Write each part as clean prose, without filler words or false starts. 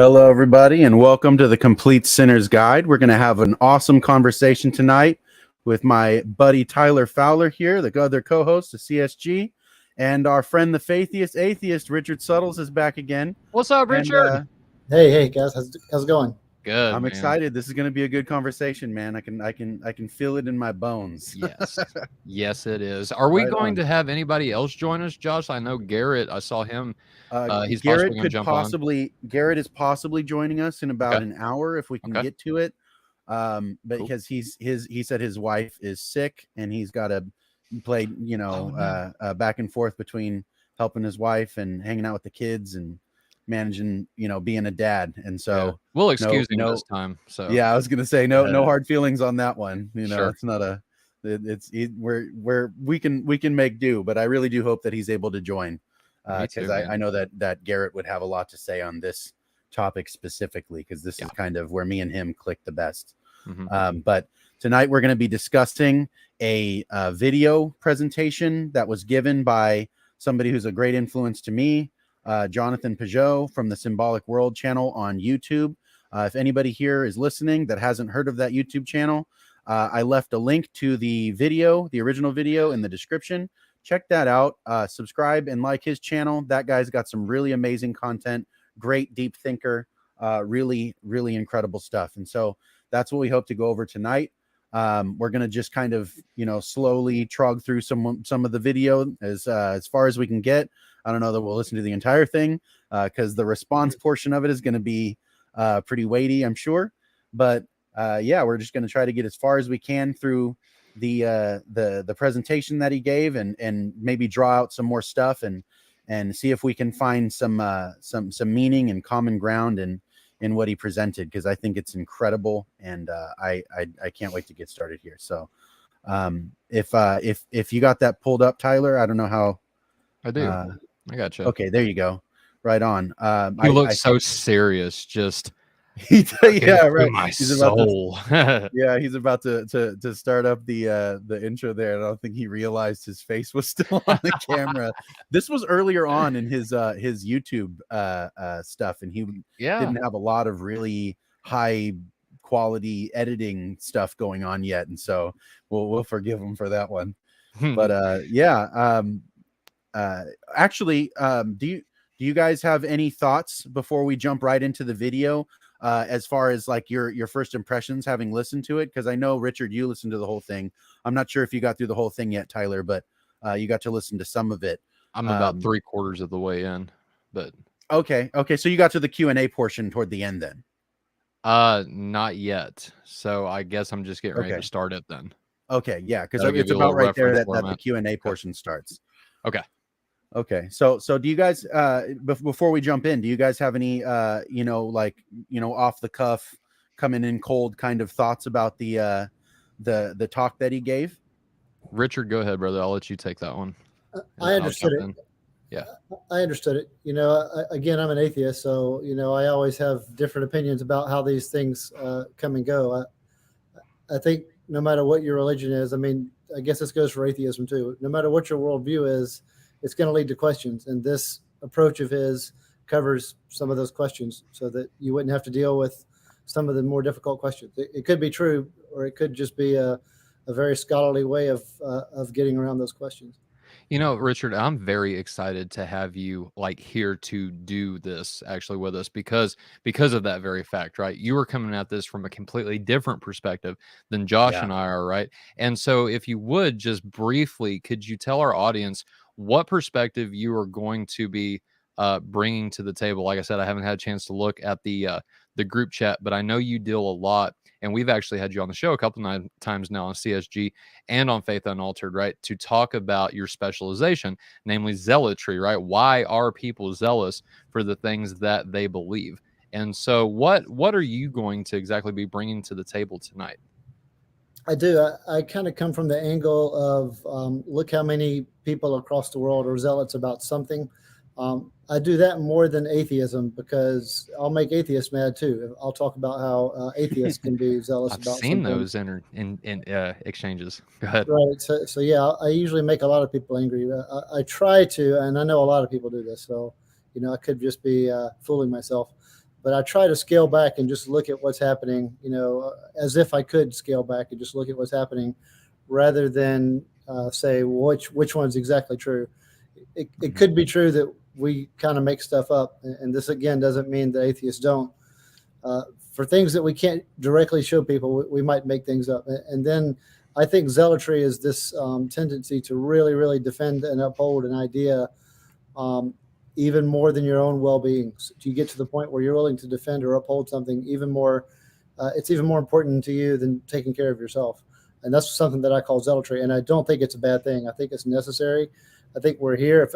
Hello, everybody, and welcome to the Complete Sinner's Guide. We're going to have an awesome conversation tonight with my buddy Tyler Fowler here, the other co-host of CSG, and our friend, the Faithiest Atheist, Gerritt Suttles, is back again. What's up, Richard? And, hey guys, how's it going? Good. I'm excited. This is going to be a good conversation, man. I can feel it in my bones. Yes, yes, it is. Are we Right going on. to have anybody else join us, Josh? I know Garrett. I saw him. He's Gerritt Garrett is possibly joining us in about Okay. an hour if we can Okay. get to it. But Cool. because he said his wife is sick and he's got to play, back and forth between helping his wife and hanging out with the kids and managing, being a dad. And so we'll excuse him this time. So yeah, I was gonna say no hard feelings on that one. Sure. It's not we can make do, but I really do hope that he's able to join. Because I know that Garrett would have a lot to say on this topic specifically, because this is kind of where me and him click the best. Mm-hmm. But tonight we're going to be discussing a video presentation that was given by somebody who's a great influence to me, Johnathan Pageau from the Symbolic World channel on YouTube. If anybody here is listening that hasn't heard of that YouTube channel, I left a link to the original video in the description. Check that out. Subscribe and like his channel. That guy's got some really amazing content. Great deep thinker. Really, really incredible stuff. And so that's what we hope to go over tonight. We're gonna just kind of slowly trog through some of the video as far as we can get. I don't know that we'll listen to the entire thing because the response portion of it is going to be pretty weighty, I'm sure. But we're just going to try to get as far as we can through the presentation that he gave and maybe draw out some more stuff and see if we can find some meaning and common ground in what he presented, because I think it's incredible and I can't wait to get started here. So if you got that pulled up, Tyler, I don't know how. I do. I got you. Okay, there you go. Right on. He looks so serious. Just yeah, right. My He's soul. He's about to start up the intro there. And I don't think he realized his face was still on the camera. This was earlier on in his YouTube stuff, and he didn't have a lot of really high quality editing stuff going on yet, and so we'll forgive him for that one. But actually, do you guys have any thoughts before we jump right into the video? As far as like your first impressions having listened to it, because I know, Richard, you listened to the whole thing. I'm not sure if you got through the whole thing yet, Tyler, but you got to listen to some of it. I'm about 3/4 of the way in, but okay, so you got to the Q&A portion toward the end then? Not yet. So I guess I'm just getting ready to start it then. Okay, yeah, because it's about right there that the Q&A portion starts. Okay, so do you guys before we jump in, do you guys have any off the cuff, coming in cold kind of thoughts about the talk that he gave? Richard, go ahead, brother. I'll let you take that one. I understood it. Yeah, I understood it. Again, I'm an atheist, so I always have different opinions about how these things come and go. I think no matter what your religion is, I mean, I guess this goes for atheism too. No matter what your worldview is, it's going to lead to questions, and this approach of his covers some of those questions so that you wouldn't have to deal with some of the more difficult questions. It could be true, or it could just be a very scholarly way of getting around those questions. Richard, I'm very excited to have you here to do this actually with us because of that very fact, right? You were coming at this from a completely different perspective than Josh and I are, right? And so if you would just briefly, could you tell our audience what perspective you are going to be bringing to the table? Like I said, I haven't had a chance to look at the group chat, but I know you deal a lot, and we've actually had you on the show a couple of times now on CSG and on Faith Unaltered, right, to talk about your specialization, namely zealotry, right? Why are people zealous for the things that they believe? And so what are you going to exactly be bringing to the table tonight? I do. I kind of come from the angle of look how many people across the world are zealots about something. I do that more than atheism because I'll make atheists mad too. I'll talk about how atheists can be zealous about something. I've seen those in exchanges. Go ahead. Right. So yeah, I usually make a lot of people angry. I try to, and I know a lot of people do this. So I could just be fooling myself. but I try to scale back and just look at what's happening, as if I could scale back and just look at what's happening rather than say which one's exactly true. It could be true that we kind of make stuff up. And this, again, doesn't mean that atheists don't. For things that we can't directly show people, we might make things up. And then I think zealotry is this tendency to really, really defend and uphold an idea even more than your own well-being. So you get to the point where you're willing to defend or uphold something even more. It's even more important to you than taking care of yourself. And that's something that I call zealotry. And I don't think it's a bad thing. I think it's necessary. I think we're here.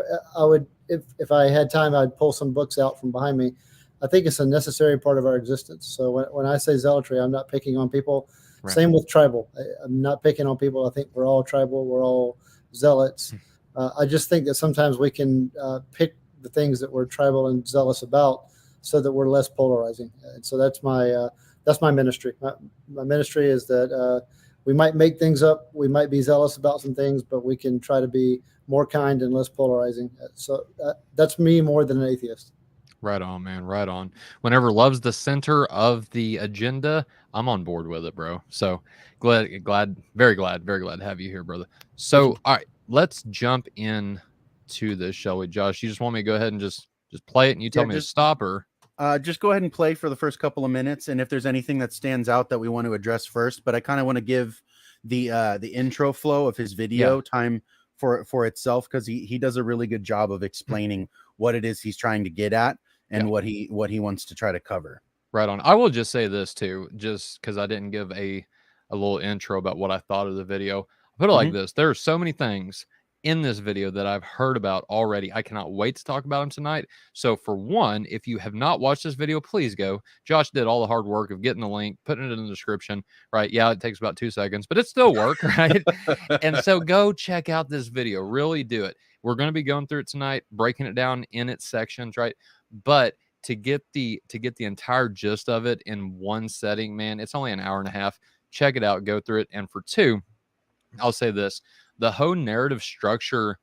If I had time, I'd pull some books out from behind me. I think it's a necessary part of our existence. So when I say zealotry, I'm not picking on people. Right. Same with tribal. I'm not picking on people. I think we're all tribal. We're all zealots. I just think that sometimes we can pick the things that we're tribal and zealous about so that we're less polarizing. And so that's my ministry. My ministry is that we might make things up. We might be zealous about some things, but we can try to be more kind and less polarizing. So that's me more than an atheist. Right on, man. Right on. Whenever love's the center of the agenda, I'm on board with it, bro. So very glad to have you here, brother. So, all right, let's jump in to this, shall we, Josh? You just want me to go ahead and just play it and you tell me to stop, or just go ahead and play for the first couple of minutes, and if there's anything that stands out that we want to address first. But I kind of want to give the intro flow of his video time for itself, because he does a really good job of explaining what it is he's trying to get at and what he wants to try to cover. Right on. I will just say this too, just because I didn't give a little intro about what I thought of the video. I put it like this: there are so many things in this video that I've heard about already. I cannot wait to talk about them tonight. So for one, if you have not watched this video, please go. Josh did all the hard work of getting the link, putting it in the description, right? Yeah, it takes about 2 seconds, but it still worked, right? And so go check out this video. Really do it. We're going to be going through it tonight, breaking it down in its sections, right? But to get the entire gist of it in one setting, man, it's only an hour and a half. Check it out, go through it. And for two, I'll say this: the whole narrative structure,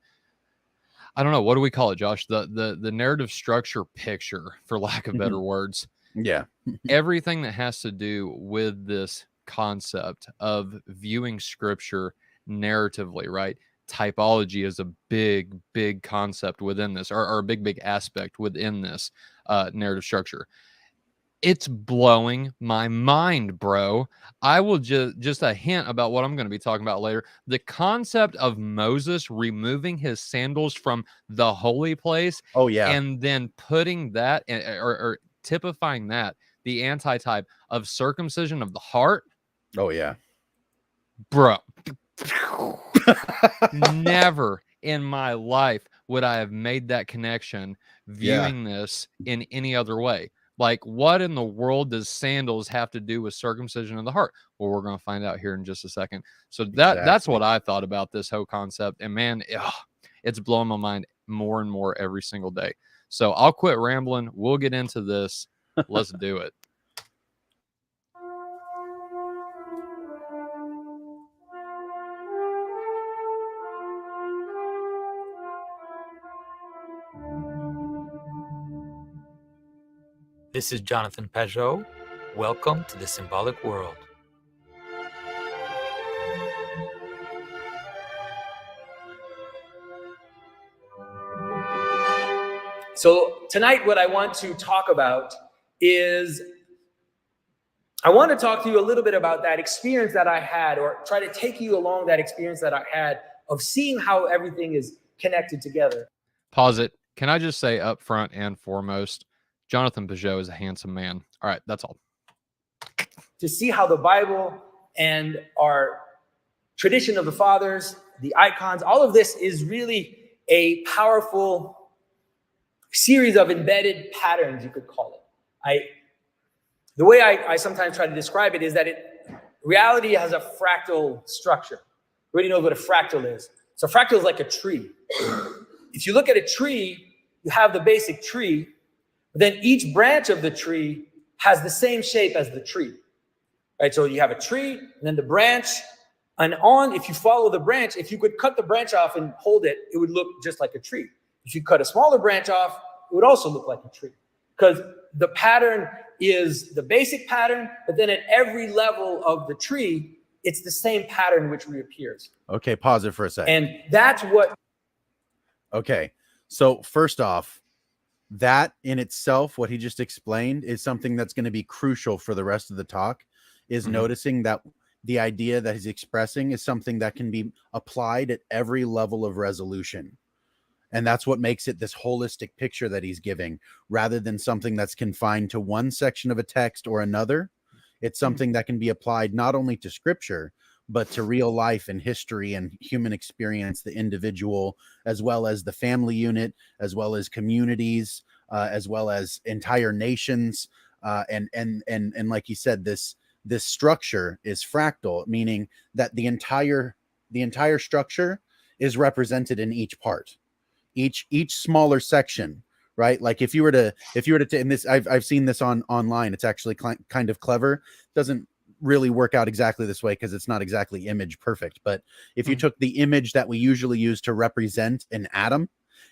I don't know, what do we call it, Josh? The narrative structure picture, for lack of better words. Yeah. Everything that has to do with this concept of viewing scripture narratively, right? Typology is a big concept within this, or a big aspect within this narrative structure. It's blowing my mind, bro. I will just a hint about what I'm going to be talking about later. The concept of Moses removing his sandals from the holy place. Oh, yeah. And then putting that or typifying that, the antitype of circumcision of the heart. Oh, yeah. Bro. Never in my life would I have made that connection viewing this in any other way. Like, what in the world does sandals have to do with circumcision of the heart? Well, we're going to find out here in just a second. So that's what I thought about this whole concept. And man, it's blowing my mind more and more every single day. So I'll quit rambling. We'll get into this. Let's do it. This is Johnathan Pageau. Welcome to the Symbolic World. So tonight what I want to talk about is, I want to talk to you a little bit about that experience that I had, or try to take you along that experience that I had of seeing how everything is connected together. Pause it. Can I just say up front and foremost, Johnathan Pageau is a handsome man. All right, that's all. To see how the Bible and our tradition of the fathers, the icons, all of this is really a powerful series of embedded patterns, you could call it. The way I sometimes try to describe it is that reality has a fractal structure. Everybody knows what a fractal is. So a fractal is like a tree. If you look at a tree, you have the basic tree. Then each branch of the tree has the same shape as the tree, right? So you have a tree, and then the branch, and if you follow the branch, if you could cut the branch off and hold it, it would look just like a tree. If you cut a smaller branch off, it would also look like a tree. because the pattern is the basic pattern, but then at every level of the tree, it's the same pattern which reappears. Okay, pause it for a second. And that's what. Okay, so first off, that in itself, what he just explained, is something that's going to be crucial for the rest of the talk, is noticing that the idea that he's expressing is something that can be applied at every level of resolution. And that's what makes it this holistic picture that he's giving, rather than something that's confined to one section of a text or another. It's something that can be applied not only to scripture, but to real life and history and human experience, the individual, as well as the family unit, as well as communities, as well as entire nations. And like you said, this structure is fractal, meaning that the entire structure is represented in each part, each smaller section, right? Like if you were to and this, I've seen this online. It's actually kind of clever. Doesn't really work out exactly this way because it's not exactly image perfect. But if you took the image that we usually use to represent an atom,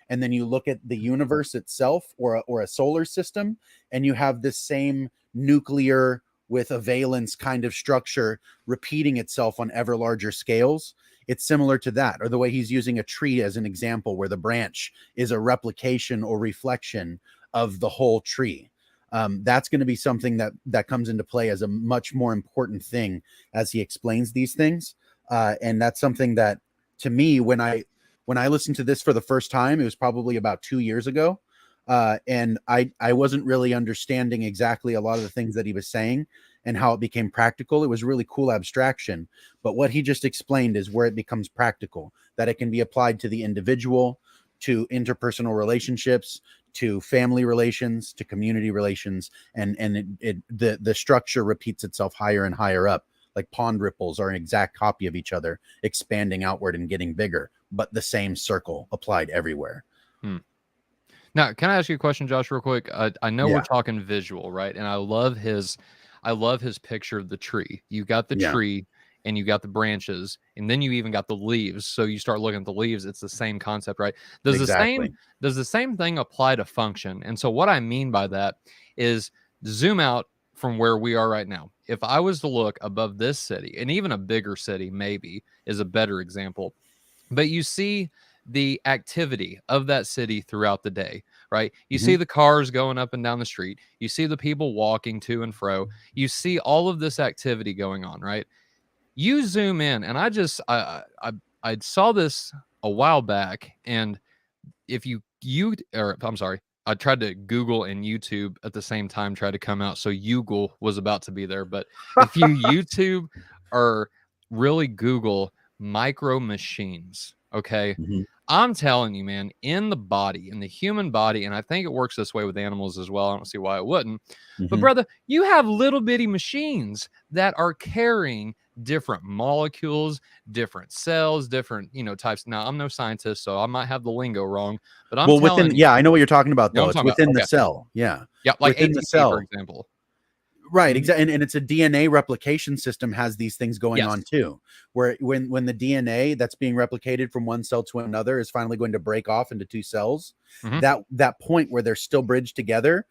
and then you look at the universe itself, or a solar system, and you have this same nuclear with a valence kind of structure repeating itself on ever larger scales, it's similar to that. Or the way he's using a tree as an example, where the branch is a replication or reflection of the whole tree. That's going to be something that comes into play as a much more important thing as he explains these things. And that's something that, to me, when I listened to this for the first time, it was probably about 2 years ago. And I wasn't really understanding exactly a lot of the things that he was saying and how it became practical. It was really cool abstraction. But what he just explained is where it becomes practical, that it can be applied to the individual, to interpersonal relationships, to family relations, to community relations. And the structure repeats itself higher and higher up. Like pond ripples are an exact copy of each other, expanding outward and getting bigger, but the same circle applied everywhere. Now, can I ask you a question, Josh, real quick? I know we're talking visual, right? And I love his picture of the tree. You got the tree, and you got the branches, and then you even got the leaves. So you start looking at the leaves, it's the same concept, right? Does the same thing apply to function? And so what I mean by that is, zoom out from where we are right now. If I was to look above this city, and even a bigger city maybe is a better example, but you see the activity of that city throughout the day, right? You see the cars going up and down the street. You see the people walking to and fro. You see all of this activity going on, right? You zoom in, and I saw this a while back, and if I tried to Google and YouTube at the same time, tried to come out. So Google was about to be there. But if you YouTube or really Google micro machines, okay, I'm telling you, man, in the human body, and I think it works this way with animals as well. I don't see why it wouldn't. But brother, you have little bitty machines that are carrying different molecules, different cells, different, types. Now, I'm no scientist, so I might have the lingo wrong, but I'm telling you, I know what you're talking about, though. It's within the cell. Yeah, like within ATP, the cell, for example. Right, exactly, and it's a DNA replication system has these things going on too, where when the DNA that's being replicated from one cell to another is finally going to break off into two cells, that point where they're still bridged together,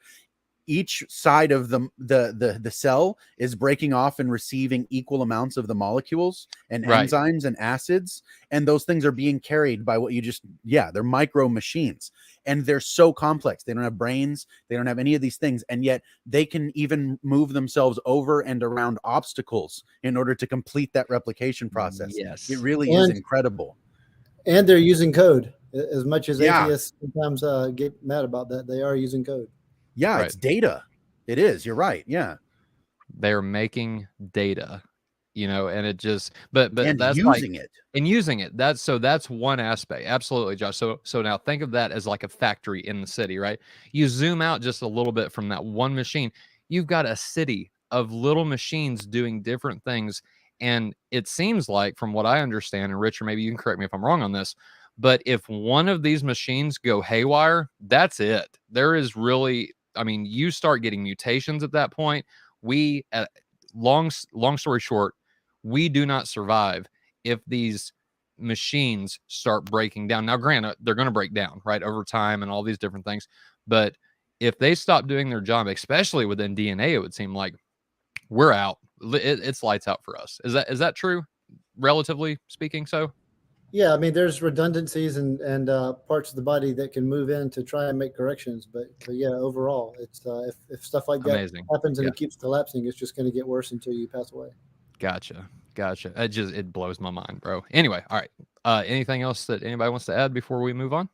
each side of the cell is breaking off and receiving equal amounts of the molecules and enzymes and acids, and those things are being carried by what you just they're micro machines, and they're so complex. They don't have brains, they don't have any of these things, and yet they can even move themselves over and around obstacles in order to complete that replication process. It really is incredible. And they're using code. As much as atheists sometimes get mad about that, they are using code. It's data. It is. You're right. Yeah. They're making data, and it just, but and that's using it. That's one aspect. Absolutely, Josh. So now think of that as like a factory in the city, right? You zoom out just a little bit from that one machine. You've got a city of little machines doing different things. And it seems like, from what I understand, and Richard, maybe you can correct me if I'm wrong on this, but if one of these machines go haywire, that's it. There is really, you start getting mutations at that point. We, long story short, we do not survive if these machines start breaking down. Now, granted, they're going to break down, right, over time and all these different things. But if they stop doing their job, especially within DNA, it would seem like we're out. It's lights out for us. Is that true? Relatively speaking, so. Yeah, I mean, there's redundancies and parts of the body that can move in to try and make corrections, but yeah, overall, it's if stuff like that Amazing. happens and Yeah. it keeps collapsing, it's just going to get worse until you pass away. Gotcha. It blows my mind, bro. Anyway, all right. Anything else that anybody wants to add before we move on?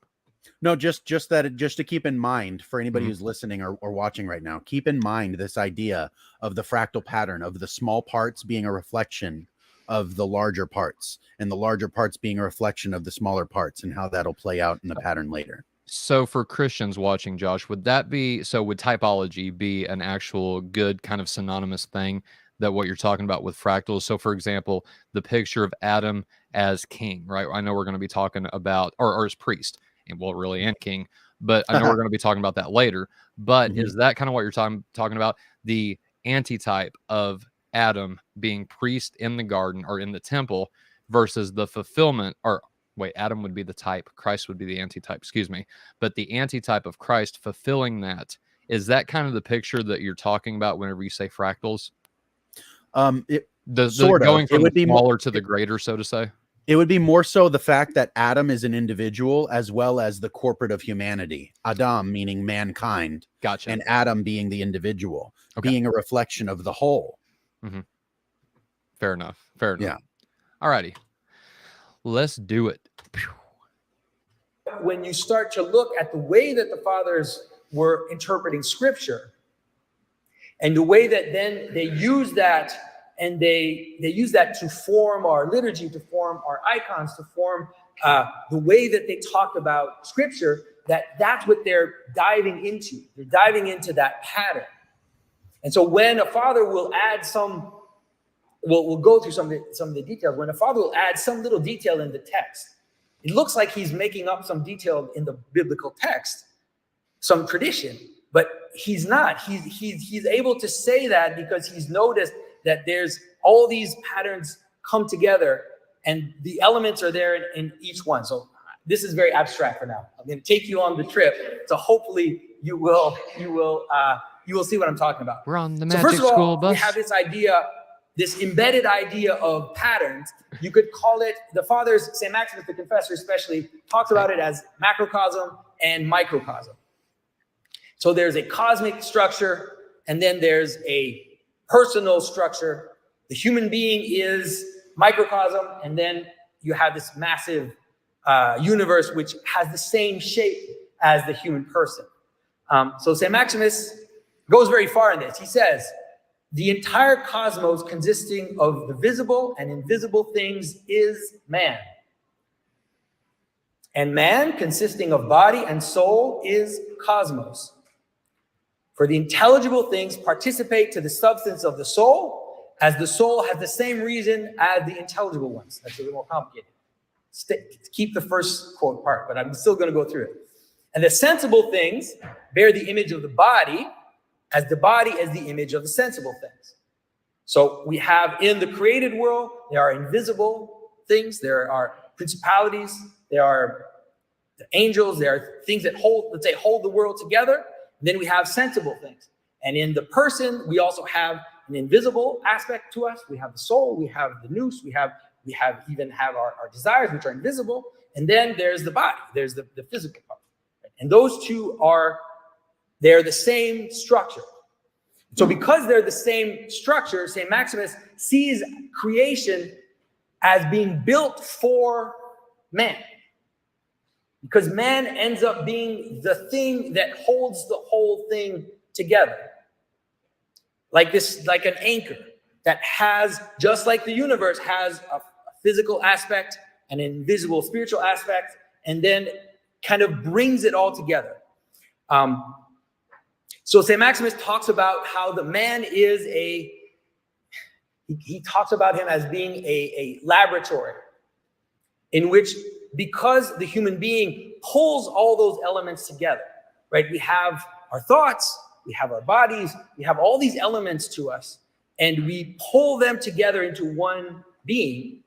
No, just to keep in mind for anybody Mhm. who's listening or watching right now, keep in mind this idea of the fractal pattern of the small parts being a reflection of the larger parts, and the larger parts being a reflection of the smaller parts, and how that'll play out in the pattern later. So for Christians watching, Josh, would typology be an actual good kind of synonymous thing that what you're talking about with fractals? So for example, the picture of Adam as king, right? I know we're going to be talking about, or as priest, and well, really, and king, but I know we're going to be talking about that later. But is that kind of what you're talking about? The antitype of Adam being priest in the garden or in the temple versus the fulfillment, or wait, Adam would be the type, Christ would be the antitype, excuse me. But the antitype of Christ fulfilling that, is that kind of the picture that you're talking about whenever you say fractals? Going from the smaller to the greater, so to say? It would be more so the fact that Adam is an individual as well as the corporate of humanity. Adam meaning mankind. Gotcha. And Adam being the individual, Okay. being a reflection of the whole. Mm-hmm. Fair enough. Yeah. All righty. Let's do it. When you start to look at the way that the fathers were interpreting scripture and the way that then they use that, and they use that to form our liturgy, to form our icons, to form the way that they talk about scripture, that's what they're diving into. They're diving into that pattern. And so when a father will add we'll go through some of the details. When a father will add some little detail in the text, it looks like he's making up some detail in the biblical text, some tradition, but he's not. He's able to say that because he's noticed that there's all these patterns come together and the elements are there in each one. So this is very abstract for now. I'm going to take you on the trip. So hopefully you will see what I'm talking about. We're on the So magic first of all, school bus. we have this idea, this embedded idea of patterns. You could call it, the fathers, St. Maximus the Confessor especially, talks about it as macrocosm and microcosm. So there's a cosmic structure, and then there's a personal structure. The human being is microcosm, and then you have this massive universe which has the same shape as the human person. So St. Maximus goes very far in this. He says, the entire cosmos consisting of the visible and invisible things is man. And man, consisting of body and soul, is cosmos. For the intelligible things participate to the substance of the soul, as the soul has the same reason as the intelligible ones. That's a little more complicated. Keep the first quote part, but I'm still going to go through it. And the sensible things bear the image of the body, as the body is the image of the sensible things. So we have in the created world, there are invisible things, there are principalities, there are the angels, there are things that hold the world together. And then we have sensible things. And in the person, we also have an invisible aspect to us. We have the soul, we have the nous, we even have our desires, which are invisible. And then there's the body, there's the physical part. And those two they're the same structure. So because they're the same structure, St. Maximus sees creation as being built for man. Because man ends up being the thing that holds the whole thing together. Like an anchor that has, just like the universe has a physical aspect, an invisible spiritual aspect, and then kind of brings it all together. So St. Maximus talks about how the man is he talks about him as being a laboratory in which, because the human being pulls all those elements together, right? We have our thoughts, we have our bodies, we have all these elements to us, and we pull them together into one being.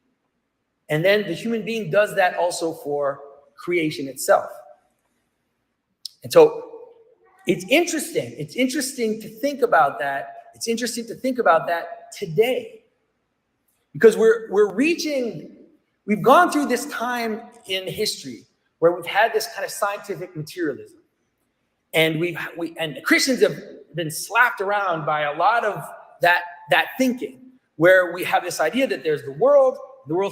And then the human being does that also for creation itself. And so it's interesting. It's interesting to think about that. It's interesting to think about that today, because we've gone through this time in history where we've had this kind of scientific materialism, and and Christians have been slapped around by a lot of that thinking, where we have this idea that there's the world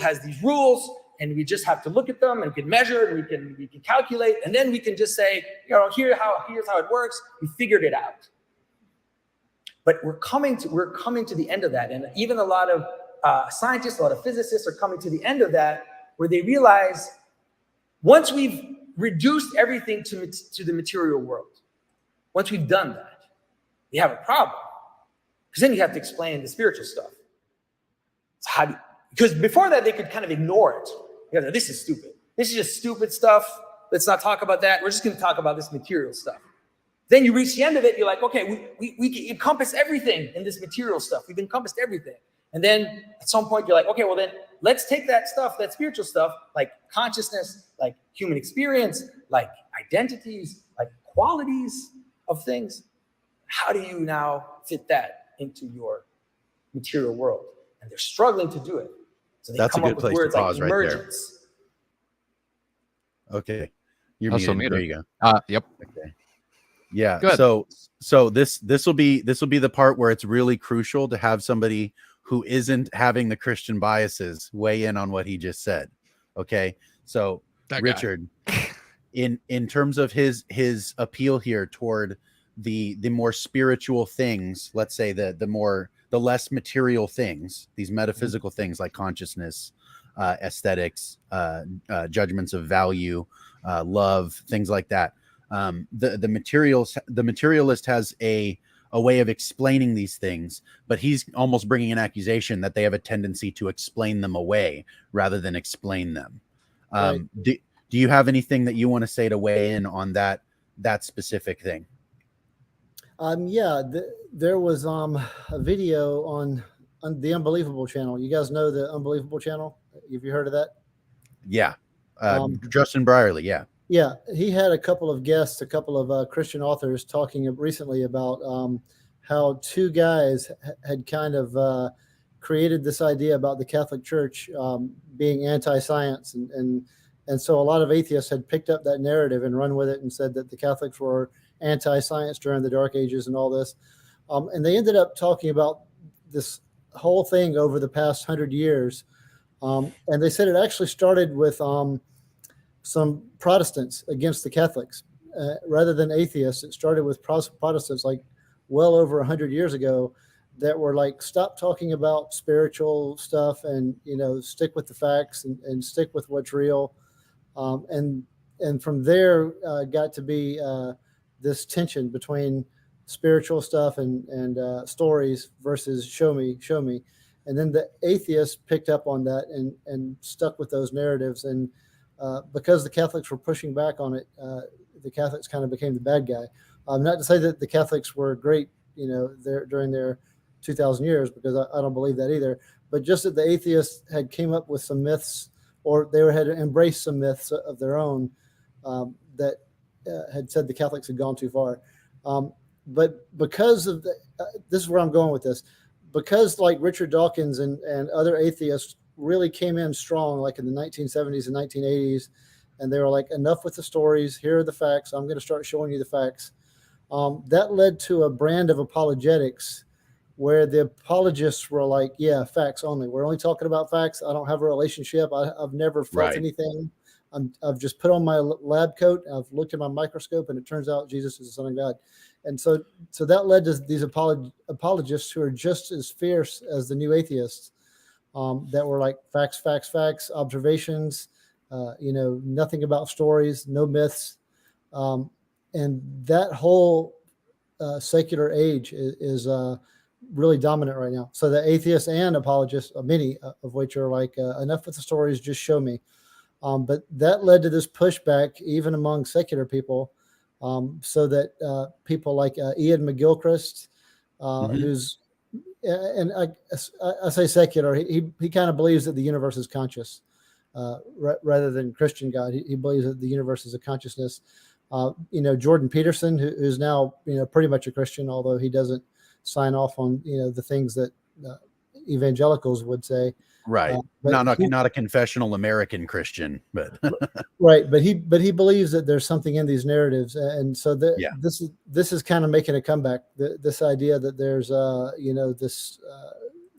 has these rules, and we just have to look at them and we can measure and we can calculate, and then we can just say, here's how it works. We figured it out. But we're coming to the end of that, and even a lot of scientists, a lot of physicists are coming to the end of that, where they realize once we've reduced everything to the material world, once we've done that, we have a problem, because then you have to explain the spiritual stuff. So because before that they could kind of ignore it. This is stupid. This is just stupid stuff. Let's not talk about that. We're just going to talk about this material stuff. Then you reach the end of it. You're like, okay, we encompass everything in this material stuff. We've encompassed everything. And then at some point you're like, okay, well then let's take that stuff, that spiritual stuff, like consciousness, like human experience, like identities, like qualities of things. How do you now fit that into your material world? And they're struggling to do it. So they That's come a up good with place words to pause like right there. emergence. Okay. You're Also muted. muted. There you go. Yep. Okay. Yeah. Good. So this will be the part where it's really crucial to have somebody who isn't having the Christian biases weigh in on what he just said. Okay. So That Richard, in terms of his appeal here toward the more spiritual things, let's say the less material things, these metaphysical things like consciousness, aesthetics, judgments of value, love, things like that. The materialist has a way of explaining these things, but he's almost bringing an accusation that they have a tendency to explain them away rather than explain them. Right. Do you have anything that you want to say to weigh in on that specific thing? There was a video on the Unbelievable channel. You guys know the Unbelievable channel? Have you heard of that? Yeah. Justin Brierley. Yeah. Yeah, he had a couple of guests, a couple of Christian authors talking recently about how two guys had kind of created this idea about the Catholic Church being anti-science, and so a lot of atheists had picked up that narrative and run with it and said that the Catholics were anti-science during the Dark Ages and all this, and they ended up talking about this whole thing over the past 100 years, and they said it actually started with some Protestants against the Catholics rather than atheists. It started with Protestants like well over 100 years ago that were like, stop talking about spiritual stuff and, stick with the facts and stick with what's real. And from there got to be this tension between spiritual stuff and stories versus show me. And then the atheists picked up on that and stuck with those narratives. And because the Catholics were pushing back on it, the Catholics kind of became the bad guy. Not to say that the Catholics were great, during their 2,000 years, because I don't believe that either. But just that the atheists had came up with some myths, or they had embraced some myths of their own that had said the Catholics had gone too far. But because of this is where I'm going with this, because like Richard Dawkins and other atheists really came in strong, like in the 1970s and 1980s, and they were like, enough with the stories, here are the facts, I'm going to start showing you the facts. That led to a brand of apologetics where the apologists were like, yeah, facts only, we're only talking about facts, I don't have a relationship, I've never felt anything, I've just put on my lab coat, I've looked at my microscope, and it turns out Jesus is the Son of God. And so that led to these apologists who are just as fierce as the new atheists, that were like facts, observations, nothing about stories, no myths. And that whole secular age is really dominant right now. So the atheists and apologists, many of which are like, enough with the stories, just show me. But that led to this pushback even among secular people, so that people like Ian McGilchrist, who's, and I say secular, he kind of believes that the universe is conscious rather than Christian God. He believes that the universe is a consciousness. Jordan Peterson, who's now, pretty much a Christian, although he doesn't sign off on, the things that evangelicals would say. Right. But Not a confessional American Christian, but right. But he believes that there's something in these narratives. And so yeah. this is kind of making a comeback. This idea that there's,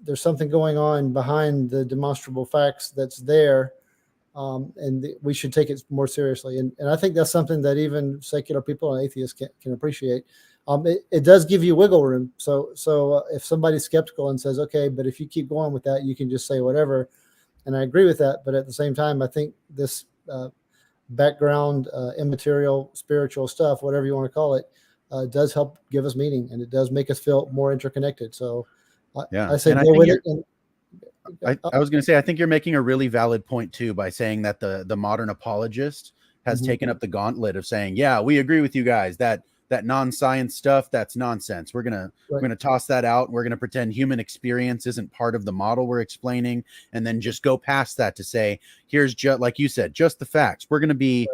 there's something going on behind the demonstrable facts that's there. And we should take it more seriously. And I think that's something that even secular people and atheists can appreciate. It does give you wiggle room. So if somebody's skeptical and says, okay, but if you keep going with that, you can just say whatever. And I agree with that. But at the same time, I think this background, immaterial, spiritual stuff, whatever you want to call it, does help give us meaning, and it does make us feel more interconnected. So I say go with it. I was going to say, I think you're making a really valid point too, by saying that the modern apologist has taken up the gauntlet of saying, yeah, we agree with you guys that non-science stuff, that's nonsense. We're going to toss that out. We're going to pretend human experience isn't part of the model we're explaining, and then just go past that to say, here's just, like you said, just the facts. We're going to be,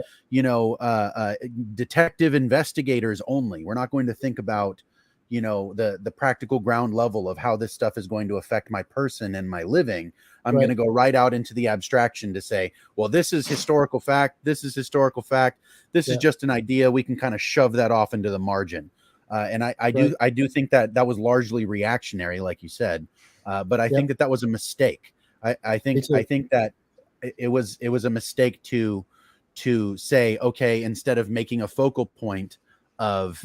detective investigators only. We're not going to think about, the practical ground level of how this stuff is going to affect my person and my living. I'm going to go right out into the abstraction to say, well, this is historical fact. This is historical fact. This is just an idea. We can kind of shove that off into the margin. And I do think that was largely reactionary, like you said. But I think that was a mistake. I think that it was a mistake to say, okay, instead of making a focal point of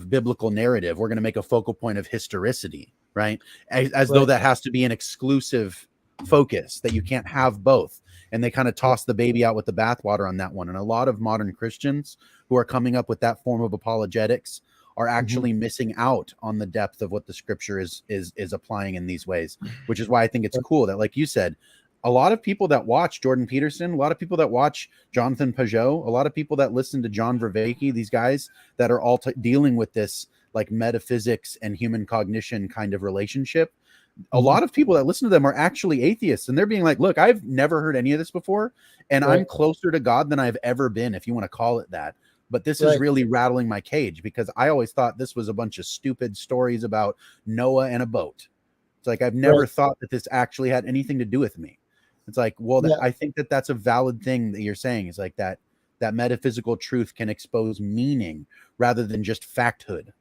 biblical narrative, we're going to make a focal point of historicity, right? As though that has to be an exclusive focus, that you can't have both. And they kind of toss the baby out with the bathwater on that one. And a lot of modern Christians who are coming up with that form of apologetics are actually missing out on the depth of what the scripture is applying in these ways, which is why I think it's cool that, like you said, a lot of people that watch Jordan Peterson, a lot of people that watch Johnathan Pageau, a lot of people that listen to John Vervaeke, these guys that are all dealing with this like metaphysics and human cognition kind of relationship. A lot of people that listen to them are actually atheists, and they're being like, look, I've never heard any of this before, and I'm closer to God than I've ever been, if you want to call it that. But this is really rattling my cage, because I always thought this was a bunch of stupid stories about Noah and a boat. It's like, I've never thought that this actually had anything to do with me. It's like, well, I think that's a valid thing that you're saying, is like that metaphysical truth can expose meaning rather than just facthood.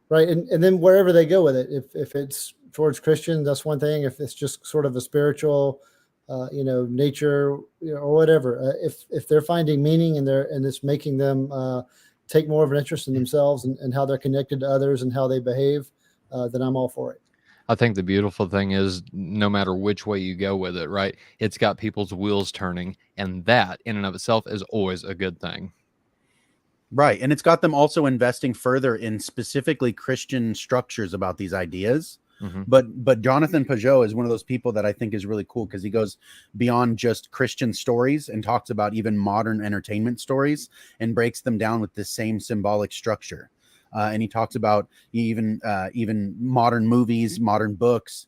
Right. And then wherever they go with it, if it's towards Christians, that's one thing. If it's just sort of a spiritual, nature, or whatever, if they're finding meaning and it's making them take more of an interest in themselves and how they're connected to others and how they behave, then I'm all for it. I think the beautiful thing is, no matter which way you go with it, right, it's got people's wheels turning, and that in and of itself is always a good thing. Right. And it's got them also investing further in specifically Christian structures about these ideas. But Johnathan Pageau is one of those people that I think is really cool, because he goes beyond just Christian stories and talks about even modern entertainment stories and breaks them down with this same symbolic structure. And he talks about even modern movies, modern books,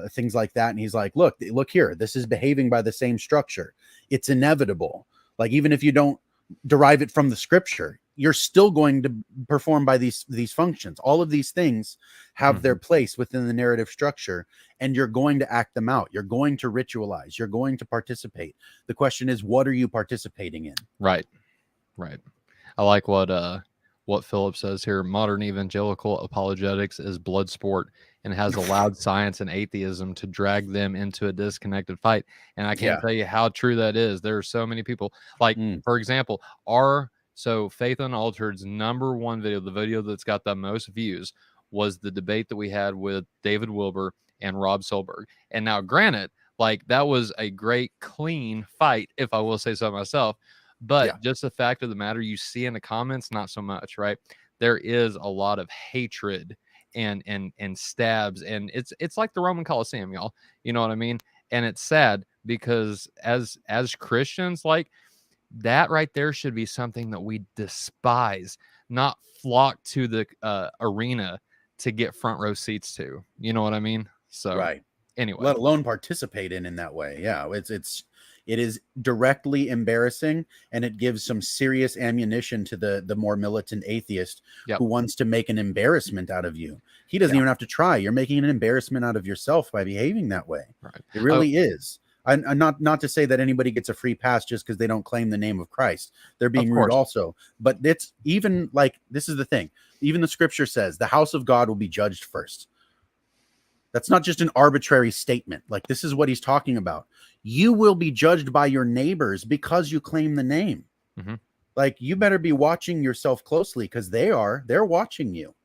things like that. And he's like, look here, this is behaving by the same structure. It's inevitable. Like, even if you don't derive it from the scripture, you're still going to perform by these functions. All of these things have their place within the narrative structure, and you're going to act them out. You're going to ritualize. You're going to participate. The question is, what are you participating in? Right. I like what Philip says here. Modern evangelical apologetics is blood sport and has allowed science and atheism to drag them into a disconnected fight. And I can't tell you how true that is. There are so many people, like, for example, so Faith Unaltered's #1 video, the video that's got the most views, was the debate that we had with David Wilbur and Rob Solberg. And now, granted, like, that was a great, clean fight, if I will say so myself. But just the fact of the matter, you see in the comments, not so much, right? There is a lot of hatred and stabs, and it's like the Roman Colosseum, y'all. You know what I mean? And it's sad, because as Christians, like, that right there should be something that we despise, not flock to the arena to get front row seats to. You know what I mean? So anyway, let alone participate in that way. Yeah, it's It is directly embarrassing, and it gives some serious ammunition to the more militant atheist Yep. who wants to make an embarrassment out of you. He doesn't even have to try. You're making an embarrassment out of yourself by behaving that way. Right. It really is. I'm not to say that anybody gets a free pass just because they don't claim the name of Christ. They're being rude also. But it's even like, this is the thing. Even the scripture says the house of God will be judged first. That's not just an arbitrary statement. Like, this is what he's talking about. You will be judged by your neighbors because you claim the name. Mm-hmm. Like, you better be watching yourself closely because they're watching you.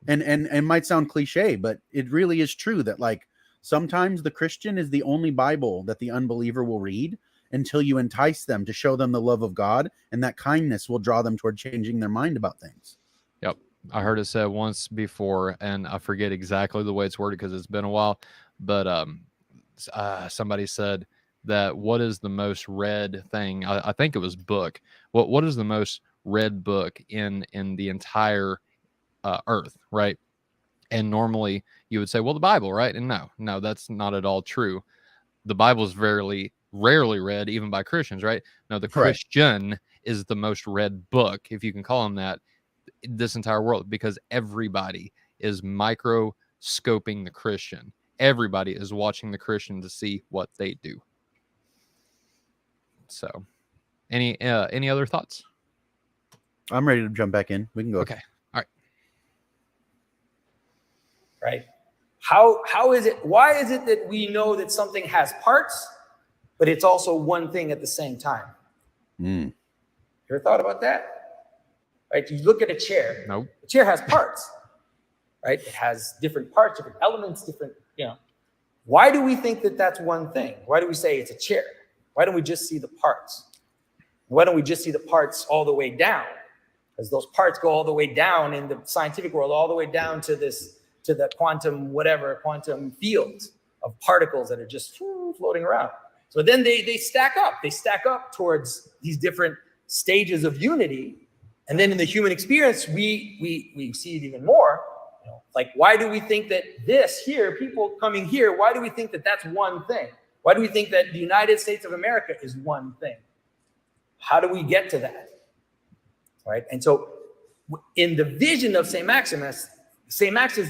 And it might sound cliche, but it really is true that, like, sometimes the Christian is the only Bible that the unbeliever will read until you entice them to show them the love of God, and that kindness will draw them toward changing their mind about things. Yep. I heard it said once before, and I forget exactly the way it's worded because it's been a while, but somebody said that what is the most read thing? I think it was book. What is the most read book in the entire earth, right? And normally you would say, well, the Bible, right? And no, that's not at all true. The Bible is rarely read, even by Christians, right? No, the Christian is the most read book, if you can call them that, this entire world, because everybody is microscoping the Christian. Everybody is watching the Christian to see what they do. So, any other thoughts? I'm ready to jump back in. We can go. Okay. All right. Right? How is it? Why is it that we know that something has parts, but it's also one thing at the same time? Mm. Ever thought about that? Right? You look at a chair. Nope. The chair has parts, right? It has different parts, different elements, different, Why do we think that that's one thing? Why do we say it's a chair? Why don't we just see the parts? Why don't we just see the parts all the way down? Because those parts go all the way down in the scientific world, all the way down to the quantum field of particles that are just floating around. So then they stack up. They stack up towards these different stages of unity. And then in the human experience, we see it even more. Like, why do we think that this here, people coming here, why do we think that that's one thing? Why do we think that the United States of America is one thing? How do we get to that? Right? And so in the vision of St. Maximus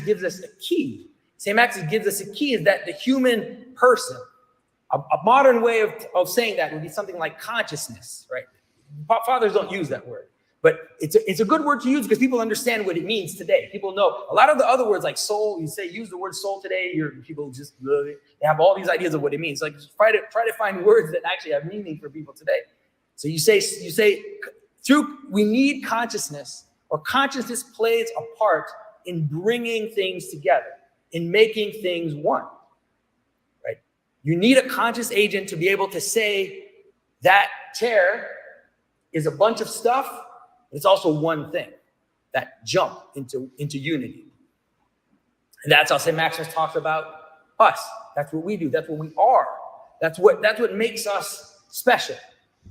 gives us a key. St. Maximus gives us a key is that the human person, a modern way of saying that would be something like consciousness, right? Fathers don't use that word. But it's a good word to use because people understand what it means today. People know a lot of the other words like soul. You use the word soul today, people just they have all these ideas of what it means. Like, just try to find words that actually have meaning for people today. So you say we need consciousness, or consciousness plays a part in bringing things together, in making things one. Right? You need a conscious agent to be able to say that chair is a bunch of stuff. It's also one thing, that jump into unity. And that's how St. Maximus talks about us. That's what we do. That's what we are. That's what makes us special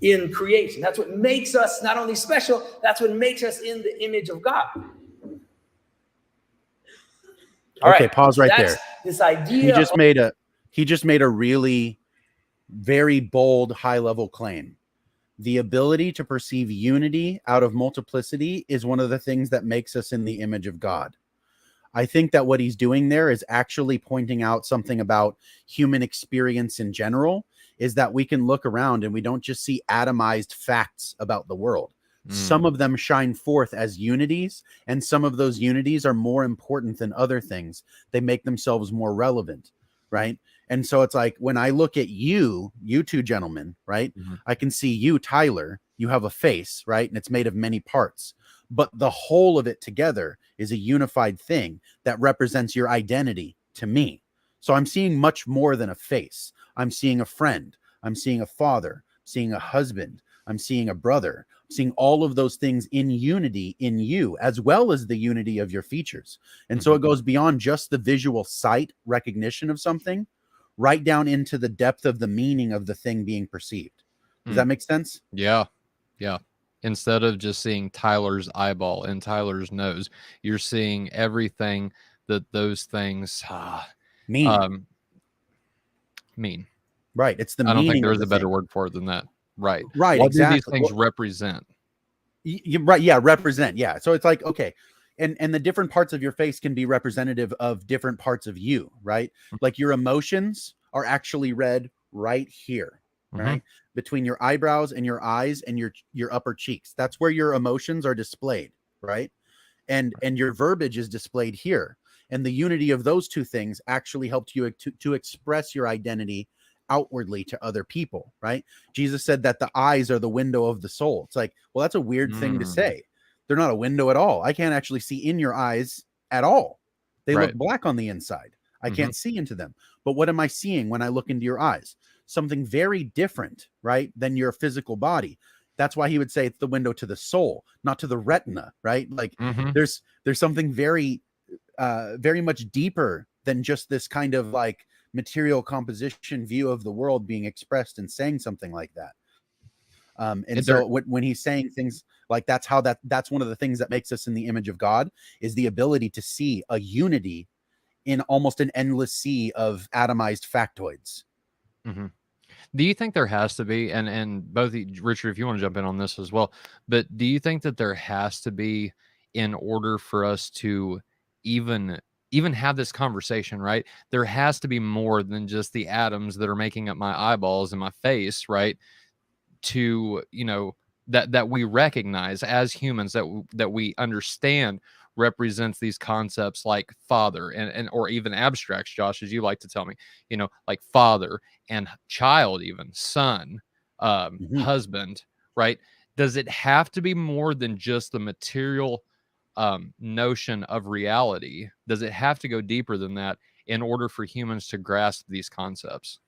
in creation. That's what makes us not only special, that's what makes us in the image of God. All okay, right, pause right there. This idea he just made a really very bold, high-level claim. The ability to perceive unity out of multiplicity is one of the things that makes us in the image of God. I think that what he's doing there is actually pointing out something about human experience in general, is that we can look around and we don't just see atomized facts about the world. Some of them shine forth as unities, and some of those unities are more important than other things. They make themselves more relevant, right? And so it's like, when I look at you two gentlemen, right? Mm-hmm. I can see you, Tyler, you have a face, right? And it's made of many parts, but the whole of it together is a unified thing that represents your identity to me. So I'm seeing much more than a face. I'm seeing a friend. I'm seeing a father, seeing a husband. I'm seeing a brother, I'm seeing all of those things in unity in you, as well as the unity of your features. And so it goes beyond just the visual sight recognition of something, right down into the depth of the meaning of the thing being perceived. Does that make sense? Yeah. Yeah. Instead of just seeing Tyler's eyeball and Tyler's nose, you're seeing everything that those things mean. mean. Right. It's the I don't think meaning there of is the a better thing. word for it than that. Right. Right. What do these Exactly. things represent? Right. Yeah. Represent. Yeah. So it's like, okay. And the different parts of your face can be representative of different parts of you, right? Like your emotions are actually read right here, right? Between your eyebrows and your eyes and your upper cheeks. That's where your emotions are displayed, right? And your verbiage is displayed here. And the unity of those two things actually helped you to express your identity outwardly to other people, right? Jesus said that the eyes are the window of the soul. It's like, well, that's a weird thing to say. They're not a window at all. I can't actually see in your eyes at all. They look black on the inside. I can't see into them. But what am I seeing when I look into your eyes? Something very different, right, than your physical body. That's why he would say it's the window to the soul, not to the retina, right? Like there's something very very much deeper than just this kind of like material composition view of the world being expressed and saying something like that. And so when he's saying things like that's one of the things that makes us in the image of God, is the ability to see a unity in almost an endless sea of atomized factoids. Do you think there has to be, and both Richard, if you want to jump in on this as well, but do you think that there has to be, in order for us to even have this conversation, right? There has to be more than just the atoms that are making up my eyeballs and my face, right? To, you know, that we recognize as humans, that we understand represents these concepts like father and or even abstracts, Josh, as you like to tell me, you know, like father and child, even son, husband, right? Does it have to be more than just the material notion of reality? Does it have to go deeper than that in order for humans to grasp these concepts?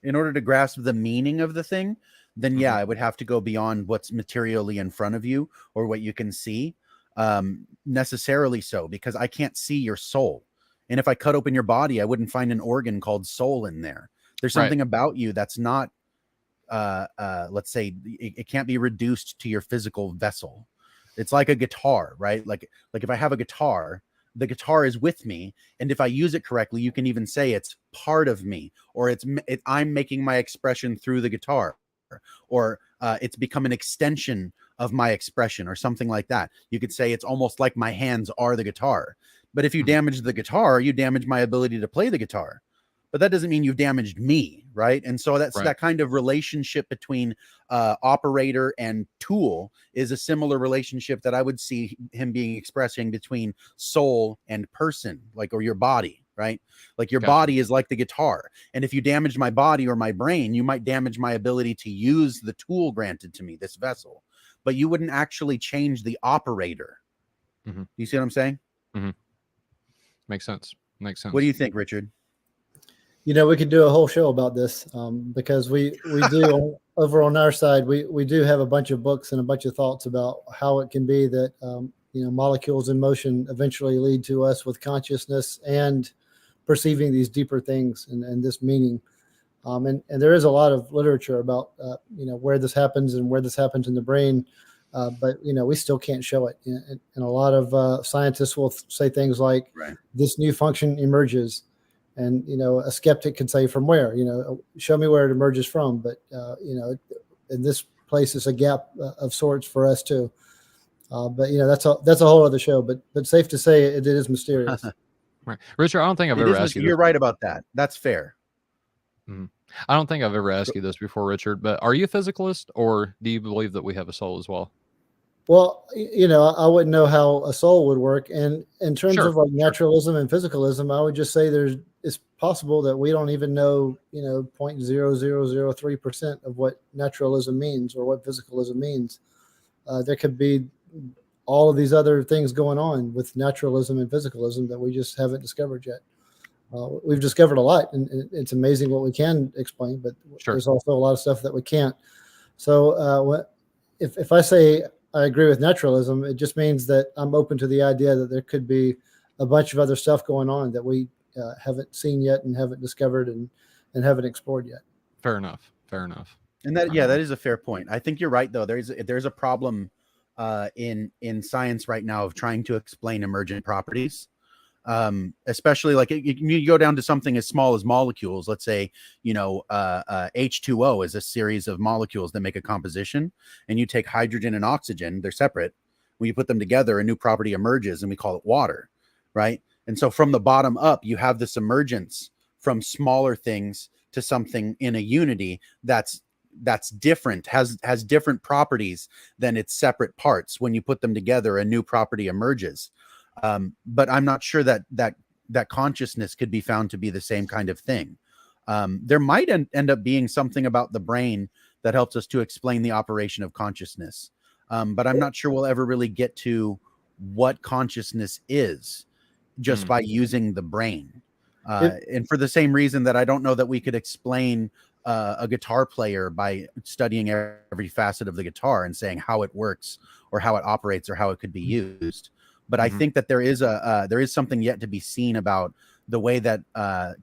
In order to grasp the meaning of the thing, then yeah, it would have to go beyond what's materially in front of you or what you can see. Necessarily so, because I can't see your soul. And if I cut open your body, I wouldn't find an organ called soul in there. There's something about you that's not, let's say, it can't be reduced to your physical vessel. It's like a guitar, right? Like if I have a guitar, the guitar is with me, and if I use it correctly, you can even say it's part of me, or I'm making my expression through the guitar, or it's become an extension of my expression, or something like that. You could say it's almost like my hands are the guitar. But if you damage the guitar, you damage my ability to play the guitar. But that doesn't mean you've damaged me, right? And so that's that kind of relationship between operator and tool is a similar relationship that I would see him being expressing between soul and person, like, or your body, right? Like your body is like the guitar. And if you damage my body or my brain, you might damage my ability to use the tool granted to me, this vessel. But you wouldn't actually change the operator. You see what I'm saying? Makes sense. Makes sense. What do you think, Richard? You know, we could do a whole show about this because we do over on our side, we do have a bunch of books and a bunch of thoughts about how it can be that, you know, molecules in motion eventually lead to us with consciousness and perceiving these deeper things and this meaning. And there is a lot of literature about, you know, where this happens and where this happens in the brain. But, you know, we still can't show it. And a lot of scientists will say things like this new function emerges. And, you know, a skeptic could say from where, you know, show me where it emerges from. But, you know, in this place is a gap of sorts for us, too. But, you know, that's a whole other show. But safe to say it is mysterious. Right. Richard, I don't think I've ever asked you. You're right about that. That's fair. I don't think I've ever asked you this before, Richard, but are you a physicalist, or do you believe that we have a soul as well? Well, you know, I wouldn't know how a soul would work. And in terms of like naturalism and physicalism, I would just say it's possible that we don't even know, you know, 0.0003% of what naturalism means or what physicalism means. There could be all of these other things going on with naturalism and physicalism that we just haven't discovered yet. We've discovered a lot, and it's amazing what we can explain, but there's also a lot of stuff that we can't. So if I say I agree with naturalism, it just means that I'm open to the idea that there could be a bunch of other stuff going on that we haven't seen yet and haven't discovered and haven't explored yet. Fair enough. Fair enough. And that, that is a fair point. I think you're right, though. There's a problem in science right now of trying to explain emergent properties. Especially like you go down to something as small as molecules. Let's say, H2O is a series of molecules that make a composition, and you take hydrogen and oxygen, they're separate. When you put them together, a new property emerges, and we call it water, right? And so from the bottom up, you have this emergence from smaller things to something in a unity that's different, has different properties than its separate parts. When you put them together, a new property emerges. But I'm not sure that consciousness could be found to be the same kind of thing. There might end up being something about the brain that helps us to explain the operation of consciousness. But I'm not sure we'll ever really get to what consciousness is just by using the brain. And for the same reason that I don't know that we could explain a guitar player by studying every facet of the guitar and saying how it works or how it operates or how it could be used. But I think that there is something yet to be seen about the way that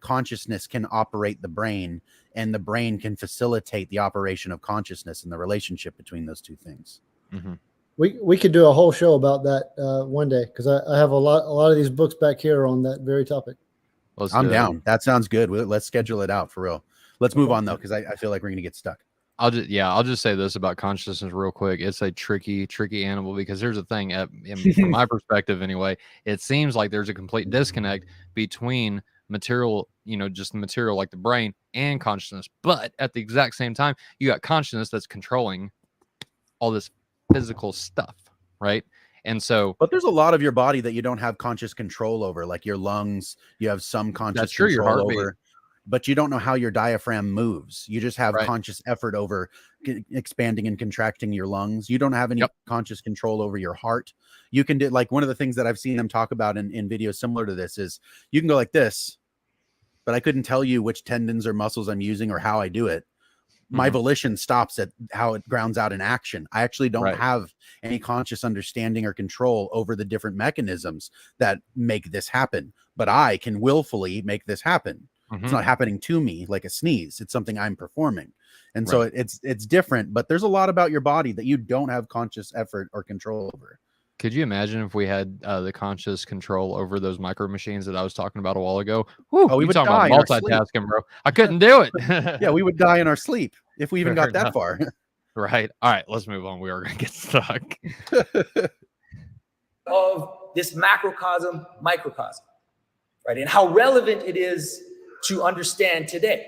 consciousness can operate the brain, and the brain can facilitate the operation of consciousness and the relationship between those two things. We could do a whole show about that one day, because I have a lot of these books back here on that very topic. I'm down. That sounds good. Let's schedule it out for real. Let's move on though, because I feel like we're gonna get stuck. I'll just say this about consciousness real quick. It's a tricky animal, because here's the thing, from my perspective anyway, it seems like there's a complete disconnect between material, just the material like the brain, and consciousness. But at the exact same time, you got consciousness that's controlling all this physical stuff, right? And so, but there's a lot of your body that you don't have conscious control over, like your lungs. You have some conscious control your heartbeat over, but you don't know how your diaphragm moves. You just have conscious effort over expanding and contracting your lungs. You don't have any conscious control over your heart. You can do, like, one of the things that I've seen them talk about in videos similar to this is you can go like this, but I couldn't tell you which tendons or muscles I'm using or how I do it. My volition stops at how it grounds out in action. I actually don't have any conscious understanding or control over the different mechanisms that make this happen, but I can willfully make this happen. It's not happening to me like a sneeze. It's something I'm performing. And so it's different, but there's a lot about your body that you don't have conscious effort or control over. Could you imagine if we had the conscious control over those micro machines that I was talking about a while ago? Whew, we would die about multitasking, bro. I couldn't do it. Yeah, we would die in our sleep if we even got that far. Right. All right, let's move on. We are going to get stuck. Of this macrocosm, microcosm, right? And how relevant it is to understand today.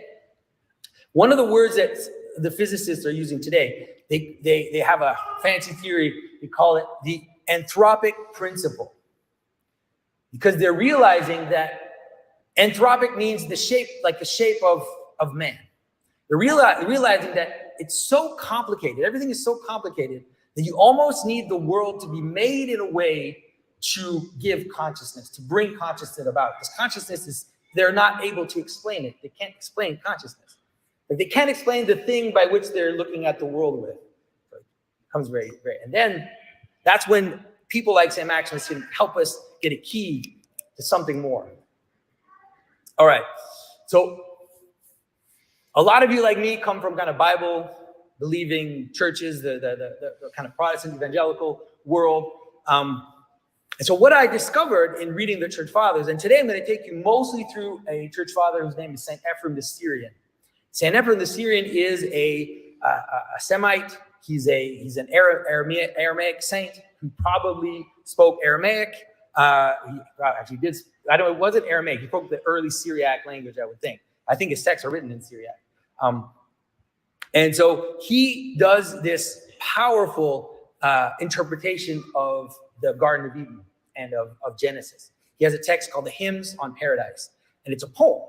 One of the words that the physicists are using today, they have a fancy theory. They call it the anthropic principle, because they're realizing that anthropic means the shape of man. They're realizing that it's so complicated. Everything is so complicated that you almost need the world to be made in a way to give consciousness, to bring consciousness about. Because consciousness is, they're not able to explain it. They can't explain consciousness. Like, they can't explain the thing by which they're looking at the world with. So it becomes very, very, and then that's when people like Sam Maximus can help us get a key to something more. All right. So a lot of you, like me, come from kind of Bible believing churches, the kind of Protestant evangelical world. And so what I discovered in reading the church fathers, and today I'm going to take you mostly through a church father whose name is St. Ephraim the Syrian. St. Ephraim the Syrian is a Semite. He's an Aramaic saint who probably spoke Aramaic. He actually did. I don't know. It wasn't Aramaic. He spoke the early Syriac language, I would think. I think his texts are written in Syriac. And so he does this powerful interpretation of the Garden of Eden and of Genesis. He has a text called the Hymns on Paradise, and it's a poem.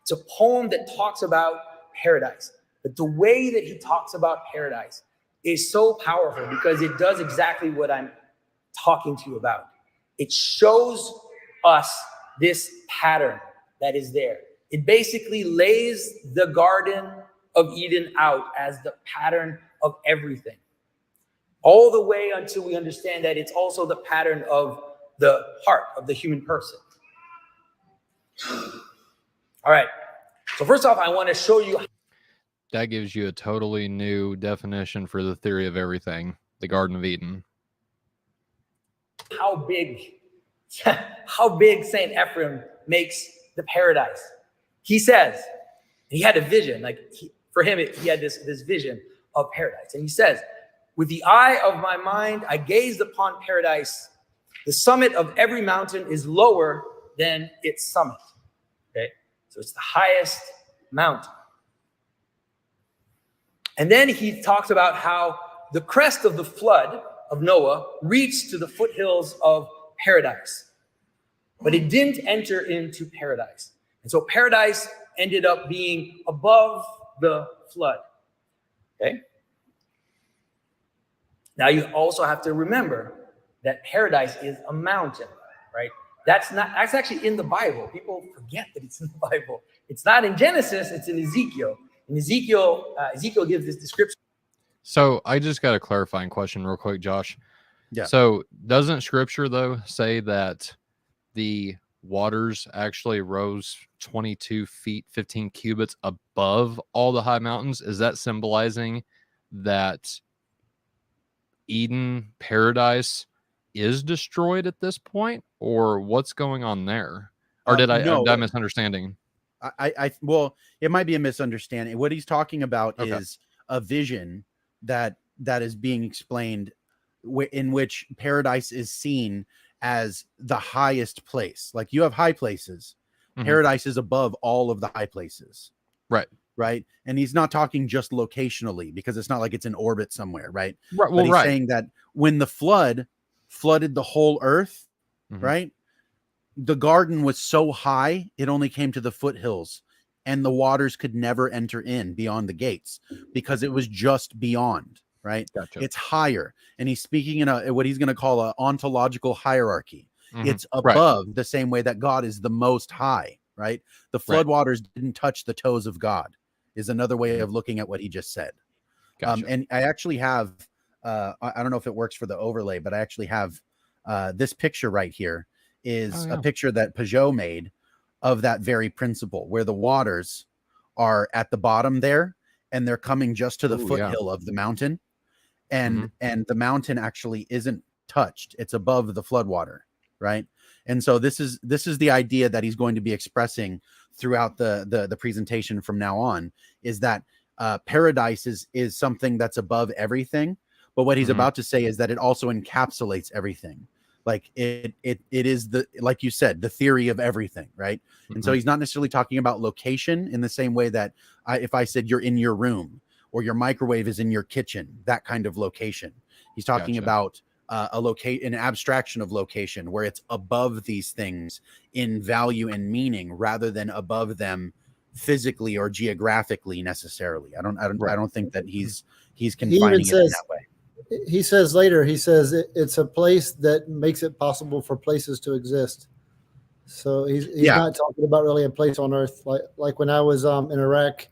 It's a poem that talks about paradise. But the way that he talks about paradise is so powerful because it does exactly what I'm talking to you about. It shows us this pattern that is there. It basically lays the Garden of Eden out as the pattern of everything, all the way until we understand that it's also the pattern of the heart of the human person. All right. So first off, I want to show you. That gives you a totally new definition for the theory of everything, the Garden of Eden. How big how big Saint Ephraim makes the paradise. He says, he had a vision, for him, he had this vision of paradise. And he says, with the eye of my mind, I gazed upon paradise. The summit of every mountain is lower than its summit. Okay, so it's the highest mountain. And then he talks about how the crest of the flood of Noah reached to the foothills of paradise, but it didn't enter into paradise. And so paradise ended up being above the flood. Okay. Now you also have to remember that paradise is a mountain, right? That's actually in the Bible. People forget that it's in the Bible. It's not in Genesis, it's in Ezekiel. In Ezekiel gives this description. So I just got a clarifying question real quick, Josh. Yeah. So doesn't scripture though say that the waters actually rose 22 feet, 15 cubits above all the high mountains? Is that symbolizing that Eden paradise is destroyed at this point, or what's going on there? Or did I misunderstanding? Well, it might be a misunderstanding. What he's talking about is a vision that is being explained in which paradise is seen as the highest place. Like you have high places. Mm-hmm. Paradise is above all of the high places. Right. And he's not talking just locationally, because it's not like it's in orbit somewhere. Right. Well, but he's saying that when the flood flooded the whole earth, mm-hmm. right, the garden was so high, it only came to the foothills, and the waters could never enter in beyond the gates because it was just beyond. Right. Gotcha. It's higher. And he's speaking in what he's going to call an ontological hierarchy. Mm-hmm. It's above the same way that God is the most high. Right. The floodwaters didn't touch the toes of God is another way of looking at what he just said. Gotcha. And I actually have, I don't know if it works for the overlay, but I actually have this picture right here is a picture that Pageau made of that very principle, where the waters are at the bottom there and they're coming just to the foothill of the mountain. And the mountain actually isn't touched. It's above the floodwater. Right. And so this is the idea that he's going to be expressing throughout the presentation from now on, is that paradise is something that's above everything. But what he's about to say is that it also encapsulates everything. Like it is like you said, the theory of everything. Right. And so he's not necessarily talking about location in the same way that if I said you're in your room or your microwave is in your kitchen, that kind of location. He's talking about an abstraction of location where it's above these things in value and meaning rather than above them physically or geographically necessarily. I don't think that he's confining it in that way. He says later, it's a place that makes it possible for places to exist. So he's not talking about really a place on earth. Like when I was in Iraq,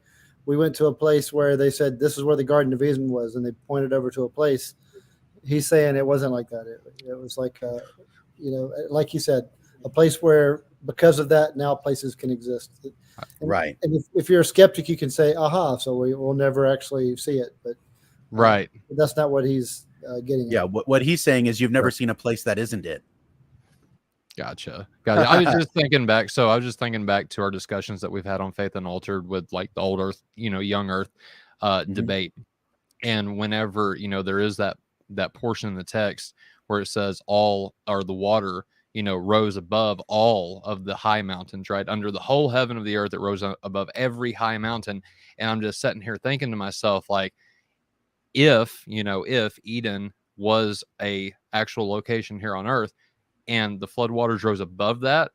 we went to a place where they said this is where the Garden of Eden was, and they pointed over to a place. He's saying it wasn't like that. It was like, like you said, a place where because of that, now places can exist. Right. And if you're a skeptic, you can say, aha, so we will never actually see it. But that's not what he's getting at. Yeah, what he's saying is you've never seen a place that isn't it. Gotcha. I was just thinking back. So I was just thinking back to our discussions that we've had on Faith Unaltered with like the old earth, young earth debate. And whenever, there is that portion in the text where it says all or the water, rose above all of the high mountains, right? Under the whole heaven of the earth, it rose above every high mountain. And I'm just sitting here thinking to myself, like, if Eden was a actual location here on earth and the floodwaters rose above that,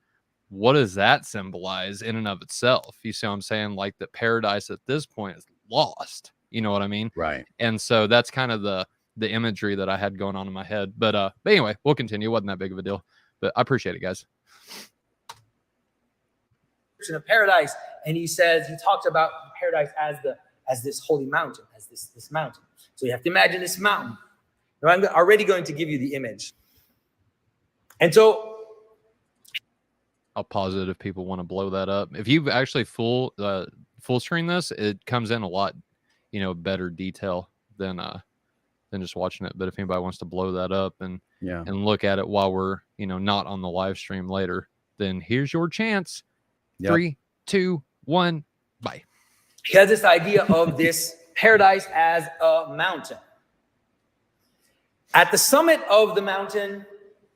what does that symbolize in and of itself? You see what I'm saying? Like that paradise at this point is lost. You know what I mean? Right. And so that's kind of the imagery that I had going on in my head. But anyway, we'll continue. It wasn't that big of a deal, but I appreciate it, guys. In a paradise, and he talks about paradise as this holy mountain, as this mountain. So you have to imagine this mountain. Now, I'm already going to give you the image. And so I'll pause it if people want to blow that up. If you actually full screen this, it comes in a lot, better detail than than just watching it. But if anybody wants to blow that up and Yeah. look at it while we're, not on the live stream later, then here's your chance. Yep. 3, 2, 1, bye. He has this idea of this paradise as a mountain. At the summit of the mountain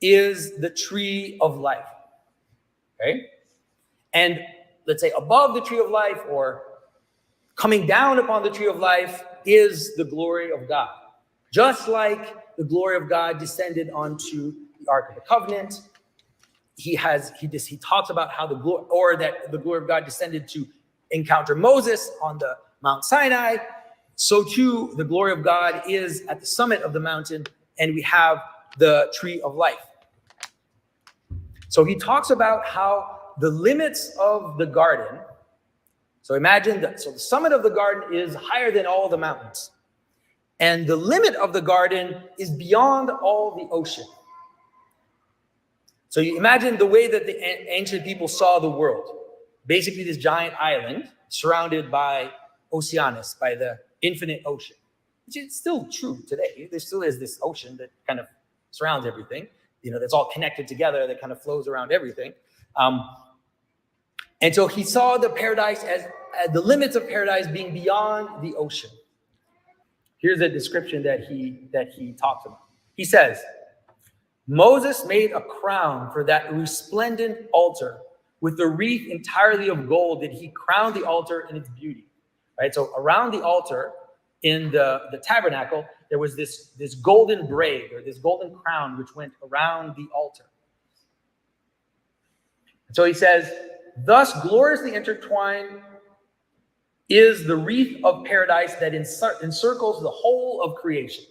is the tree of life. Okay? And let's say above the tree of life, or coming down upon the tree of life, is the glory of God. Just like the glory of God descended onto the Ark of the Covenant, he talks about how the glory of God descended to encounter Moses on the Mount Sinai. So too, the glory of God is at the summit of the mountain, and we have the tree of life. So he talks about how the limits of the garden. So imagine that. So the summit of the garden is higher than all the mountains, and the limit of the garden is beyond all the ocean. So you imagine the way that the ancient people saw the world. Basically, this giant island surrounded by Oceanus, by the infinite ocean, which is still true today. There still is this ocean that kind of surrounds everything, that's all connected together, that kind of flows around everything. And so he saw the paradise as the limits of paradise being beyond the ocean. Here's a description that he talks about. He says, Moses made a crown for that resplendent altar. With the wreath entirely of gold did he crown the altar in its beauty. Right? So around the altar in the tabernacle, there was this golden braid, or this golden crown, which went around the altar. So he says, thus gloriously intertwined is the wreath of paradise that encircles the whole of creation.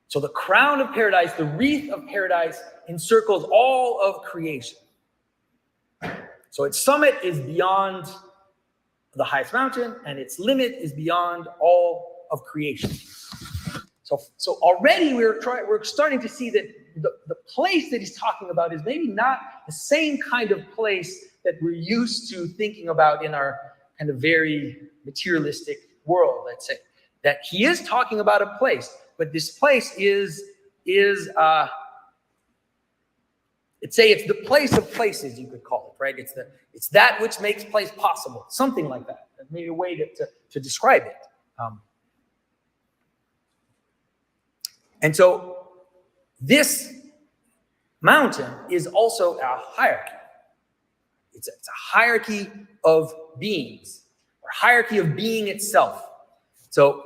So the crown of paradise, the wreath of paradise, encircles all of creation. So its summit is beyond the highest mountain, and its limit is beyond all of creation. So already we're starting to see that the place that he's talking about is maybe not the same kind of place that we're used to thinking about in our kind of very materialistic world, let's say. That he is talking about a place, but this place is it's the place of places, you could call it, right? It's that which makes place possible, something like that. That's maybe a way to describe it. And so this mountain is also a hierarchy. It's a hierarchy of beings, or hierarchy of being itself. So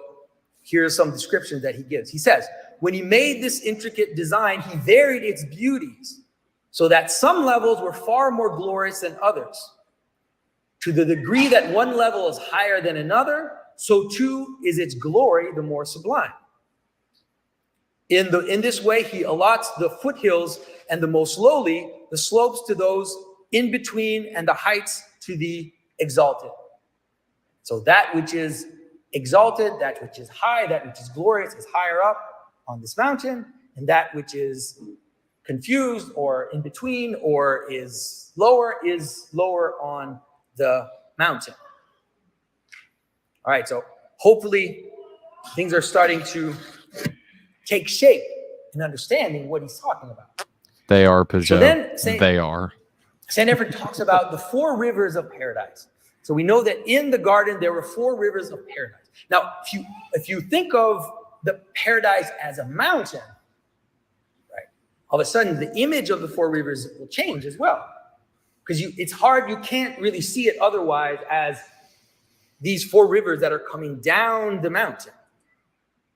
here's some descriptions that he gives. He says, when he made this intricate design, he varied its beauties so that some levels were far more glorious than others. To the degree that one level is higher than another, so too is its glory the more sublime. In this way, he allots the foothills and the most lowly, the slopes to those in between, and the heights to the exalted. So that which is exalted, that which is high, that which is glorious is higher up on this mountain, and that which is confused or in between or is lower on the mountain. All right, so hopefully things are starting to take shape in understanding what he's talking about. They are, Pageau. So then they are. St. Ephrem talks about the 4 rivers of paradise. So we know that in the garden there were 4 rivers of paradise. Now, if you think of the paradise as a mountain, right, all of a sudden the image of the 4 rivers will change as well. Because it's hard, you can't really see it otherwise as these 4 rivers that are coming down the mountain.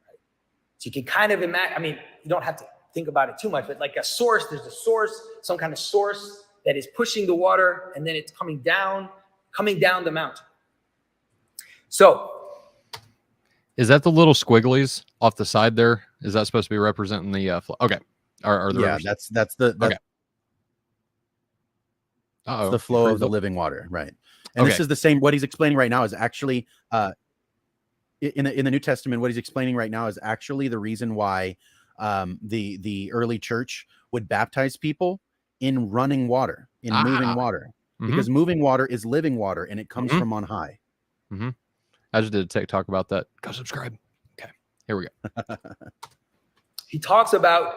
Right? So you can kind of imagine, you don't have to think about it too much, but like a source, there's a source, some kind of source that is pushing the water, and then it's coming down the mountain. So, is that the little squigglies off the side there? Is that supposed to be representing the flow? Okay. Are the rivers? That's the okay. The flow of the living water, right? And this is the same. What he's explaining right now is actually in the New Testament. What he's explaining right now is actually the reason why the early church would baptize people in running water, in moving water, because moving water is living water, and it comes from on high. I just did a TikTok about that. Go subscribe. Here we go. He talks about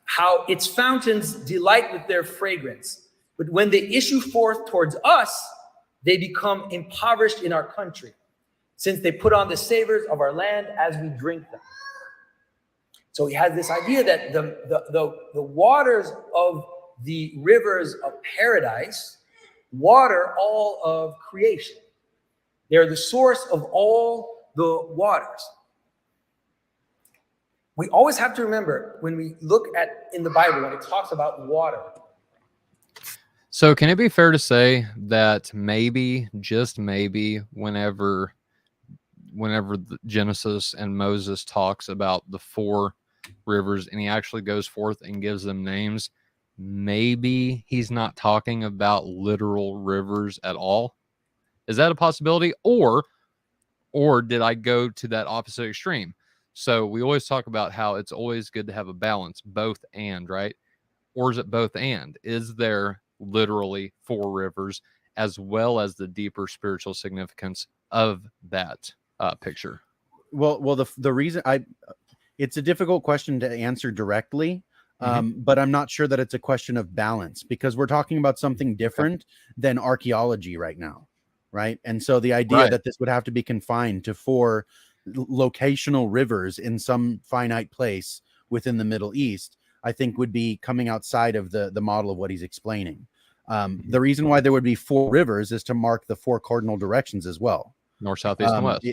how its fountains delight with their fragrance, but when they issue forth towards us, they become impoverished in our country, since they put on the savors of our land as we drink them. So he has this idea that the waters of the rivers of paradise water all of creation. They're the source of all the waters. We always have to remember when we look at in the Bible, when it talks about water. So can it be fair to say that maybe, just maybe, whenever the Genesis and Moses talks about the 4 rivers and he actually goes forth and gives them names, maybe he's not talking about literal rivers at all? Is that a possibility? Or did I go to that opposite extreme? So we always talk about how it's always good to have a balance, both and, right? Or is it both and? Is there literally 4 rivers as well as the deeper spiritual significance of that picture? Well, the reason it's a difficult question to answer directly, but I'm not sure that it's a question of balance, because we're talking about something different than archaeology right now, right? And so the idea that this would have to be confined to 4 locational rivers in some finite place within the Middle East, I think would be coming outside of the model of what he's explaining. The reason why there would be 4 rivers is to mark the 4 cardinal directions as well. North, south, east, and west.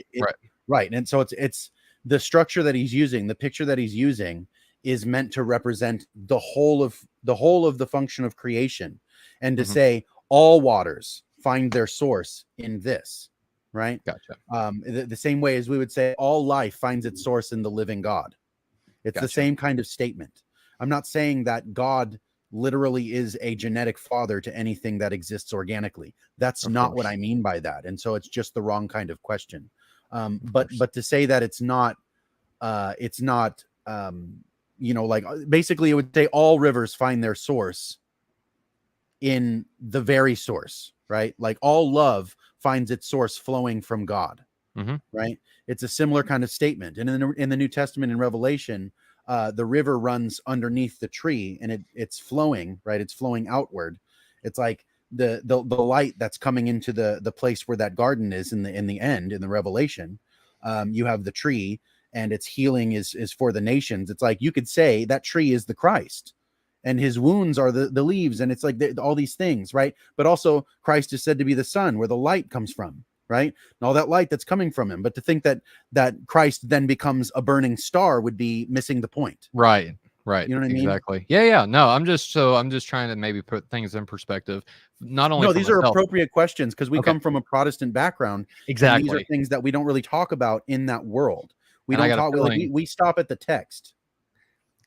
Right. And so it's the structure that he's using, the picture that he's using is meant to represent the whole of the function of creation, and to say all waters find their source in this, right? Gotcha. The same way as we would say all life finds its source in the living God. It's the same kind of statement. I'm not saying that God literally is a genetic father to anything that exists organically. That's not what I mean by that. And so it's just the wrong kind of question. But to say that it's not, like basically it would say all rivers find their source in the very source, right? Like all love finds its source flowing from God, right? It's a similar kind of statement. And in the New Testament in Revelation, the river runs underneath the tree and it's flowing, right? It's flowing outward. It's like the light that's coming into the place where that garden is in the end, in the Revelation. You have the tree and its healing is for the nations. It's like you could say that tree is the Christ and his wounds are the leaves. And it's like all these things, right? But also Christ is said to be the sun where the light comes from, right? And all that light that's coming from him. But to think that Christ then becomes a burning star would be missing the point. Right. You know what I mean? Exactly. Yeah. No, I'm just trying to maybe put things in perspective. Not only these are appropriate questions because we come from a Protestant background. Exactly. These are things that we don't really talk about in that world. We don't talk. We stop at the text.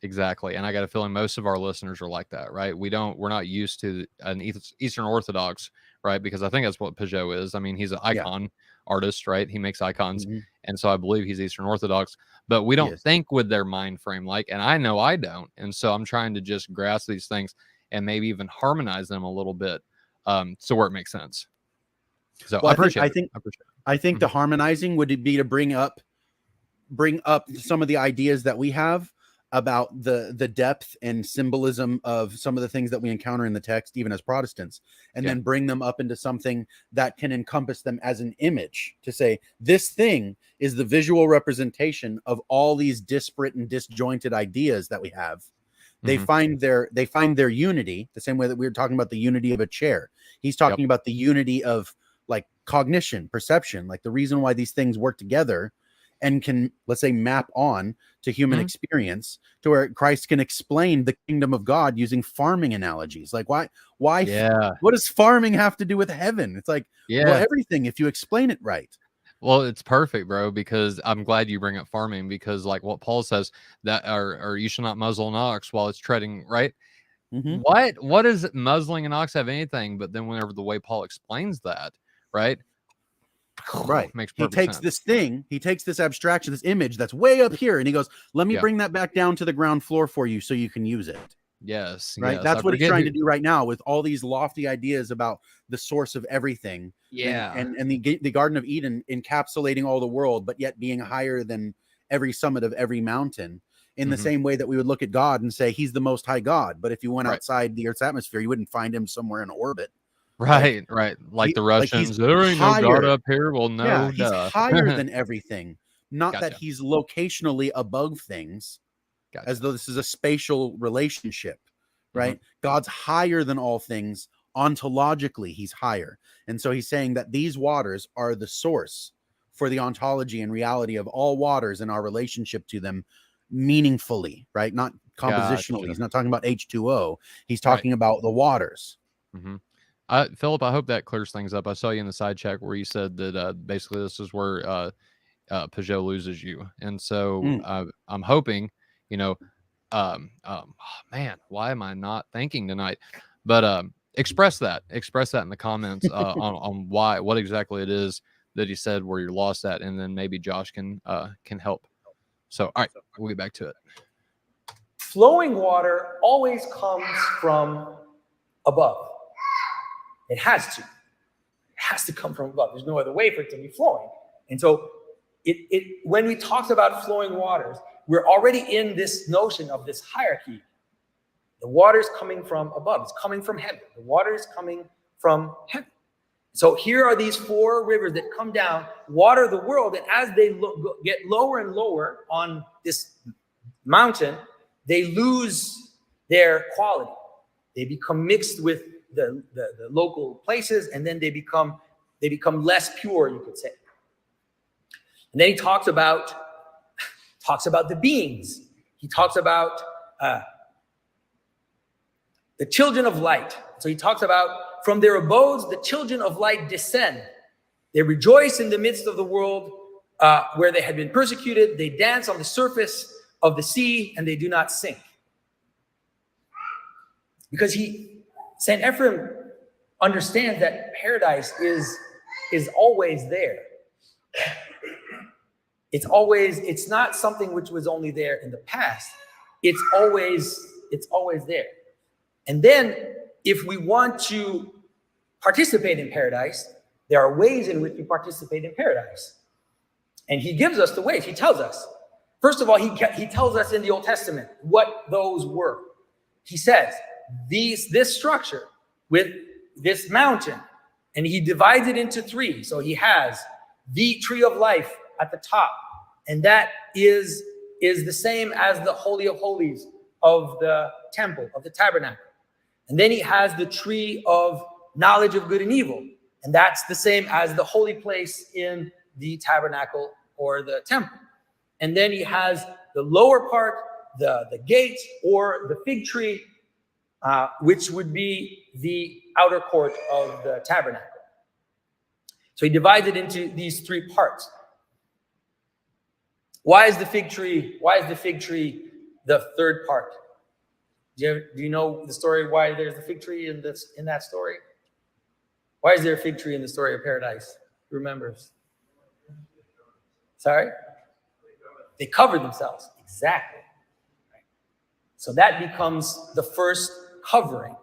Exactly. And I got a feeling most of our listeners are like that, right? We're not used to an Eastern Orthodox, right? Because I think that's what Pageau is. I mean, he's an icon artist, right? He makes icons. And so I believe he's Eastern Orthodox, but we don't think with their mind frame and I know I don't. And so I'm trying to just grasp these things and maybe even harmonize them a little bit so where it makes sense. So I think the harmonizing would be to bring up some of the ideas that we have about the depth and symbolism of some of the things that we encounter in the text, even as Protestants, and then bring them up into something that can encompass them as an image to say, this thing is the visual representation of all these disparate and disjointed ideas that we have. They find their unity the same way that we were talking about the unity of a chair. He's talking about the unity of like cognition, perception, like the reason why these things work together and can, let's say, map on to human experience, to where Christ can explain the kingdom of God using farming analogies. Like why, what does farming have to do with heaven? It's like, well, everything, if you explain it right. Well, it's perfect, bro, because I'm glad you bring up farming, because like what Paul says, that or you shall not muzzle an ox while it's treading, right? What does muzzling an ox have anything? But then whenever the way Paul explains that, right? Makes perfect sense. He takes this abstraction, this image that's way up here, and he goes, let me bring that back down to the ground floor for you so you can use it. Yes. Right. That's what he's trying to do right now with all these lofty ideas about the source of everything. Yeah. And the Garden of Eden encapsulating all the world, but yet being higher than every summit of every mountain, in the Mhm. same way that we would look at God and say he's the most high God. But if you went Right. outside the Earth's atmosphere, you wouldn't find him somewhere in orbit. Right, right. Like the He's Russians, there ain't no God higher. up here. Well, Yeah, no, he's duh. higher than everything. Not that Gotcha. he's locationally above things, as Gotcha. though this is a spatial relationship, right? Mhm. God's higher than all things. Ontologically, he's higher. And so he's saying that these waters are the source for the ontology and reality of all waters and our relationship to them meaningfully, right? Not compositionally. Gotcha. He's not talking about H2O. He's Right. talking about the waters. Mhm. Philip, I hope that clears things up. I saw you in the side chat where you said that basically this is where Pageau loses you, and so I'm hoping, you know, oh, man, why am I not thinking tonight? But express that in the comments on what exactly it is that he said where you're lost at, and then maybe Josh can help. So, all right, we'll get back to it. Flowing water always comes from above. It has to. It has to come from above. There's no other way for it to be flowing. And so when we talked about flowing waters, we're already in this notion of this hierarchy. The water is coming from above. It's coming from heaven. The water is coming from heaven. So here are these 4 rivers that come down, water the world, and as they get lower and lower on this mountain, they lose their quality. They become mixed with the local places, and then they become less pure, you could say. And then he talks about the beings. He talks about the children of light. So he talks about from their abodes, the children of light descend. They rejoice in the midst of the world where they had been persecuted. They dance on the surface of the sea, and they do not sink. Because St. Ephraim understands that paradise is always there. It's not something which was only there in the past. It's always there. And then if we want to participate in paradise, there are ways in which we participate in paradise. And he gives us the ways. He tells us. First of all, he tells us in the Old Testament what those were. He says, this structure with this mountain, and he divides it into 3. So he has the tree of life at the top, and that is the same as the Holy of Holies of the temple, of the tabernacle. And then he has the tree of knowledge of good and evil, and that's the same as the holy place in the tabernacle or the temple. And then he has the lower part, the gate or the fig tree, which would be the outer court of the tabernacle. So he divides it into these 3 parts. Why is the fig tree the 3rd part? Do you know the story why there's a fig tree in that story? Why is there a fig tree in the story of paradise? Who remembers? Sorry? They covered themselves. Exactly. So that becomes the first covering.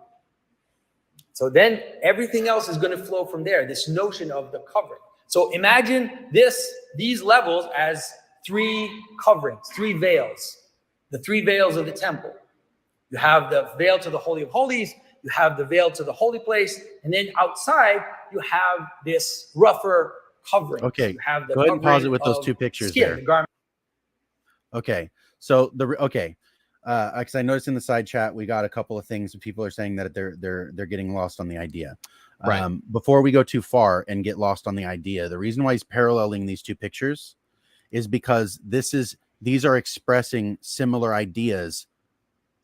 So then everything else is going to flow from there, this notion of the covering. So imagine these levels as 3 coverings, 3 veils, the 3 veils of the temple. You have the veil to the Holy of Holies, you have the veil to the holy place, and then outside you have this rougher covering. Okay, you have the go ahead and pause it with those 2 pictures skin, there. The garment. Okay, so because I noticed in the side chat we got a couple of things. People are saying that they're getting lost on the idea. Right. Before we go too far and get lost on the idea, the reason why he's paralleling these 2 pictures is because these are expressing similar ideas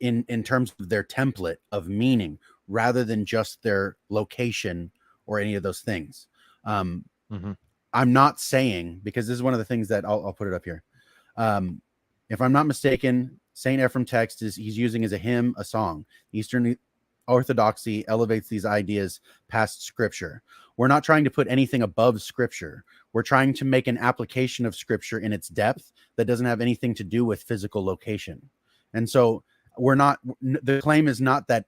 in terms of their template of meaning rather than just their location or any of those things. I'm not saying, because this is one of the things that I'll put it up here. If I'm not mistaken, St. Ephraim text he's using as a hymn, a song. Eastern Orthodoxy elevates these ideas past Scripture. We're not trying to put anything above Scripture. We're trying to make an application of Scripture in its depth that doesn't have anything to do with physical location. And so the claim is not that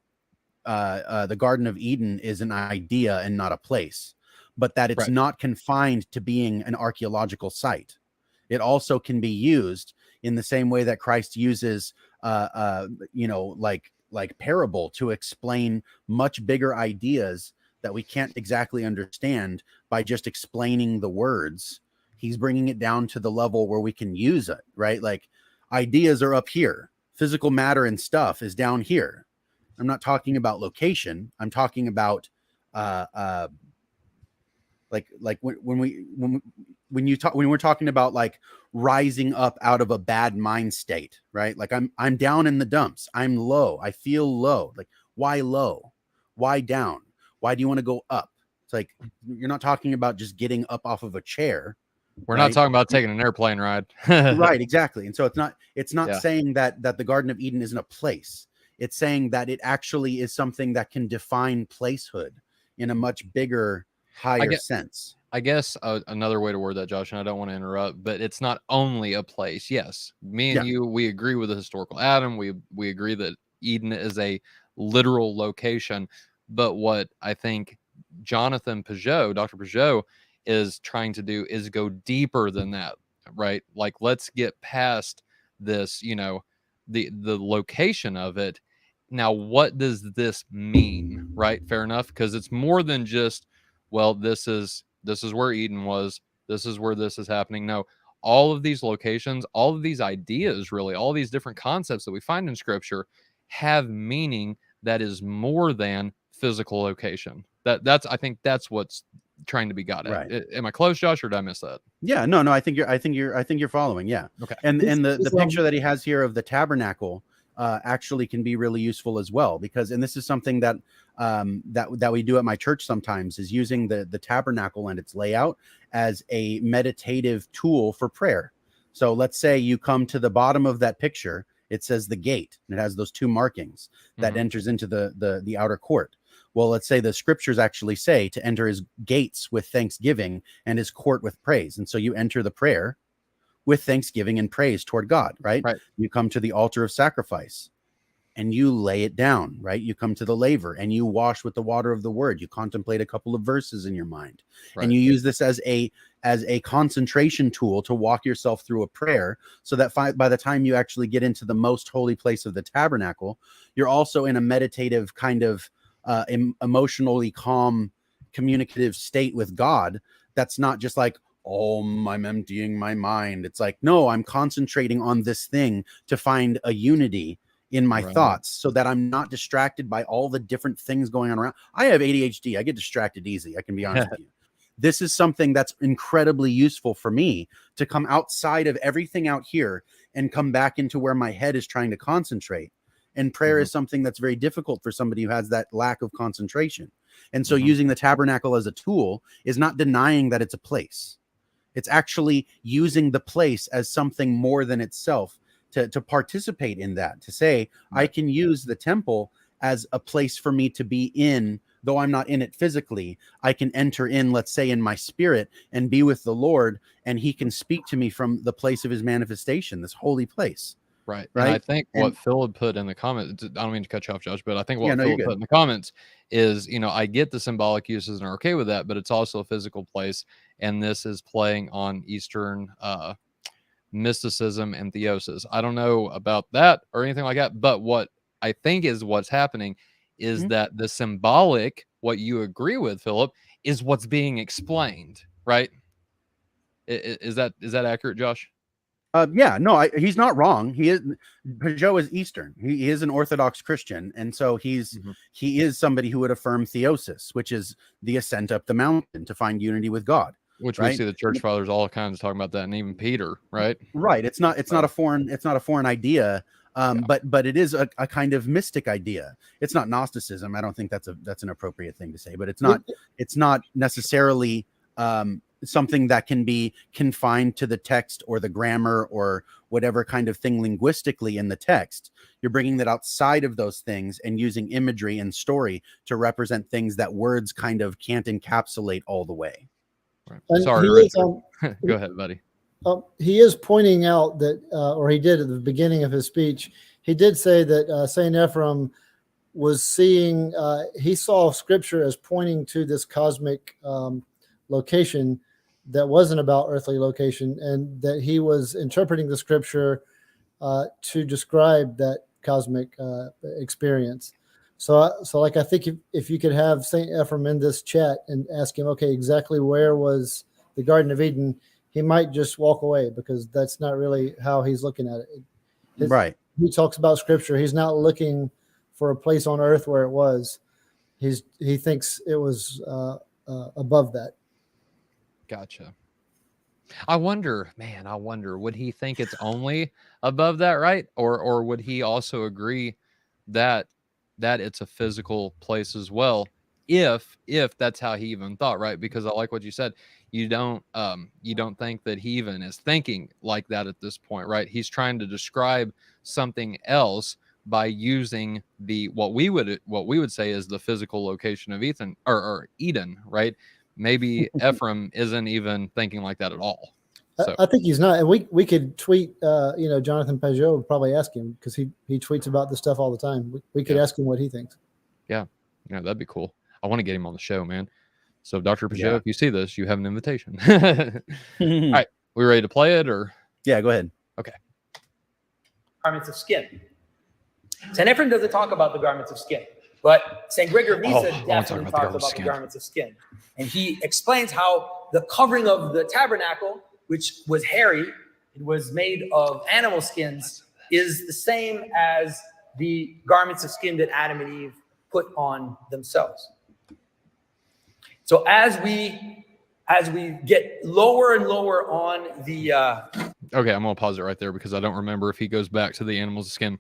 the Garden of Eden is an idea and not a place, but that it's not confined to being an archaeological site. it also can be used in the same way that Christ uses, like parable to explain much bigger ideas that we can't exactly understand by just explaining the words. He's bringing it down to the level where we can use it, right? Like ideas are up here. Physical matter and stuff is down here. I'm not talking about location. I'm talking about like when we're talking about like rising up out of a bad mind state, right? Like I'm down in the dumps. I'm low. I feel low. Like why low? Why down? Why do you want to go up? It's like you're not talking about just getting up off of a chair. We're right? not talking about taking an airplane ride. Right, exactly. And so it's not Yeah. saying that the Garden of Eden isn't a place. It's saying that it actually is something that can define placehood in a much bigger, higher sense. I guess another way to word that, Josh, and I don't want to interrupt, but it's not only a place. Yes, me and you, we agree with the historical Adam. We agree that Eden is a literal location. But what I think Johnathan Pageau, Dr. Pageau, is trying to do is go deeper than that, right? Like, let's get past this, the location of it. Now, what does this mean, right? Fair enough, because it's more than just, well, this is where Eden was. This is where this is happening. No, all of these locations, all of these ideas, really, all these different concepts that we find in Scripture have meaning that is more than physical location. I think that's what's trying to be got at. Right. Am I close, Josh, or did I miss that? Yeah, no, I think you're following. Yeah. Okay. And the picture that he has here of the tabernacle actually can be really useful as well, because, and this is something that that we do at my church sometimes, is using the tabernacle and its layout as a meditative tool for prayer. So let's say you come to the bottom of that picture, it says the gate, and it has those two markings that enters into the outer court. Well, let's say the scriptures actually say to enter his gates with thanksgiving and his court with praise. And so you enter the prayer with thanksgiving and praise toward God, right? You come to the altar of sacrifice and you lay it down, right? You come to the laver and you wash with the water of the word. You contemplate a couple of verses in your mind, and you use this as a concentration tool to walk yourself through a prayer, so that by the time you actually get into the most holy place of the tabernacle, you're also in a meditative kind of emotionally calm, communicative state with God. That's not just like, oh, I'm emptying my mind. It's like, no, I'm concentrating on this thing to find a unity in my thoughts, so that I'm not distracted by all the different things going on around. I have ADHD. I get distracted easy. I can be honest with you. This is something that's incredibly useful for me, to come outside of everything out here and come back into where my head is trying to concentrate. And prayer is something that's very difficult for somebody who has that lack of concentration. And so using the tabernacle as a tool is not denying that it's a place. It's actually using the place as something more than itself, to participate in that, to say, I can use the temple as a place for me to be in, though I'm not in it physically. I can enter in, let's say, in my spirit and be with the Lord, and he can speak to me from the place of his manifestation, this holy place. Right. And I think what Phil had put in the comments, I don't mean to cut you off, Josh, but I think what Phil put in the comments is, I get the symbolic uses and are okay with that, but it's also a physical place. And this is playing on Eastern mysticism and theosis. I don't know about that or anything like that, but what I think is what's happening is that the symbolic, what you agree with, Philip, is what's being explained, right? Is that accurate, Josh? Yeah, no, he's not wrong. Pageau is Eastern. He is an Orthodox Christian, and so he is somebody who would affirm theosis, which is the ascent up the mountain to find unity with God. Which we see the church fathers all kinds of talking about that, and even Peter, right? Right. It's not a foreign idea, but it is a kind of mystic idea. It's not Gnosticism. I don't think that's an appropriate thing to say, but it's not necessarily something that can be confined to the text or the grammar or whatever kind of thing linguistically in the text. You're bringing that outside of those things and using imagery and story to represent things that words kind of can't encapsulate all the way. Right. Sorry, Richard. Go ahead, buddy. He is pointing out that, or he did at the beginning of his speech, he did say that St. Ephrem was seeing, he saw Scripture as pointing to this cosmic location, that wasn't about earthly location, and that he was interpreting the scripture to describe that cosmic experience. So like, I think if you could have Saint Ephrem in this chat and ask him, okay, exactly where was the Garden of Eden, he might just walk away, because that's not really how he's looking at it. Right. He talks about scripture. He's not looking for a place on earth where it was. He thinks it was above that. Gotcha. I wonder, would he think it's only above that, right? Or would he also agree that it's a physical place as well, if that's how he even thought, right? Because I like what you said. You don't think that he even is thinking like that at this point, right? He's trying to describe something else by using what we would say is the physical location of Ethan or Eden, right? Maybe Ephrem isn't even thinking like that at all. So I think he's not. And we could tweet, Johnathan Pageau would probably ask him, because he tweets about this stuff all the time. We could ask him what he thinks. Yeah, that'd be cool. I want to get him on the show, man. So Dr. Pageau, if you see this, you have an invitation. All right, we ready to play it, or? Yeah, go ahead. Okay. Garments of skin. St. Ephrem doesn't talk about the garments of skin, but St. Gregor of Nyssa definitely talks about the garments of skin. And he explains how the covering of the tabernacle, which was hairy, it was made of animal skins, is the same as the garments of skin that Adam and Eve put on themselves. So as we get lower and lower on the Okay, I'm gonna pause it right there, because I don't remember if he goes back to the animals of skin.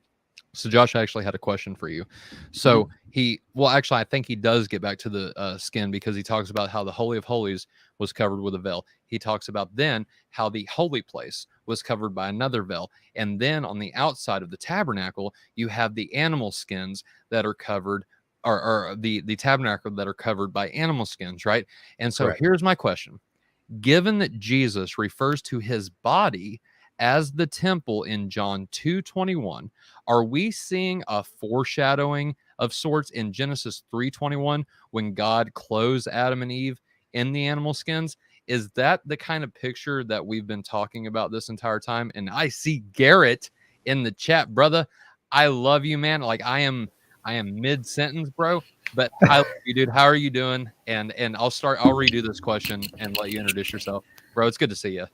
So Josh actually had a question for you. So I think he does get back to the skin, because he talks about how the Holy of Holies was covered with a veil. He talks about then how the holy place was covered by another veil. And then on the outside of the tabernacle, you have the animal skins that are covered, or the tabernacle that are covered by animal skins, right? And so here's my question. Given that Jesus refers to his body as the temple in John 2:21, are we seeing a foreshadowing of sorts in Genesis 3:21 when God clothes Adam and Eve in the animal skins? Is that the kind of picture that we've been talking about this entire time? And I see Gerritt in the chat, brother. I love you, man. Like, I am mid-sentence, bro, but I love you, dude. How are you doing? And I'll redo this question and let you introduce yourself. Bro, it's good to see you.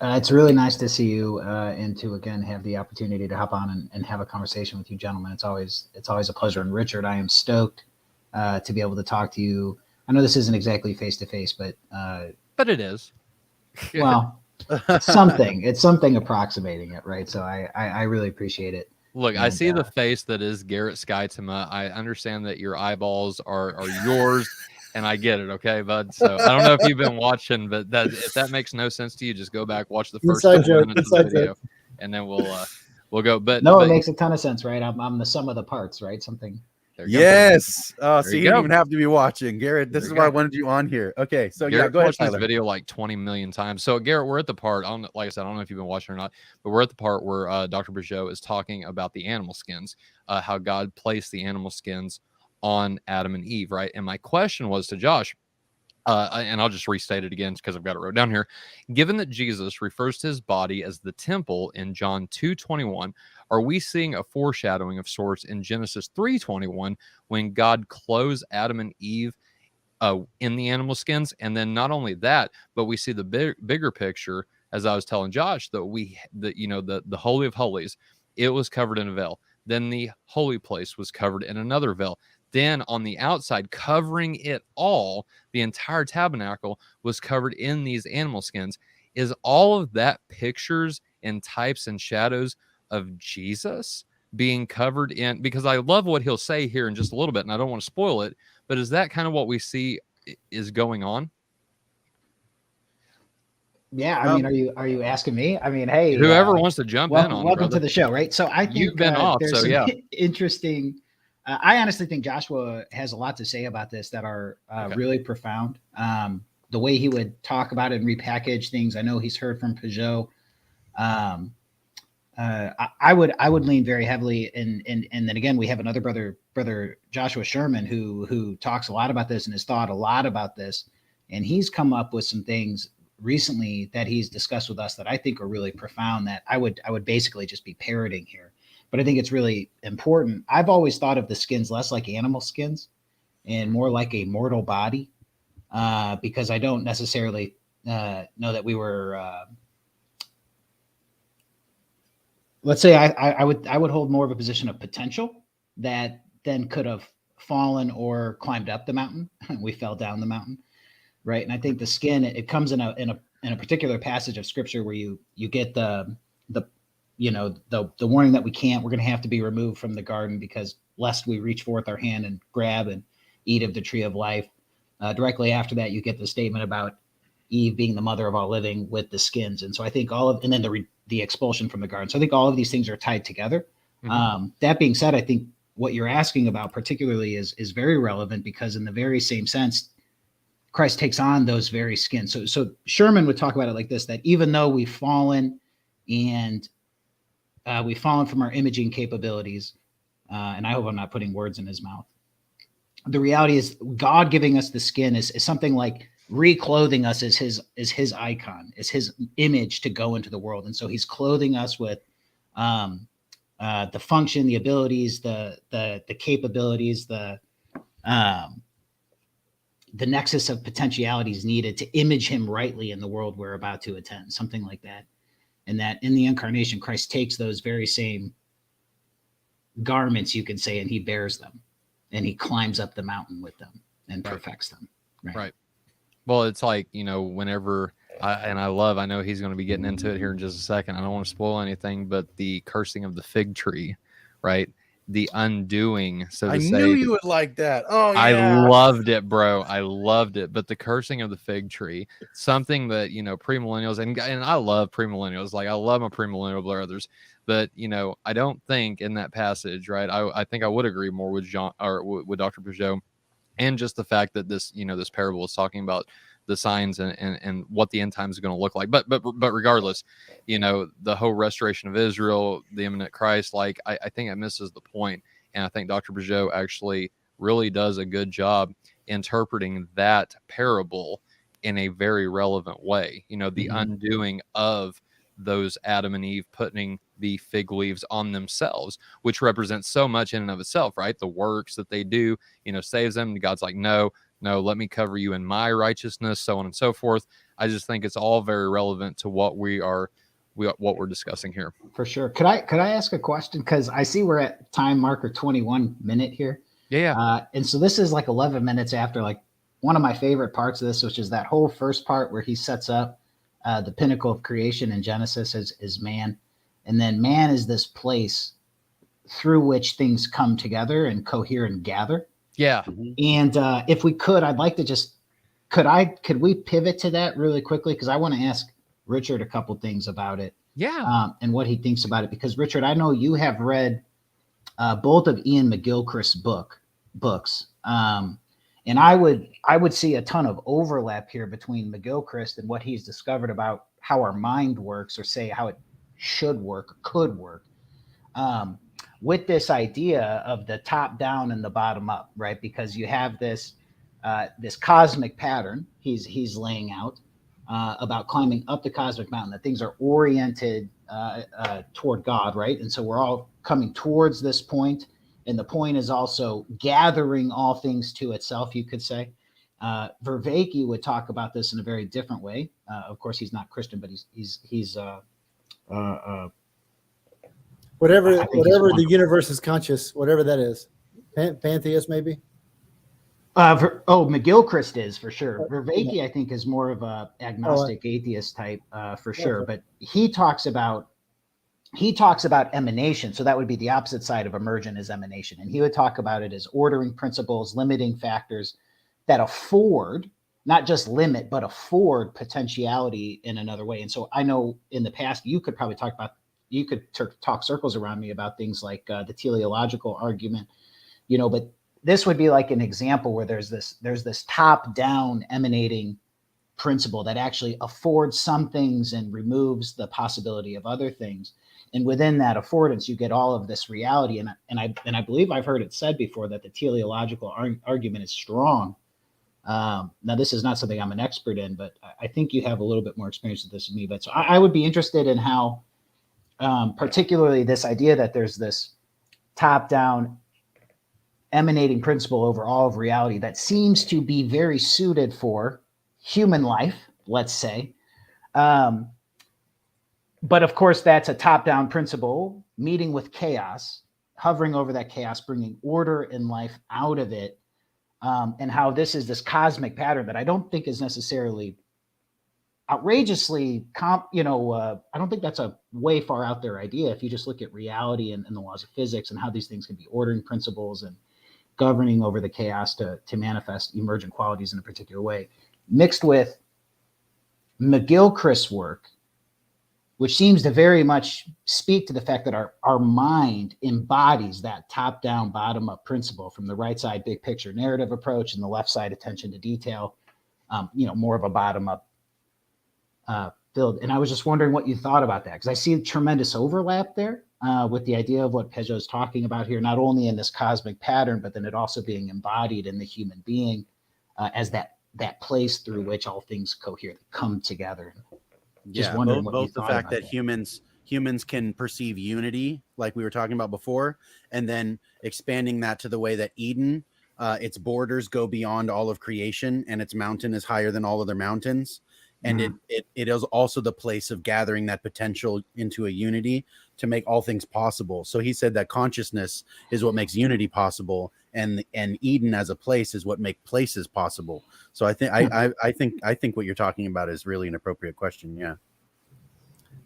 It's really nice to see you and to again have the opportunity to hop on and have a conversation with you, gentlemen. It's always a pleasure. And Richard, I am stoked to be able to talk to you. I know this isn't exactly face to face, but it is. Well, it's something approximating it, right? So I really appreciate it. Look, I see the face that is Gerritt Schuitema. I understand that your eyeballs are yours, and I get it, okay, bud? So I don't know if you've been watching, but if that makes no sense to you, just go back, watch the first 2 minutes of the video, and then we'll go. But it makes a ton of sense, right? I'm the sum of the parts, right? Something. Yes. Oh, so you don't even have to be watching, Gerritt. This is why I wanted you on here. Okay, so Gerritt go ahead. Watched this video like 20 million times. So Gerritt, we're at the part. Like I said, I don't know if you've been watching or not, but we're at the part where Dr. Pageau is talking about the animal skins, how God placed the animal skins on Adam and Eve, right? And my question was to Josh, and I'll just restate it again because I've got it wrote down here. Given that Jesus refers to his body as the temple in John 2:21, are we seeing a foreshadowing of sorts in Genesis 3:21 when God clothes Adam and Eve in the animal skins? And then not only that, but we see the bigger picture, as I was telling Josh, that the Holy of Holies, it was covered in a veil. Then the holy place was covered in another veil. Then on the outside, covering it all, the entire tabernacle was covered in these animal skins. Is all of that pictures and types and shadows of Jesus being covered in? Because I love what he'll say here in just a little bit, and I don't want to spoil it, but is that kind of what we see is going on? Yeah, I mean, are you asking me? I mean, hey, whoever wants to jump in on, welcome to the show, right? So I think you've been off, there's so some yeah, interesting. I honestly think Joshua has a lot to say about this that are really profound. The way he would talk about it and repackage things. I know he's heard from Pageau. I would lean very heavily, and then again, we have another brother Joshua Sherman who talks a lot about this and has thought a lot about this, and he's come up with some things recently that he's discussed with us that I think are really profound, that I would basically just be parroting here, but I think it's really important. I've always thought of the skins less like animal skins and more like a mortal body, because I don't necessarily know that we were. Let's say I would hold more of a position of potential that then could have fallen or climbed up the mountain. We fell down the mountain, right? And I think the skin, it comes in a particular passage of scripture where you get the warning that we're going to have to be removed from the garden because lest we reach forth our hand and grab and eat of the tree of life. Directly after that, you get the statement about Eve being the mother of all living with the skins. And so I think and then the expulsion from the garden. So I think all of these things are tied together. Mm-hmm. That being said, I think what you're asking about particularly is very relevant, because in the very same sense, Christ takes on those very skins. So Sherman would talk about it like this, that even though we've fallen and we've fallen from our imaging capabilities, and I hope I'm not putting words in his mouth, the reality is God giving us the skin is something like reclothing us as his icon, as his image to go into the world. And so he's clothing us with the function, the abilities, the capabilities, the nexus of potentialities needed to image him rightly in the world we're about to attend, something like that. And that in the incarnation, Christ takes those very same garments, you could say, and he bears them, and he climbs up the mountain with them and perfects them. Right. Well, it's like, whenever I know he's going to be getting into it here in just a second. I don't want to spoil anything, but the cursing of the fig tree, right? The undoing, so to say. I knew you would like that. Oh, yeah. I loved it, bro. I loved it. But the cursing of the fig tree, something that, premillennials, and I love premillennials. Like, I love my premillennial brothers. But, I don't think in that passage, right? I think I would agree more with with Dr. Pageau, and just the fact that this, this parable is talking about the signs and what the end time is going to look like. But regardless, the whole restoration of Israel, the imminent Christ, like I think it misses the point. And I think Dr. Pageau actually really does a good job interpreting that parable in a very relevant way. The undoing of those Adam and Eve putting the fig leaves on themselves, which represents so much in and of itself, right? The works that they do, saves them. God's like, no, let me cover you in my righteousness, so on and so forth. I just think it's all very relevant to what we're discussing here. For sure. Could I ask a question? Because I see we're at time marker 21 minute here. Yeah. And so this is like 11 minutes after like one of my favorite parts of this, which is that whole first part where he sets up the pinnacle of creation in Genesis is man. And then man is this place through which things come together and cohere and gather. Yeah. And if we could, I'd like to could we pivot to that really quickly? Because I want to ask Richard a couple things about it. Yeah. And what he thinks about it. Because Richard, I know you have read both of Ian McGilchrist's books. And I would see a ton of overlap here between McGilchrist and what he's discovered about how our mind works, or say how it should work, could work, with this idea of the top down and the bottom up, right? Because you have this cosmic pattern he's laying out about climbing up the cosmic mountain, that things are oriented toward God, right? And so we're all coming towards this point. And the point is also gathering all things to itself, you could say. Vervaeke would talk about this in a very different way. Of course, he's not Christian, but he's whatever the universe is conscious, whatever that is. Pantheist, maybe? McGilchrist is for sure. Vervaeke, I think, is more of a agnostic atheist type for sure. But he talks about emanation. So that would be the opposite side of emergent, is emanation. And he would talk about it as ordering principles, limiting factors that afford, not just limit, but afford potentiality in another way. And so I know in the past, you could talk circles around me about things like the teleological argument, but this would be like an example where there's this top down emanating principle that actually affords some things and removes the possibility of other things. And within that affordance, you get all of this reality. And I believe I've heard it said before that the teleological argument is strong Now, this is not something I'm an expert in, but I think you have a little bit more experience with this than me. But so I would be interested in how, particularly this idea that there's this top-down emanating principle over all of reality that seems to be very suited for human life, let's say. But of course, that's a top-down principle, meeting with chaos, hovering over that chaos, bringing order in life out of it, and how this is this cosmic pattern that I don't think is necessarily outrageously, I don't think that's a way far out there idea. If you just look at reality and the laws of physics and how these things can be ordering principles and governing over the chaos to manifest emergent qualities in a particular way, mixed with McGilchrist's work, which seems to very much speak to the fact that our mind embodies that top-down, bottom-up principle from the right side, big picture narrative approach, and the left side, attention to detail, more of a bottom-up build. And I was just wondering what you thought about that, because I see a tremendous overlap there with the idea of what Pageau is talking about here, not only in this cosmic pattern, but then it also being embodied in the human being as that place through which all things cohere, come together. Just wondering both the fact that humans can perceive unity, like we were talking about before, and then expanding that to the way that Eden, its borders go beyond all of creation, and its mountain is higher than all other mountains. And it is also the place of gathering that potential into a unity to make all things possible. So he said that consciousness is what makes unity possible, and Eden as a place is what makes places possible. So I think what you're talking about is really an appropriate question.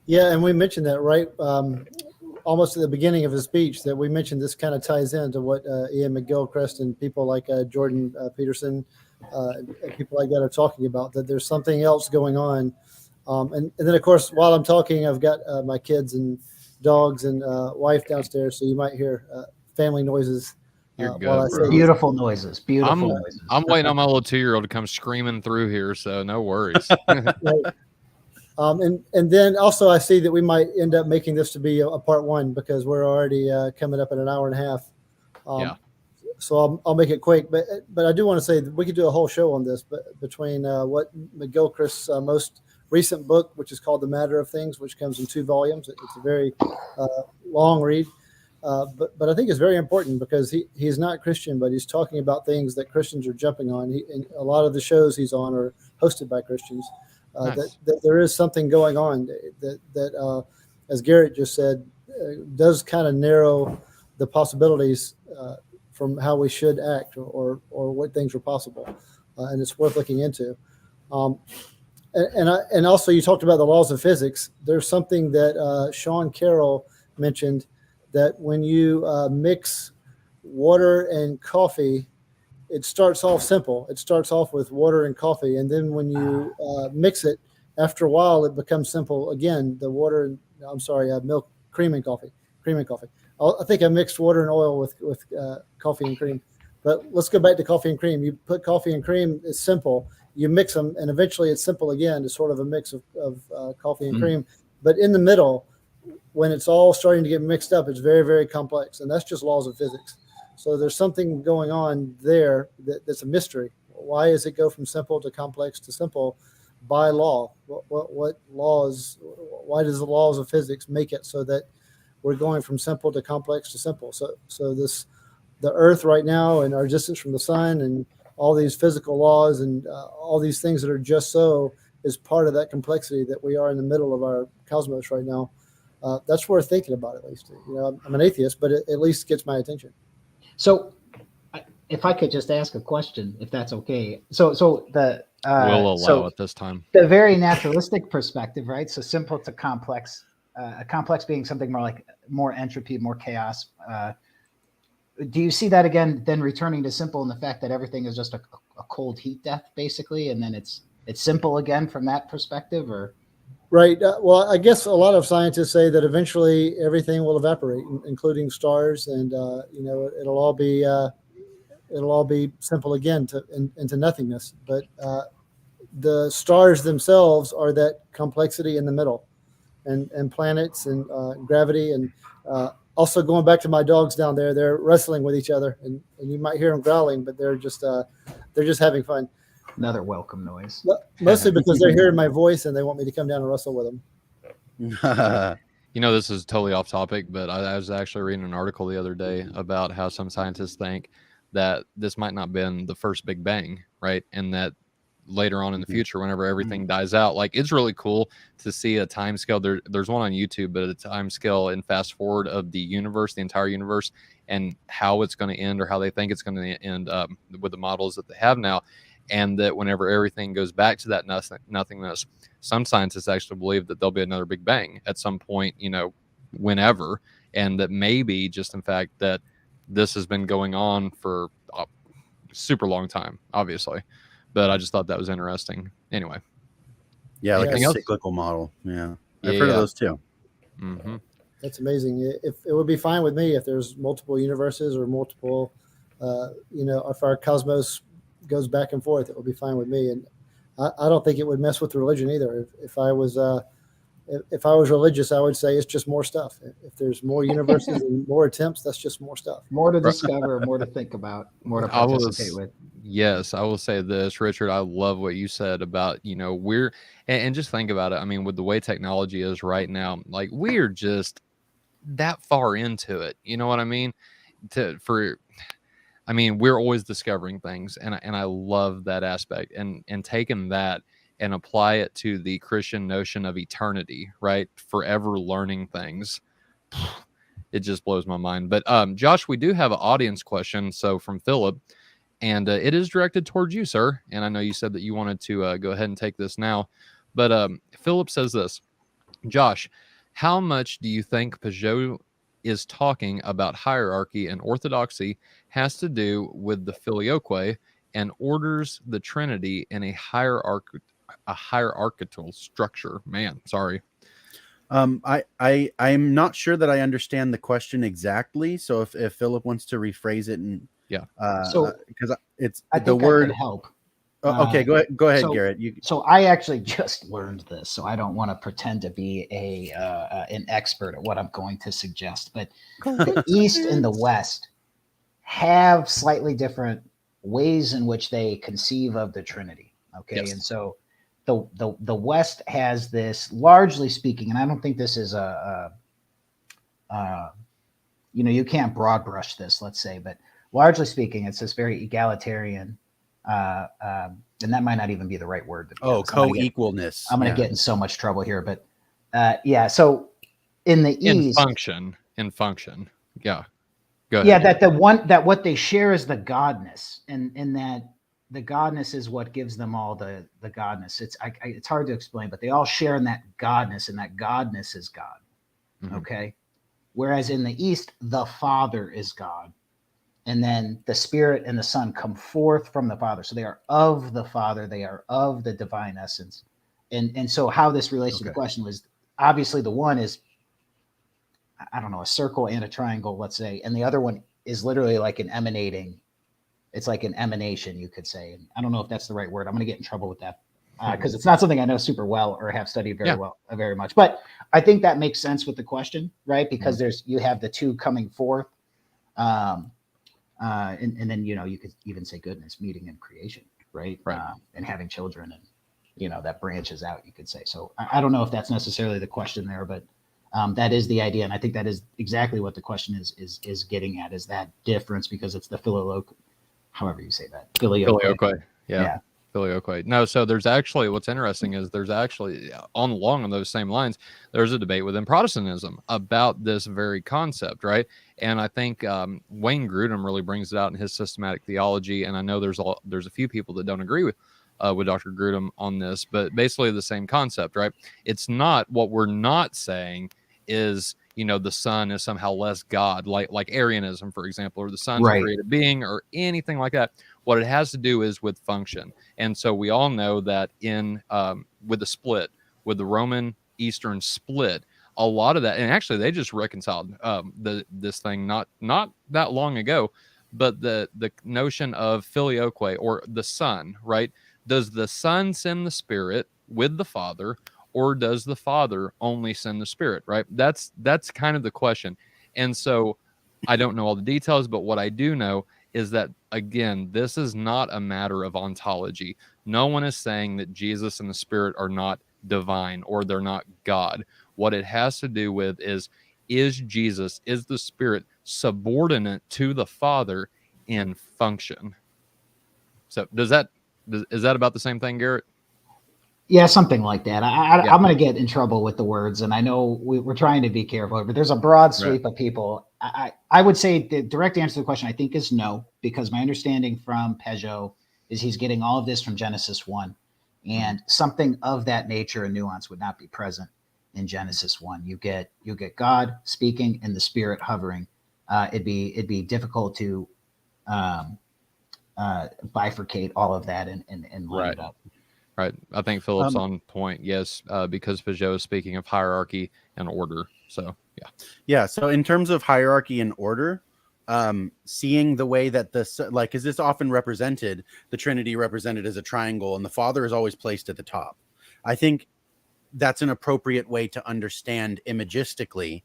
Yeah, and we mentioned that right almost at the beginning of his speech, that we mentioned this kind of ties into what Ian McGilchrist and people like Jordan Peterson and people like that are talking about, that there's something else going on. And then, of course, while I'm talking, I've got my kids and dogs and wife downstairs, so you might hear family noises. You're good, while I say Beautiful noises. Noises. I'm waiting on my little 2-year-old to come screaming through here, so no worries. Right. And then also I see that we might end up making this to be a part one, because we're already coming up in an hour and a half. Yeah. So I'll make it quick, but I do want to say that we could do a whole show on this, but between what McGilchrist's most recent book, which is called The Matter of Things, which comes in 2 volumes. It's a very long read, but I think it's very important, because he's not Christian, but he's talking about things that Christians are jumping on. And a lot of the shows he's on are hosted by Christians. Nice. That there is something going on that as Gerritt just said, does kind of narrow the possibilities from how we should act or what things are possible, and it's worth looking into. And also, you talked about the laws of physics. There's something that Sean Carroll mentioned, that when you mix water and coffee, it starts off simple. It starts off with water and coffee, and then when you mix it, after a while, it becomes simple again. The water, milk, cream and coffee. I think I mixed water and oil with coffee and cream. But let's go back to coffee and cream. You put coffee and cream, it's simple. You mix them, and eventually it's simple again. It's sort of a mix of coffee and cream. But in the middle, when it's all starting to get mixed up, it's very, very complex. And that's just laws of physics. So there's something going on there that's a mystery. Why does it go from simple to complex to simple by law? What laws? Why does the laws of physics make it so that we're going from simple to complex to simple? So the Earth right now, and our distance from the sun, and all these physical laws, and all these things that are just so, is part of that complexity that we are in the middle of our cosmos right now. That's worth thinking about, at least. I'm an atheist, but it at least gets my attention. So, if I could just ask a question, if that's okay. So the we'll allow it this time. The very naturalistic perspective, right? So simple to complex, complex being something more entropy, more chaos. Do you see that again, then returning to simple in the fact that everything is just a cold heat death, basically, and then it's simple again from that perspective, or? Right. Well, I guess a lot of scientists say that eventually everything will evaporate, including stars, and it'll all be simple again into nothingness. But the stars themselves are that complexity in the middle, and planets and gravity, and also going back to my dogs down there, they're wrestling with each other, and you might hear them growling, but they're just having fun. Another welcome noise. Mostly because they're hearing my voice and they want me to come down and wrestle with them. You know, this is totally off topic, but I was actually reading an article the other day about how some scientists think that this might not have been the first Big Bang, right? And that later on in the future, whenever everything dies out, like it's really cool to see a time scale. There's one on YouTube, but a time scale and fast forward of the universe, the entire universe, and how it's going to end, or how they think it's going to end with the models that they have now. And that whenever everything goes back to that nothingness, some scientists actually believe that there'll be another Big Bang at some point, you know, whenever, and that maybe just in fact that this has been going on for a super long time, obviously. But I just thought that was interesting. Anyway. Yeah, like Anything a else? cyclical model. Yeah. I've heard of those too. Mm-hmm. That's amazing. If it would be fine with me if there's multiple universes or multiple, if our cosmos goes back and forth, it would be fine with me. And I don't think it would mess with religion either. If I was religious, I would say it's just more stuff. If there's more universes and more attempts, that's just more stuff. More to discover, more to think about, more to participate with. Yes, I will say this, Richard. I love what you said about, you know, and just think about it. I mean, with the way technology is right now, like we're just that far into it. You know what I mean? We're always discovering things, and I love that aspect, and taking that and apply it to the Christian notion of eternity, right? Forever learning things. It just blows my mind. But Josh, we do have an audience question. So from Philip, and it is directed towards you, sir. And I know you said that you wanted to go ahead and take this now. But Philip says this, Josh, how much do you think Pageau is talking about hierarchy and orthodoxy has to do with the filioque and orders the Trinity in a hierarchical structure? Man, sorry. I'm not sure that I understand the question exactly. So if Philip wants to rephrase it, and because it's I the think word I could help. Okay, go ahead, so, Gerritt. So I actually just learned this, so I don't want to pretend to be an expert at what I'm going to suggest. But the East and the West have slightly different ways in which they conceive of the Trinity. Okay, yes. And so the West has this, largely speaking, and I don't think this is you can't broad brush this, let's say, but largely speaking, it's this very egalitarian. And that might not even be the right word. Co-equalness. I'm going to get in so much trouble here, but so in the East, in function, yeah. Go ahead. Yeah, that what they share is the godness, and that the godness is what gives them all the godness. It's hard to explain, but they all share in that godness, and that godness is God. Mm-hmm. Okay, whereas in the East, the Father is God. And then the Spirit and the Son come forth from the Father. So they are of the Father. They are of the divine essence. And so how this relates to the question was, obviously the one is, I don't know, a circle and a triangle, let's say. And the other one is literally like an emanating. It's like an emanation, you could say. And I don't know if that's the right word. I'm going to get in trouble with that because it's not something I know super well or have studied very much. But I think that makes sense with the question, right? Because you have the two coming forth. And then, you could even say goodness, meeting in creation, right? And having children, and, that branches out, you could say. So I don't know if that's necessarily the question there, but that is the idea. And I think that is exactly what the question is getting at, is that difference, because it's the filioque, however you say that. Filioque. Yeah. Filioque. No, so there's actually, what's interesting is there's actually, along those same lines, there's a debate within Protestantism about this very concept, right? And I think Wayne Grudem really brings it out in his systematic theology. And I know there's a few people that don't agree with Dr. Grudem on this, but basically the same concept, right? It's not, what we're not saying is, the Son is somehow less God, like Arianism, for example, or the Son's a created being or anything like that. What it has to do is with function. And so we all know that with the split, with the Roman Eastern split, a lot of that, and actually they just reconciled this thing not that long ago, but the notion of filioque, or the Son, right? Does the Son send the Spirit with the Father, or does the Father only send the Spirit, right? That's kind of the question. And so I don't know all the details, but what I do know is that, again, this is not a matter of ontology. No one is saying that Jesus and the Spirit are not divine or they're not God. What it has to do with is Jesus, is the Spirit subordinate to the Father in function? So is that about the same thing, Gerritt? Yeah, something like that. Yeah. I'm going to get in trouble with the words, and I know we're trying to be careful, but there's a broad sweep of people. I would say the direct answer to the question, I think, is no, because my understanding from Pageau is he's getting all of this from Genesis 1, and something of that nature and nuance would not be present in Genesis 1. You get God speaking and the Spirit hovering. It'd be difficult to bifurcate all of that and line it up. Right. I think Philip's on point. Yes, because Pageau is speaking of hierarchy and order. So, yeah. Yeah. So in terms of hierarchy and order, seeing the way that is this often represented, the Trinity represented as a triangle, and the Father is always placed at the top. I think that's an appropriate way to understand imagistically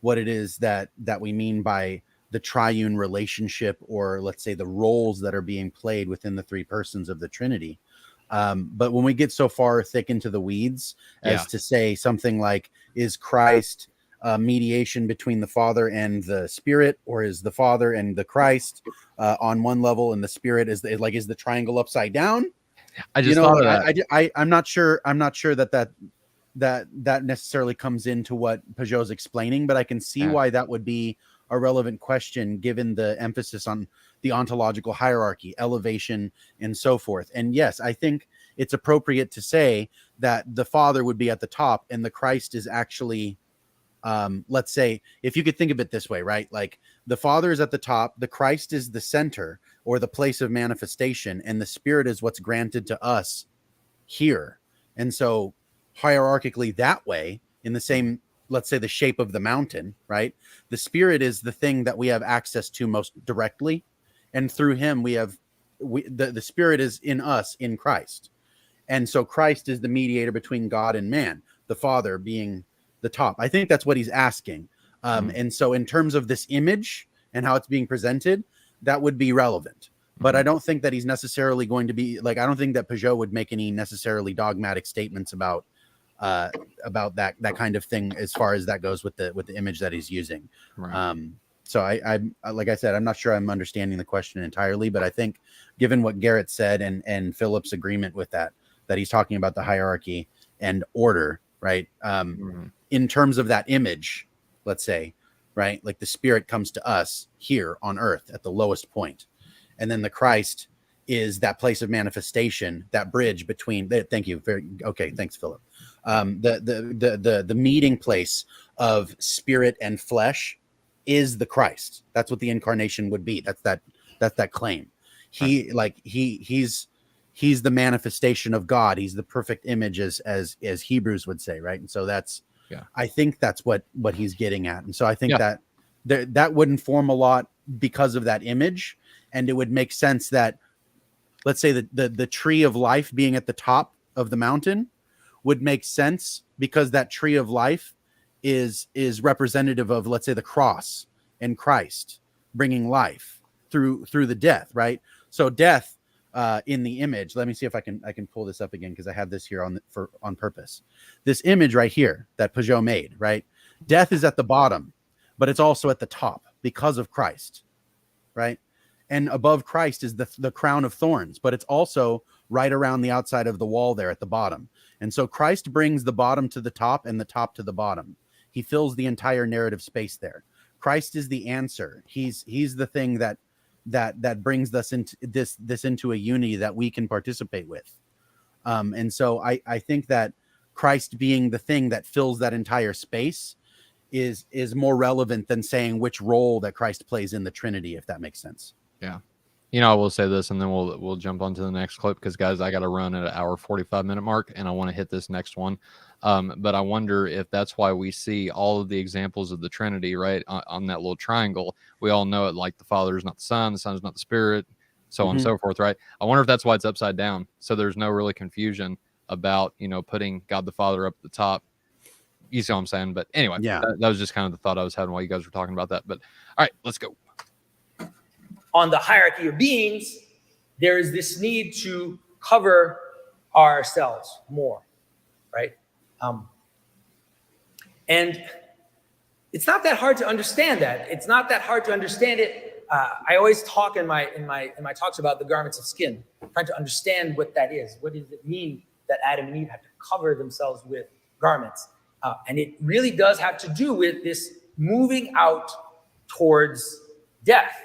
what it is that we mean by the triune relationship, or let's say the roles that are being played within the three persons of the Trinity. But when we get so far thick into the weeds as to say something like, is Christ mediation between the Father and the Spirit, or is the Father and the Christ on one level and the Spirit is the triangle upside down? I just thought of that. I'm not sure that necessarily comes into what Pageau's explaining, but I can see why that would be a relevant question given the emphasis on the ontological hierarchy, elevation, and so forth. And yes, I think it's appropriate to say that the Father would be at the top and the Christ is actually, let's say, if you could think of it this way, right? Like the Father is at the top, the Christ is the center or the place of manifestation, and the Spirit is what's granted to us here. And so hierarchically that way, in the same, let's say, the shape of the mountain, right? The Spirit is the thing that we have access to most directly. And through him, the Spirit is in us, in Christ. And so Christ is the mediator between God and man, the Father being the top. I think that's what he's asking. And so in terms of this image and how it's being presented, that would be relevant. But I don't think that he's necessarily going to be like, I don't think that Pageau would make any necessarily dogmatic statements about that kind of thing as far as that goes with the image that he's using. Right. So I like I said, I'm not sure I'm understanding the question entirely, but I think given what Gerritt said and Philip's agreement with that he's talking about the hierarchy and order, right? In terms of that image, let's say, right? Like the Spirit comes to us here on earth at the lowest point. And then the Christ is that place of manifestation, that bridge between, thank you. Okay. Thanks, Philip. The meeting place of spirit and flesh is the Christ. That's what the incarnation would be. That's that claim. He's the manifestation of God. He's the perfect image as Hebrews would say. Right. And so I think that's what he's getting at. And so I think that wouldn't form a lot because of that image. And it would make sense that, let's say, the tree of life being at the top of the mountain would make sense because that tree of life is representative of, let's say, the cross and Christ bringing life through the death, right? So death in the image. Let me see if I can pull this up again because I have this here on purpose. This image right here that Pageau made, right? Death is at the bottom, but it's also at the top because of Christ, right? And above Christ is the crown of thorns, but it's also right around the outside of the wall there at the bottom. And so Christ brings the bottom to the top and the top to the bottom. He fills the entire narrative space there. Christ is the answer. He's the thing that brings us into this into a unity that we can participate with. And so I think that Christ being the thing that fills that entire space is more relevant than saying which role that Christ plays in the Trinity, if that makes sense. Yeah. I will say this and then we'll jump on to the next clip because, guys, I got to run at an hour 45-minute mark and I want to hit this next one. But I wonder if that's why we see all of the examples of the Trinity, right, on that little triangle. We all know it, like the Father is not the Son is not the Spirit, so on and so forth, right? I wonder if that's why it's upside down. So there's no really confusion about, putting God the Father up at the top. You see what I'm saying? But anyway, that was just kind of the thought I was having while you guys were talking about that. But all right, let's go. On the hierarchy of beings, there is this need to cover ourselves more, right? And it's not that hard to understand that. It's not that hard to understand it. I always talk in my talks about the garments of skin, trying to understand what that is. What does it mean that Adam and Eve had to cover themselves with garments? And it really does have to do with this moving out towards death.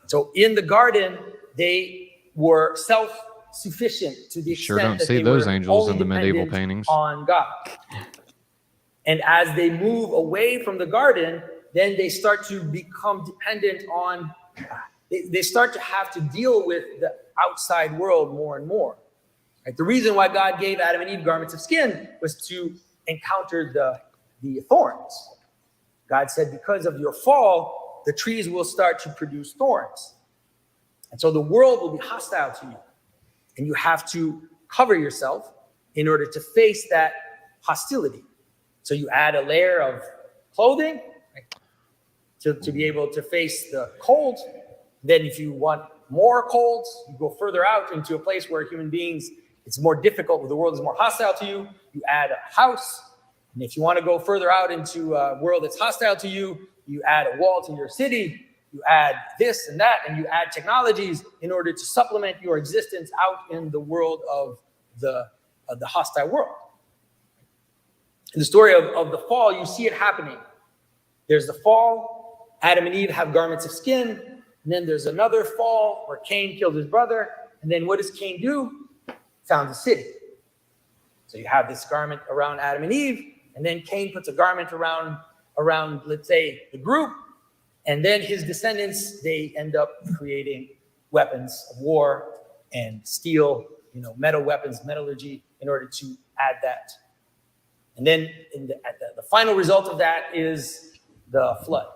So in the garden, they were self-sufficient to the extent Sure don't that see they those were angels only in the medieval dependent paintings. on God. And as they move away from the garden, then they start to become dependent on, they start to have to deal with the outside world more and more. Right? The reason why God gave Adam and Eve garments of skin was to encounter the thorns. God said, because of your fall, the trees will start to produce thorns. And so the world will be hostile to you. And you have to cover yourself in order to face that hostility. So you add a layer of clothing, right, to be able to face the cold. Then if you want more cold, you go further out into a place where human beings, it's more difficult, where the world is more hostile to you. You add a house. And if you want to go further out into a world that's hostile to you, you add a wall to your city. You add this and that, and you add technologies in order to supplement your existence out in the world of the hostile world. In the story of the fall, you see it happening. There's the fall. Adam and Eve have garments of skin. And then there's another fall where Cain killed his brother. And then what does Cain do? Founds a city. So you have this garment around Adam and Eve. And then Cain puts a garment around, let's say, the group. And then his descendants, they end up creating weapons of war and steel, metal weapons, metallurgy, in order to add that. And then the final result of that is the flood,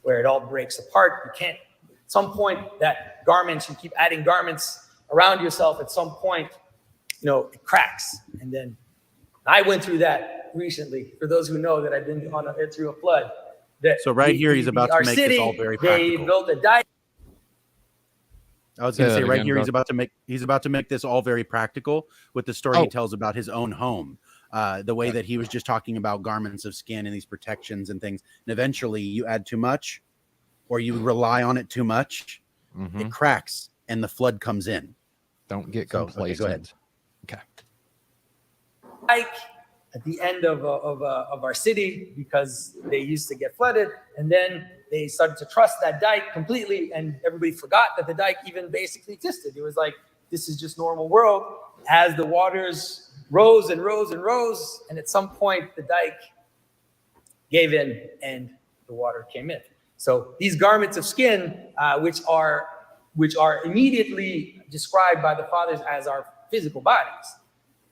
where it all breaks apart. You can't, at some point, that garments, you keep adding garments around yourself, at some point, it cracks. And then I went through that recently, for those who know that I've been through a flood. So here he's about to make this all very practical. They built a dike. I was going to say right here he's about to make this all very practical with the story he tells about his own home. The way that he was just talking about garments of skin and these protections and things. And eventually you add too much or you rely on it too much, it cracks and the flood comes in. Don't get complacent. Go ahead. Okay. Like at the end of our city, because they used to get flooded, and then they started to trust that dike completely, and everybody forgot that the dike even basically existed. It was like, this is just normal world. As the waters rose and rose and rose, and at some point the dike gave in and the water came in. So these garments of skin, which are immediately described by the fathers as our physical bodies,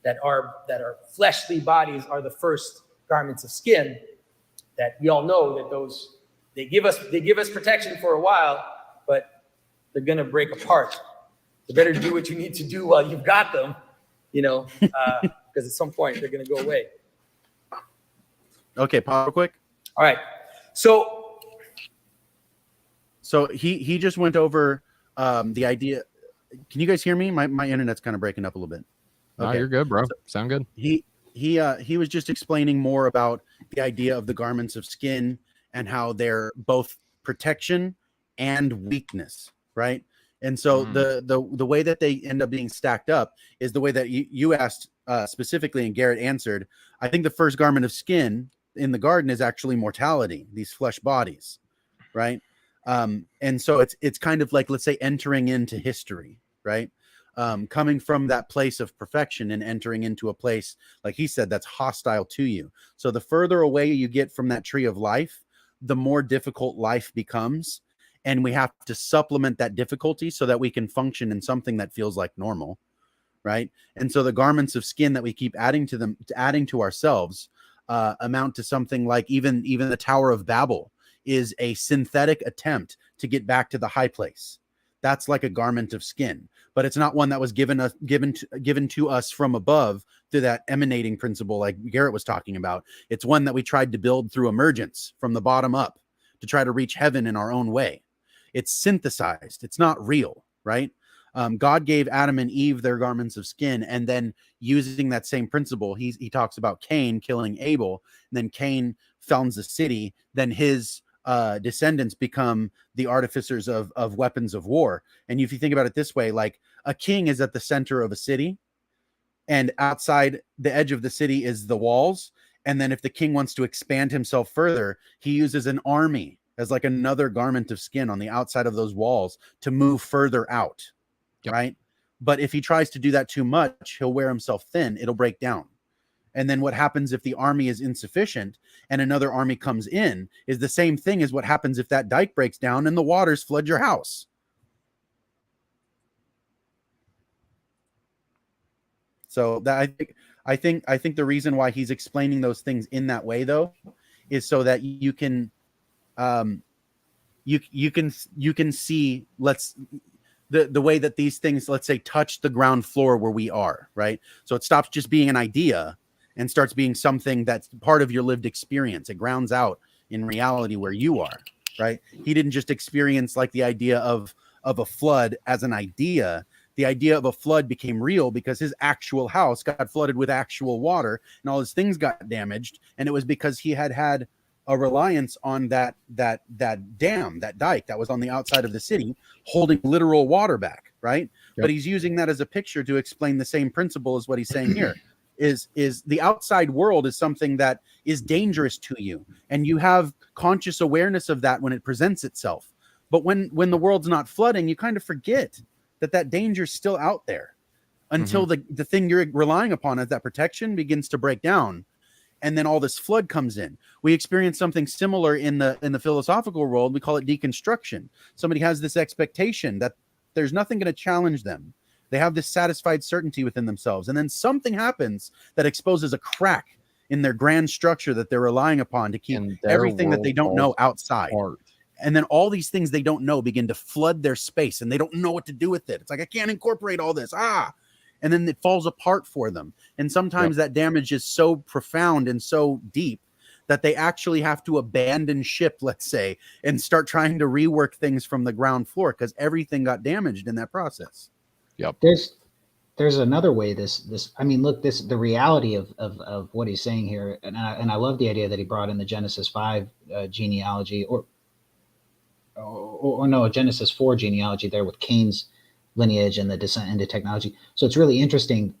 that are fleshly bodies, are the first garments of skin, that we all know that those they give us protection for a while, but they're gonna break apart. You better do what you need to do while you've got them, because at some point they're gonna go away. Okay, pause real quick. All right, so he just went over the idea. Can you guys hear me? My internet's kind of breaking up a little bit. Okay. No, you're good, bro. Sound good. He was just explaining more about the idea of the garments of skin and how they're both protection and weakness, right? And so the way that they end up being stacked up is the way that you asked specifically, and Gerritt answered. I think the first garment of skin in the garden is actually mortality, these flesh bodies, right? And so it's kind of like, let's say, entering into history, right? Coming from that place of perfection and entering into a place, like he said, that's hostile to you. So the further away you get from that tree of life, the more difficult life becomes. And we have to supplement that difficulty so that we can function in something that feels like normal, right? And so the garments of skin that we keep adding to ourselves amount to something like even the Tower of Babel is a synthetic attempt to get back to the high place. That's like a garment of skin, but it's not one that was given to us from above through that emanating principle like Gerritt was talking about. It's one that we tried to build through emergence from the bottom up to try to reach heaven in our own way. It's synthesized. It's not real, right? God gave Adam and Eve their garments of skin, and then using that same principle, he talks about Cain killing Abel, and then Cain founds a city, then his descendants become the artificers of weapons of war. And if you think about it this way, like a king is at the center of a city, and outside the edge of the city is the walls. And then if the king wants to expand himself further, he uses an army as like another garment of skin on the outside of those walls to move further out. Yep. Right. But if he tries to do that too much, he'll wear himself thin. It'll break down. And then what happens if the army is insufficient and another army comes in is the same thing as what happens if that dike breaks down and the waters flood your house. So that I think the reason why he's explaining those things in that way, though, is so that you can you can see the way that these things, let's say, touch the ground floor where we are, right? So it stops just being an idea and starts being something that's part of your lived experience. It grounds out in reality where you are, right? He didn't just experience like the idea of a flood as an idea. The idea of a flood became real because his actual house got flooded with actual water and all his things got damaged. And it was because he had a reliance on that dam, that dike that was on the outside of the city, holding literal water back, right? Yep. But he's using that as a picture to explain the same principle as what he's saying here. Is the outside world is something that is dangerous to you, and you have conscious awareness of that when it presents itself. But when the world's not flooding, you kind of forget that danger is still out there until the thing you're relying upon as that protection begins to break down. And then all this flood comes in. We experience something similar in the philosophical world. We call it deconstruction. Somebody has this expectation that there's nothing going to challenge them. They have this satisfied certainty within themselves. And then something happens that exposes a crack in their grand structure that they're relying upon to keep everything that they don't know outside. And then all these things they don't know begin to flood their space, and they don't know what to do with it. It's like, I can't incorporate all this. And then it falls apart for them. And sometimes that damage is so profound and so deep that they actually have to abandon ship, let's say, and start trying to rework things from the ground floor because everything got damaged in that process. Yep. There's another way the reality of what he's saying here. And I love the idea that he brought in the Genesis 5 genealogy or no, Genesis 4 genealogy there with Cain's lineage and the descent into technology. So it's really interesting.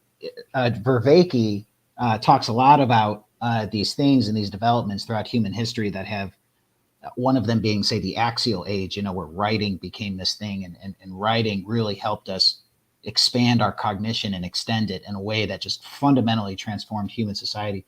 Vervaeke talks a lot about these things and these developments throughout human history that have one of them being, say, the axial age, where writing became this thing and writing really helped us expand our cognition and extend it in a way that just fundamentally transformed human society.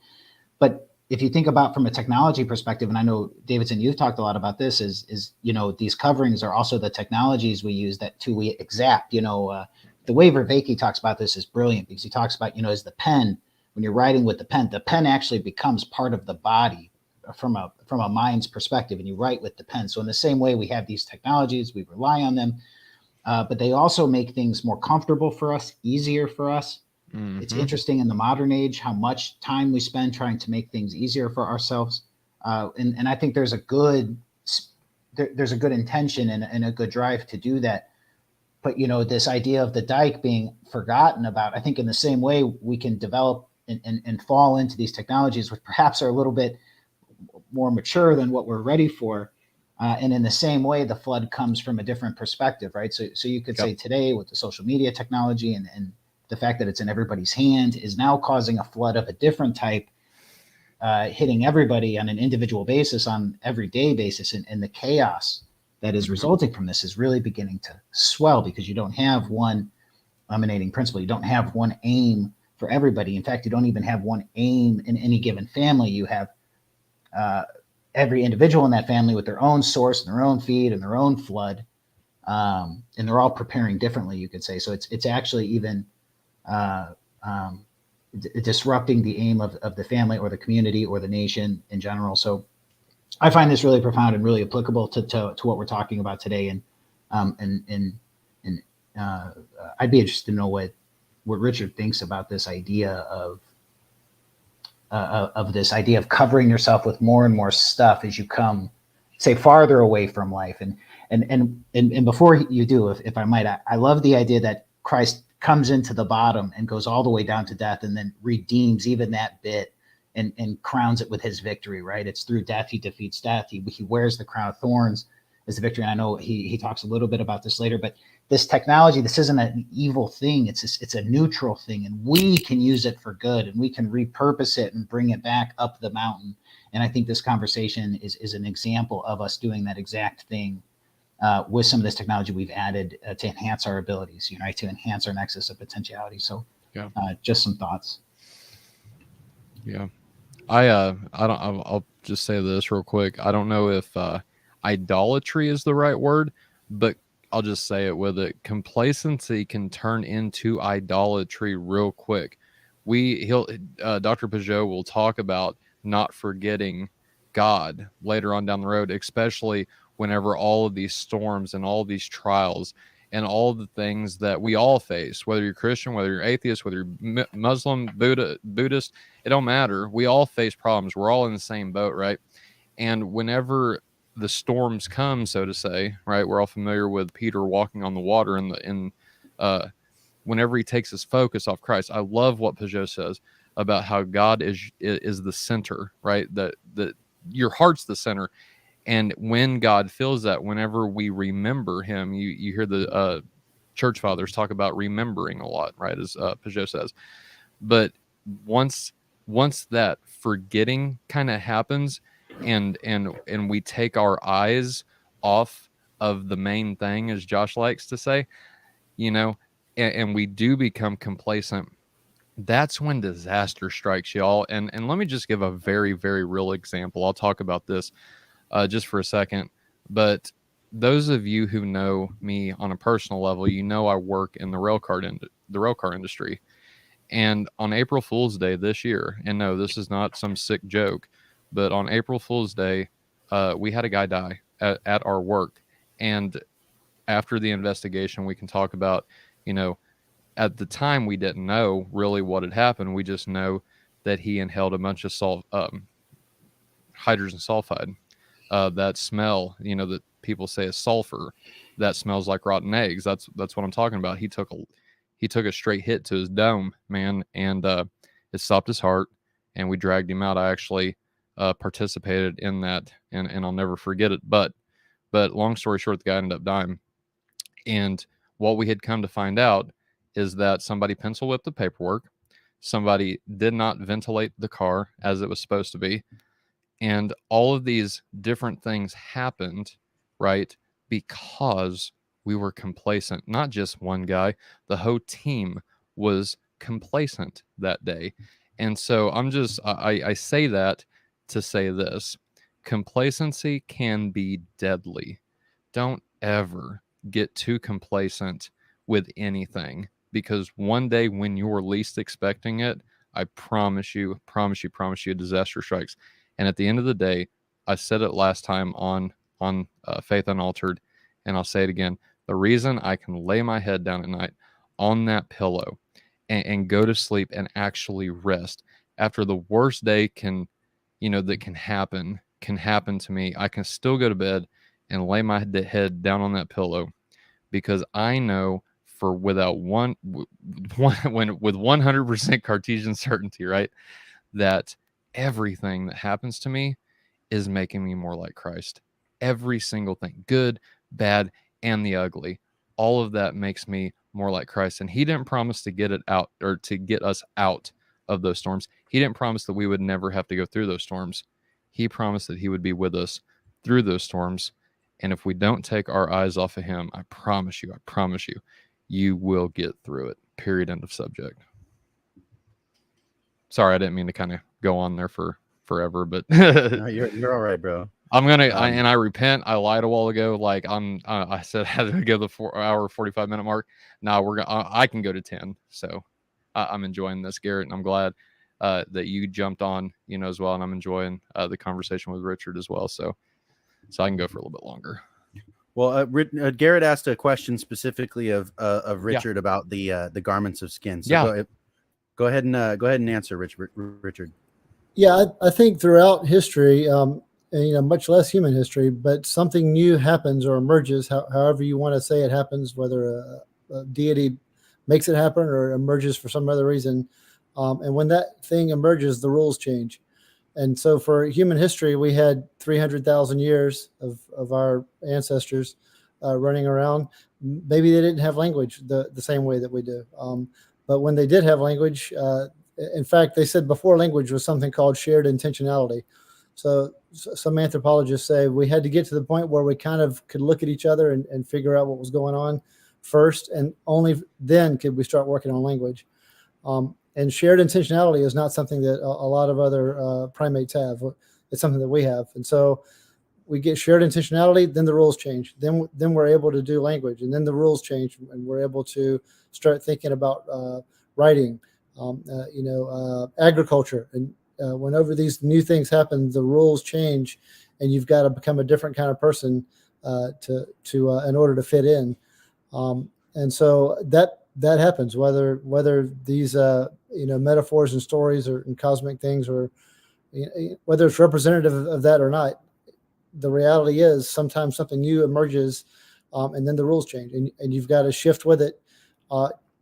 But if you think about from a technology perspective, and I know, Davidson, you've talked a lot about this, is these coverings are also the technologies we use we exact, the way Vervaeke talks about this is brilliant because he talks about, is the pen, when you're writing with the pen actually becomes part of the body from a mind's perspective, and you write with the pen. So in the same way, we have these technologies, we rely on them, but they also make things more comfortable for us, easier for us. Mm-hmm. It's interesting in the modern age how much time we spend trying to make things easier for ourselves, and I think there's a good intention and a good drive to do that. But this idea of the dike being forgotten about, I think in the same way we can develop and fall into these technologies, which perhaps are a little bit more mature than what we're ready for. And in the same way, the flood comes from a different perspective, right? So you could say today with the social media technology and the fact that it's in everybody's hand is now causing a flood of a different type, hitting everybody on an individual basis, on everyday basis. And the chaos that is resulting from this is really beginning to swell because you don't have one emanating principle. You don't have one aim for everybody. In fact, you don't even have one aim in any given family. You have every individual in that family with their own source and their own feed and their own flood. And they're all preparing differently, you could say. So it's actually even disrupting the aim of the family or the community or the nation in general. So I find this really profound and really applicable to what we're talking about today. And I'd be interested to know what Richard thinks about this idea of this idea of covering yourself with more and more stuff as you come say farther away from life. And before you do, if I might, I love the idea that Christ comes into the bottom and goes all the way down to death and then redeems even that bit and crowns it with his victory, right? It's through death he defeats death. He wears the crown of thorns as the victory. And I know he talks a little bit about this later, but this technology, this isn't an evil thing. It's a neutral thing, and we can use it for good, and we can repurpose it and bring it back up the mountain. And I think this conversation is an example of us doing that exact thing with some of this technology we've added to enhance our abilities, you know, right? To enhance our nexus of potentiality. So Yeah. Just some thoughts. Yeah. I'll just say this real quick. I don't know if idolatry is the right word, but I'll just say it with it. Complacency can turn into idolatry real quick. Dr. Pageau will talk about not forgetting God later on down the road, especially whenever all of these storms and all of these trials and all the things that we all face, whether you're Christian, whether you're atheist, whether you're Muslim, Buddhist, it don't matter. We all face problems. We're all in the same boat, right? And whenever the storms come, so to say, right, we're all familiar with Peter walking on the water whenever he takes his focus off Christ. I love what Pageau says about how God is the center, right? That your heart's the center. And when God feels that, whenever we remember him, you hear the church fathers talk about remembering a lot, right? As Pageau says. But once that forgetting kind of happens and we take our eyes off of the main thing, as Josh likes to say, you know, and we do become complacent, that's when disaster strikes, y'all. And let me just give a very, very real example. I'll talk about this just for a second. But those of you who know me on a personal level, you know I work in the rail car industry. And on April Fool's Day this year, and no, this is not some sick joke, but on April Fool's Day, we had a guy die at our work. And after the investigation, we can talk about, you know, at the time we didn't know really what had happened. We just know that he inhaled a bunch of hydrogen sulfide. That smell, you know, that people say is sulfur, that smells like rotten eggs. That's what I'm talking about. He took a straight hit to his dome, man, and it stopped his heart, and we dragged him out. I actually participated in that, and I'll never forget it. But long story short, the guy ended up dying. And what we had come to find out is that somebody pencil whipped the paperwork. Somebody did not ventilate the car as it was supposed to be. And all of these different things happened, right? Because we were complacent. Not just one guy, the whole team was complacent that day. And so I say that to say this: complacency can be deadly. Don't ever get too complacent with anything, because one day when you're least expecting it, I promise you, a disaster strikes. And at the end of the day, I said it last time on Faith Unaltered, and I'll say it again. The reason I can lay my head down at night on that pillow and go to sleep and actually rest after the worst day that can happen to me, I can still go to bed and lay my head down on that pillow, because I know with 100% Cartesian certainty, right, that everything that happens to me is making me more like Christ. Every single thing, good, bad, and the ugly, all of that makes me more like Christ. And he didn't promise to get it out, or to get us out of those storms. He didn't promise that we would never have to go through those storms. He promised that he would be with us through those storms. And if we don't take our eyes off of him, I promise you, you will get through it. Period. End of subject. Sorry, I didn't mean to kind of go on there for forever, but No, you're all right, bro. I'm gonna, I repent. I lied a while ago. Like I said, I had to go the 4-hour 45-minute mark. Now I can go to 10. So I'm enjoying this, Gerritt, and I'm glad that you jumped on, as well. And I'm enjoying the conversation with Richard as well. So I can go for a little bit longer. Well, Gerritt asked a question specifically of Richard about the garments of skin. So go ahead and answer, Richard. Yeah, I think throughout history, much less human history, but something new happens or emerges, however you want to say it happens, whether a deity makes it happen or emerges for some other reason. And when that thing emerges, the rules change. And so for human history, we had 300,000 years of our ancestors running around. Maybe they didn't have language the same way that we do. But when they did have language, in fact, they said before language was something called shared intentionality. So some anthropologists say we had to get to the point where we kind of could look at each other and figure out what was going on first, and only then could we start working on language. And shared intentionality is not something that a lot of other primates have. It's something that we have. And so we get shared intentionality, then the rules change. Then we're able to do language, and then the rules change, and we're able to start thinking about writing, agriculture. And whenever these new things happen, the rules change, and you've got to become a different kind of person in order to fit in. And so that happens, whether these metaphors and stories and cosmic things, or whether it's representative of that or not. The reality is sometimes something new emerges, and then the rules change, and you've got to shift with it.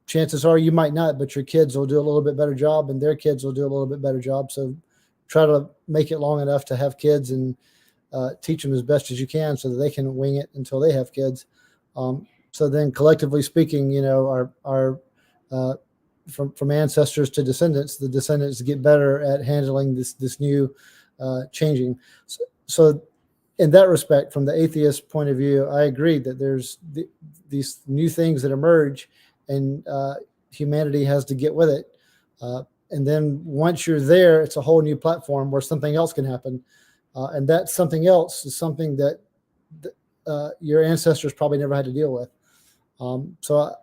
Chances are you might not, but your kids will do a little bit better job, and their kids will do a little bit better job. So try to make it long enough to have kids, and teach them as best as you can so that they can wing it until they have kids. So then collectively speaking, our from ancestors to descendants, the descendants get better at handling this new changing. So in that respect, from the atheist point of view, I agree that there's these new things that emerge, and humanity has to get with it. And then once you're there, it's a whole new platform where something else can happen. And that something else is something that your ancestors probably never had to deal with. So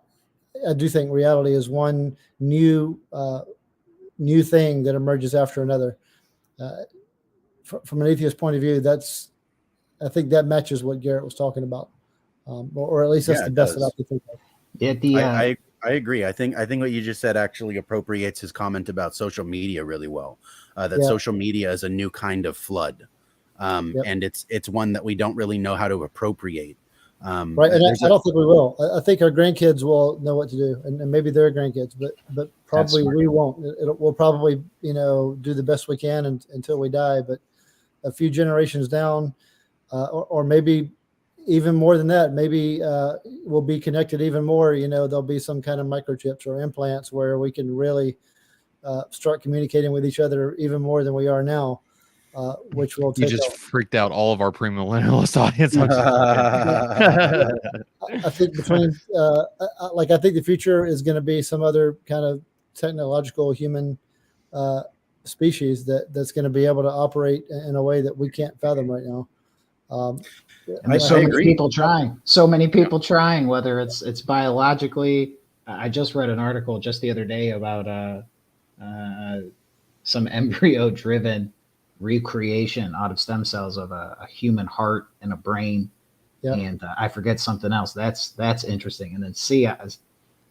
I do think reality is one new thing that emerges after another. From an atheist point of view, I think that matches what Gerritt was talking about, or at least that's the best that I could think of. I agree. I think what you just said actually appropriates his comment about social media really well. Social media is a new kind of flood, and it's one that we don't really know how to appropriate. Right, and I don't think we will. I think our grandkids will know what to do, and maybe their grandkids, but probably we won't. We'll probably do the best we can until we die. But a few generations down, or maybe even more than that, maybe we'll be connected even more. There'll be some kind of microchips or implants where we can really start communicating with each other even more than we are now. Which will take. You just freaked out all of our premillennialist audience. I think I think the future is going to be some other kind of technological human species that's going to be able to operate in a way that we can't fathom right now. And there's so many people trying, whether it's biologically. I just read an article just the other day about some embryo-driven recreation out of stem cells of a human heart and a brain. Yep. And I forget something else. That's interesting. And then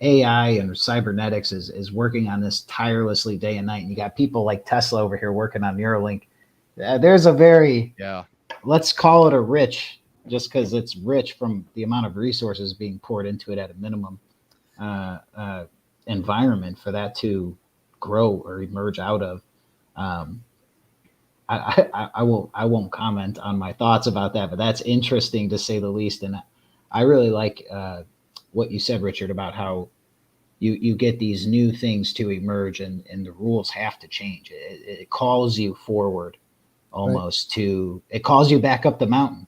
AI and cybernetics is working on this tirelessly day and night. And you got people like Tesla over here working on Neuralink. There's a very, let's call it a rich, just because it's rich from the amount of resources being poured into it at a minimum environment for that to grow or emerge out of. I won't comment on my thoughts about that, but that's interesting to say the least. And I really like what you said, Richard, about how you get these new things to emerge, and the rules have to change. It calls you forward almost it calls you back up the mountain.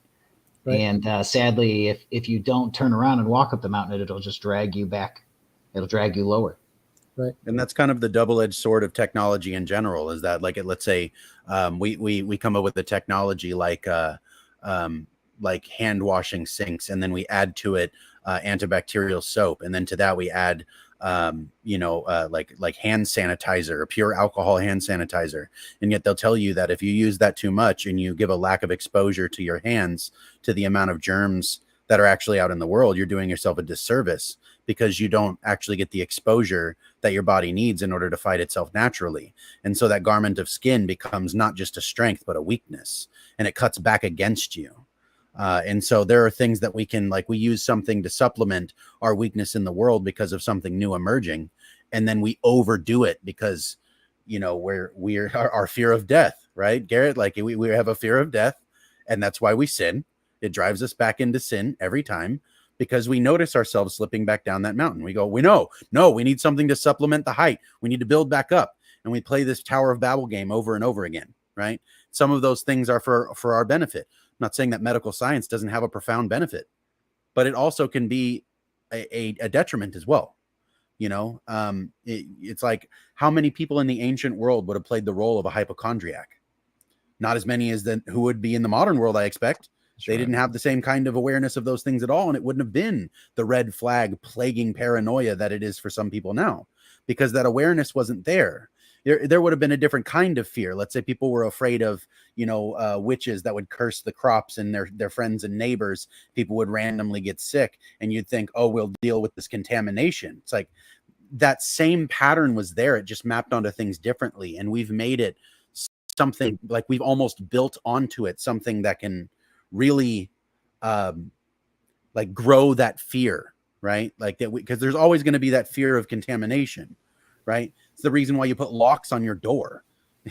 Right. And sadly, if you don't turn around and walk up the mountain, it'll just drag you back. It'll drag you lower. Right. And that's kind of the double-edged sword of technology in general, is that let's say we come up with the technology like hand washing sinks, and then we add to it antibacterial soap, and then to that we add like hand sanitizer, or pure alcohol hand sanitizer. And yet they'll tell you that if you use that too much and you give a lack of exposure to your hands to the amount of germs that are actually out in the world, you're doing yourself a disservice, because you don't actually get the exposure that your body needs in order to fight itself naturally. And so that garment of skin becomes not just a strength, but a weakness, and it cuts back against you. And so there are things that we can, like, we use something to supplement our weakness in the world because of something new emerging. And then we overdo it because, you know, we're our fear of death, right, Gerritt? Like we have a fear of death, and that's why we sin. It drives us back into sin every time because we notice ourselves slipping back down that mountain. We go, no, we need something to supplement the height. We need to build back up. And we play this Tower of Babel game over and over again, right? Some of those things are for our benefit. I'm not saying that medical science doesn't have a profound benefit, but it also can be a detriment as well. You know, it's like, how many people in the ancient world would have played the role of a hypochondriac? Not as many as who would be in the modern world, I expect. They didn't have the same kind of awareness of those things at all. And it wouldn't have been the red flag plaguing paranoia that it is for some people now, because that awareness wasn't there. There would have been a different kind of fear. Let's say people were afraid of, you know, witches that would curse the crops and their friends and neighbors. People would randomly get sick, and you'd think, oh, we'll deal with this contamination. It's like that same pattern was there. It just mapped onto things differently. And we've made it something, like, we've almost built onto it something that can really like grow that fear, right? Like that, because there's always going to be that fear of contamination, right? It's the reason why you put locks on your door.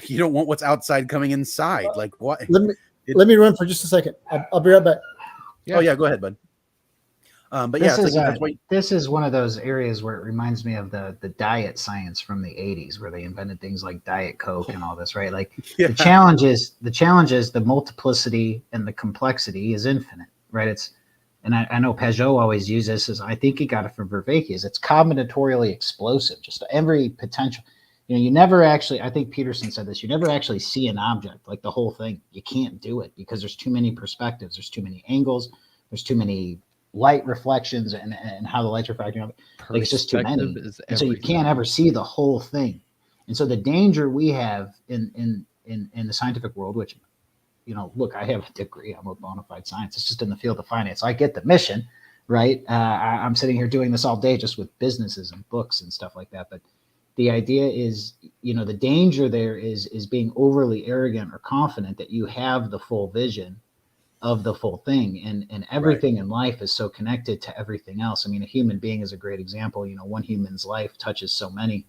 You don't want what's outside coming inside. Like, what? Let me run for just a second. I'll be right back. Yeah. Oh yeah, go ahead, bud. But yeah, this is one of those areas where it reminds me of the diet science from the 80s, where they invented things like Diet Coke and all this, right? Like the challenge is the multiplicity and the complexity is infinite, right? And I know Pageau always uses this, I think he got it from Faithiest. It's combinatorially explosive, just every potential. You know, you never actually, I think Peterson said this, you never actually see an object, like the whole thing. You can't do it because there's too many perspectives, there's too many angles, there's too many light reflections and how the light's refracting off it. Like, it's just too many. And so you can't ever see the whole thing. And so the danger we have in the scientific world, which, you know, look, I have a degree, I'm a bona fide scientist, it's just in the field of finance. So I get the mission, right? I'm sitting here doing this all day just with businesses and books and stuff like that. But the idea is, you know, the danger there is being overly arrogant or confident that you have the full vision of the full thing, and everything in life is so connected to everything else. I mean, a human being is a great example. You know, one human's life touches so many.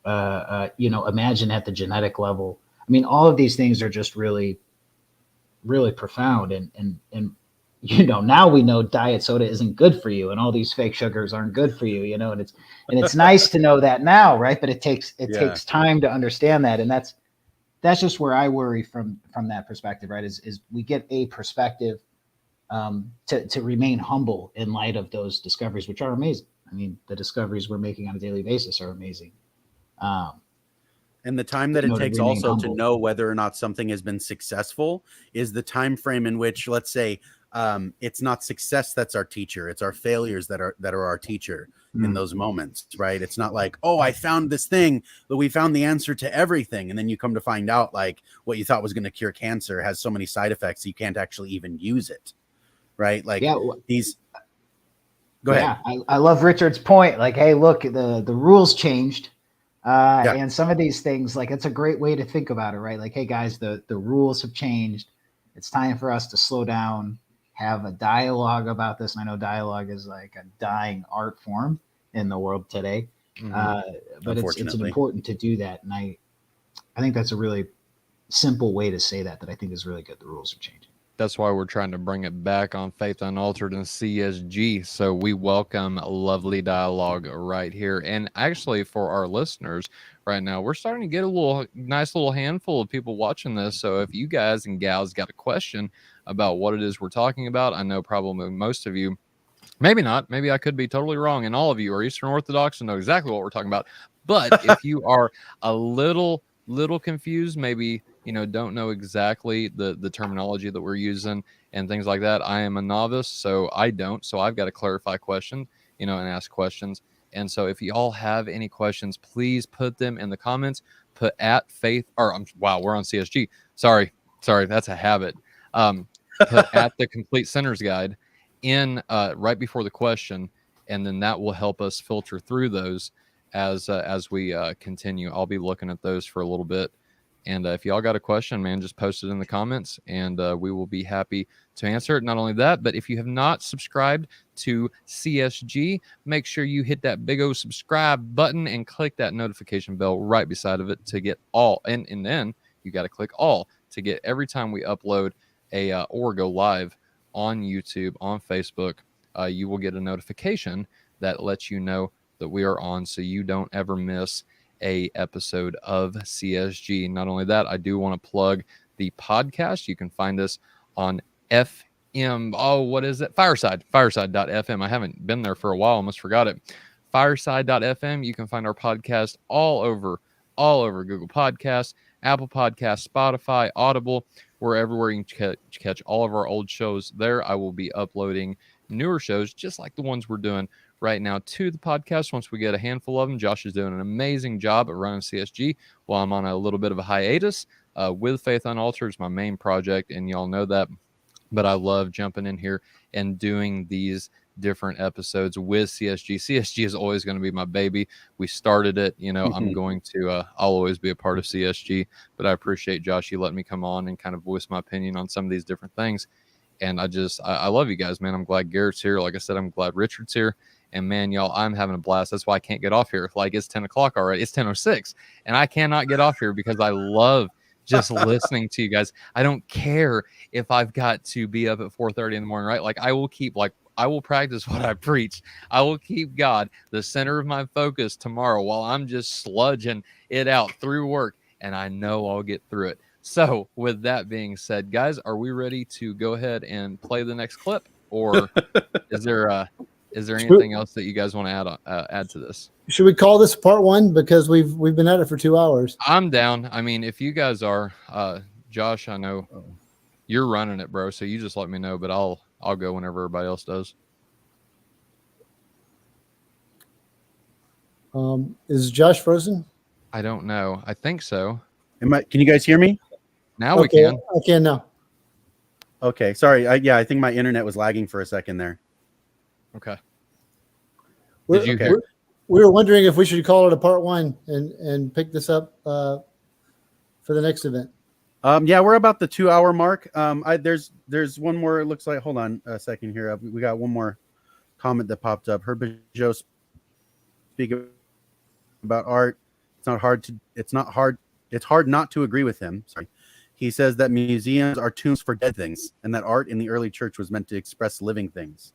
You know, imagine at the genetic level. I mean, all of these things are just really, really profound. And you know, now we know diet soda isn't good for you, and all these fake sugars aren't good for you. You know, and it's nice to know that now, right? But it takes time to understand that, and that's just where I worry from that perspective, right? Is we get a perspective to remain humble in light of those discoveries, which are amazing. I mean, the discoveries we're making on a daily basis are amazing. And the time that it takes also to know whether or not something has been successful is the time frame in which, let's say, it's not success that's our teacher, it's our failures that are our teacher in those moments, right? It's not like, oh, I found this thing, but we found the answer to everything, and then you come to find out, like, what you thought was going to cure cancer has so many side effects you can't actually even use it, right? Like, these. Go ahead. I love Richard's point. Like, hey, look, the rules changed, and some of these things, like, it's a great way to think about it, right? Like, hey guys, the rules have changed. It's time for us to slow down, have a dialogue about this. And I know dialogue is like a dying art form in the world today, but it's important to do that. And I think that's a really simple way to say that I think is really good. The rules are changing. That's why we're trying to bring it back on Faith Unaltered and CSG. So we welcome a lovely dialogue right here. And actually, for our listeners right now, we're starting to get a nice little handful of people watching this. So if you guys and gals got a question about what it is we're talking about, I know probably most of you, maybe not, maybe I could be totally wrong, and all of you are Eastern Orthodox and know exactly what we're talking about. But if you are a little confused, maybe, you know, don't know exactly the terminology that we're using and things like that, I am a novice, so I don't. So I've got to clarify questions, you know, and ask questions. And so if you all have any questions, please put them in the comments. Put at Faith, or wow, we're on CSG. Sorry, that's a habit. Put at the Complete Sinner's Guide in right before the question, and then that will help us filter through those as we continue. I'll be looking at those for a little bit. And if y'all got a question, man, just post it in the comments, and we will be happy to answer it. Not only that, but if you have not subscribed to CSG, make sure you hit that big old subscribe button and click that notification bell right beside of it to get all. And then you got to click all to get every time we upload a or go live on YouTube, on Facebook. You will get a notification that lets you know that we are on, so you don't ever miss a episode of CSG. Not only that, I do want to plug the podcast. You can find us on FM. Oh, what is it? Fireside.fm. I haven't been there for a while. Almost forgot it. Fireside.fm. You can find our podcast all over Google Podcasts, Apple Podcasts, Spotify, Audible. We're everywhere. You can catch all of our old shows there. I will be uploading newer shows just like the ones we're doing right now to the podcast once we get a handful of them. Josh is doing an amazing job at running CSG while I'm on a little bit of a hiatus with Faith Unaltered. It's my main project, and y'all know that. But I love jumping in here and doing these different episodes with CSG. CSG is always going to be my baby. We started it, I'm going to, I'll always be a part of CSG, but I appreciate Josh, you letting me come on and kind of voice my opinion on some of these different things. And I love you guys, man. I'm glad Gerritt's here. Like I said, I'm glad Richard's here. And man, y'all, I'm having a blast. That's why I can't get off here. Like, it's 10 o'clock already. It's 10:06, and I cannot get off here because I love just listening to you guys. I don't care if I've got to be up at 4:30 in the morning, right? Like, I will practice what I preach. I will keep God the center of my focus tomorrow while I'm just sludging it out through work, and I know I'll get through it. So with that being said, guys, are we ready to go ahead and play the next clip, or is there anything else that you guys want to add to this? Should we call this part one, because we've been at it for 2 hours? I'm down. I mean, if you guys are, Josh, I know you're running it, bro. So you just let me know, but I'll go whenever everybody else does. Is Josh frozen? I don't know. I think so. Can you guys hear me? Now we can. I can now. Okay. Sorry. I think my internet was lagging for a second there. Okay. Did you hear? We were wondering if we should call it a part one and pick this up for the next event. Yeah, we're about the 2 hour mark. There's one more. It looks like. Hold on a second here. We got one more comment that popped up. Heard Pageau speak about art. It's hard not to agree with him. Sorry. He says that museums are tombs for dead things, and that art in the early church was meant to express living things.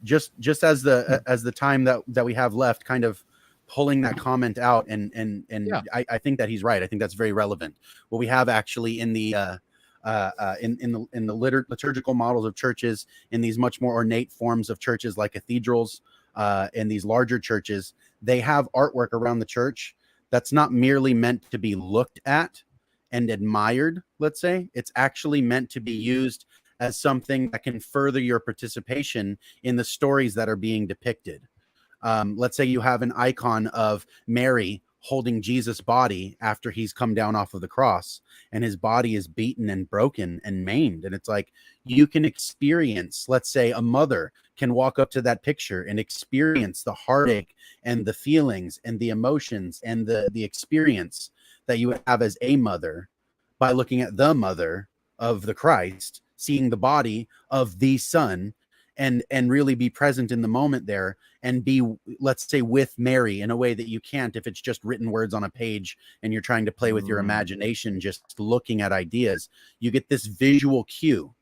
Just as the time that we have left, kind of pulling that comment out, and yeah. I think that he's right. I think that's very relevant. What we have actually in the liturgical models of churches, in these much more ornate forms of churches like cathedrals, in these larger churches, they have artwork around the church that's not merely meant to be looked at and admired. Let's say it's actually meant to be used as something that can further your participation in the stories that are being depicted. Let's say you have an icon of Mary holding Jesus' body after he's come down off of the cross, and his body is beaten and broken and maimed. And it's like, you can experience, let's say a mother can walk up to that picture and experience the heartache and the feelings and the emotions and the experience that you would have as a mother by looking at the mother of the Christ, seeing the body of the Son, and really be present in the moment there, and be, let's say, with Mary in a way that you can't if it's just written words on a page and you're trying to play with your imagination, just looking at ideas. You get this visual cue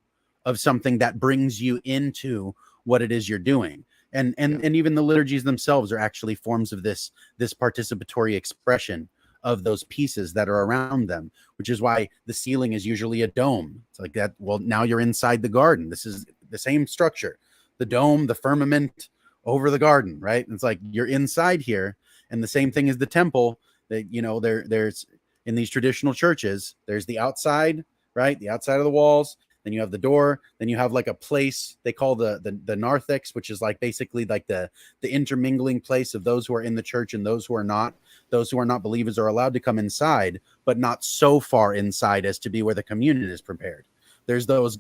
of something that brings you into what it is you're doing. And even the liturgies themselves are actually forms of this participatory expression of those pieces that are around them, which is why the ceiling is usually a dome. It's like that. Well, now you're inside the garden. This is the same structure, the dome, the firmament over the garden, right? It's like you're inside here. And the same thing as the temple, that, there's in these traditional churches, there's the outside, right? The outside of the walls. Then you have the door. Then you have like a place they call the narthex, which is like basically like the intermingling place of those who are in the church and those who are not. Those who are not believers are allowed to come inside, but not so far inside as to be where the communion is prepared. There's those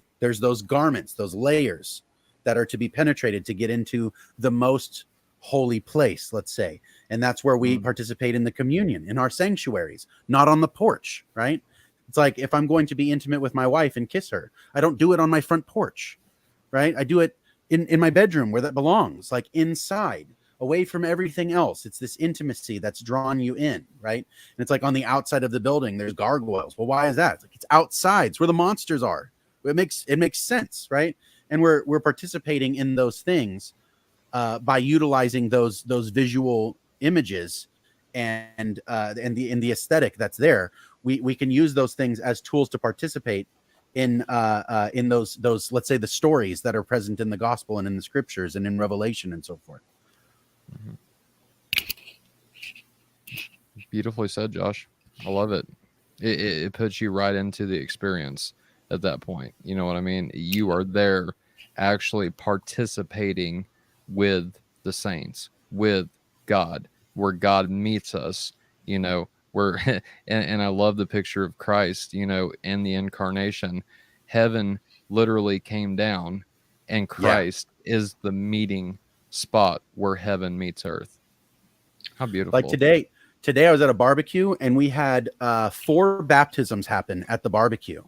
garments, those layers that are to be penetrated to get into the most holy place, let's say. And that's where we participate in the communion, in our sanctuaries, not on the porch, right? It's like if I'm going to be intimate with my wife and kiss her, I don't do it on my front porch, right? I do it in my bedroom where that belongs, like inside, away from everything else. It's this intimacy that's drawn you in, right? And it's like on the outside of the building, there's gargoyles. Well, why is that? It's like it's outside. It's where the monsters are. It makes sense, right? And we're participating in those things by utilizing those visual images and the aesthetic that's there. We can use those things as tools to participate in those, let's say, the stories that are present in the gospel and in the scriptures and in Revelation and so forth. Beautifully said, Josh. I love it. It puts you right into the experience at that point. You know what I mean? You are there actually participating with the saints, with God, where God meets us, you know, where, and I love the picture of Christ, you know, in the incarnation. Heaven literally came down, and Christ is the meeting spot where heaven meets earth. How beautiful. Like today I was at a barbecue and we had 4 baptisms happen at the barbecue,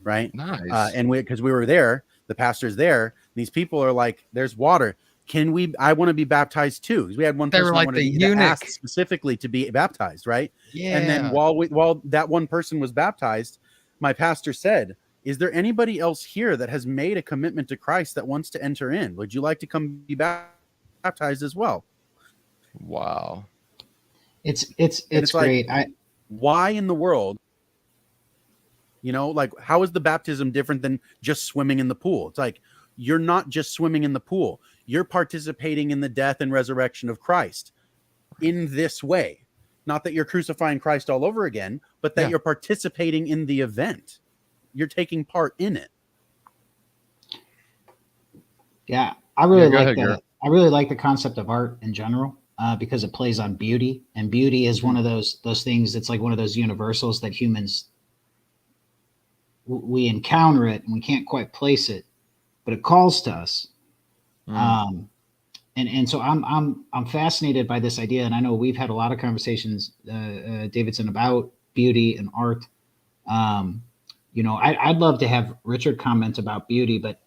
right? Nice. And because we were there, the pastor's there, these people are like, there's water. I want to be baptized too. Because we had one person like that asked specifically to be baptized, right? Yeah. And then while that one person was baptized, my pastor said, is there anybody else here that has made a commitment to Christ that wants to enter in? Would you like to come be baptized as well? Wow. It's great. Like, why in the world, you know, like, how is the baptism different than just swimming in the pool? It's like, you're not just swimming in the pool. You're participating in the death and resurrection of Christ in this way. Not that you're crucifying Christ all over again, but that you're participating in the event. You're taking part in it. Yeah, I really like the concept of art in general. Because it plays on beauty, and beauty is one of those things that's like one of those universals that humans, we encounter it and we can't quite place it, but it calls to us. And so I'm fascinated by this idea, and I know we've had a lot of conversations, Davidson, about beauty and art. You know, I'd love to have Richard comment about beauty, but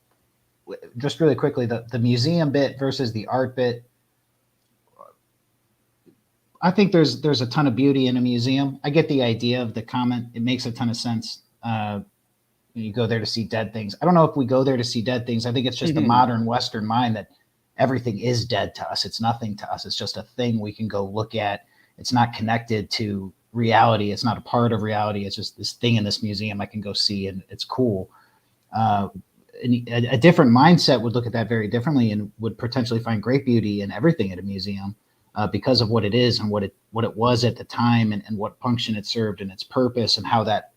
just really quickly, the museum bit versus the art bit. I think there's a ton of beauty in a museum. I get the idea of the comment. It makes a ton of sense. You go there to see dead things. I don't know if we go there to see dead things. I think it's just the modern Western mind that everything is dead to us. It's nothing to us. It's just a thing we can go look at. It's not connected to reality. It's not a part of reality. It's just this thing in this museum I can go see, and it's cool. A different mindset would look at that very differently and would potentially find great beauty in everything at a museum. Because of what it is and what it was at the time and what function it served and its purpose and how that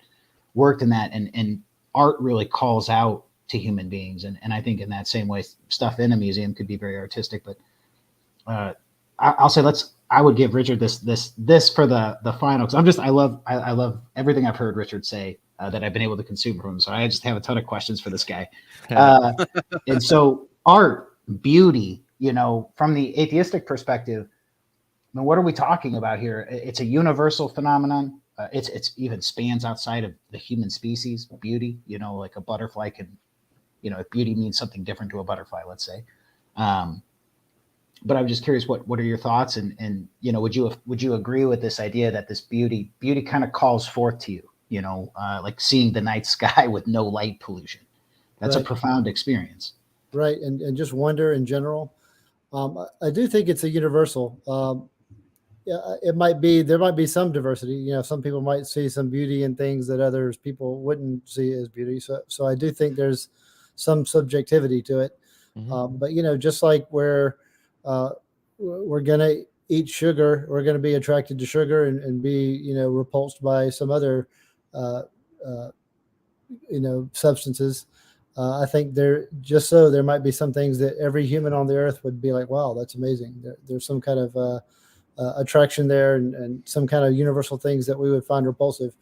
worked in that. And art really calls out to human beings. And I think in that same way, stuff in a museum could be very artistic. But I'll say I would give Richard this for the final, because I love everything I've heard Richard say that I've been able to consume from him. So I just have a ton of questions for this guy. And so art, beauty, you know, from the atheistic perspective, I mean, what are we talking about here? It's a universal phenomenon. It's even spans outside of the human species. Beauty, you know, like a butterfly can, you know, if beauty means something different to a butterfly, let's say. But I'm just curious, what are your thoughts? And you know, would you agree with this idea that this beauty kind of calls forth to you? You know, like seeing the night sky with no light pollution. That's a profound experience. Right, and just wonder in general. I do think it's a universal. There might be some diversity. You know, some people might see some beauty in things that others people wouldn't see as beauty. So I do think there's some subjectivity to it. But you know, just like we're gonna eat sugar, we're gonna be attracted to sugar and be, you know, repulsed by some other you know, substances. I think there might be some things that every human on the earth would be like, wow, that's amazing. There's some kind of attraction there and some kind of universal things that we would find repulsive.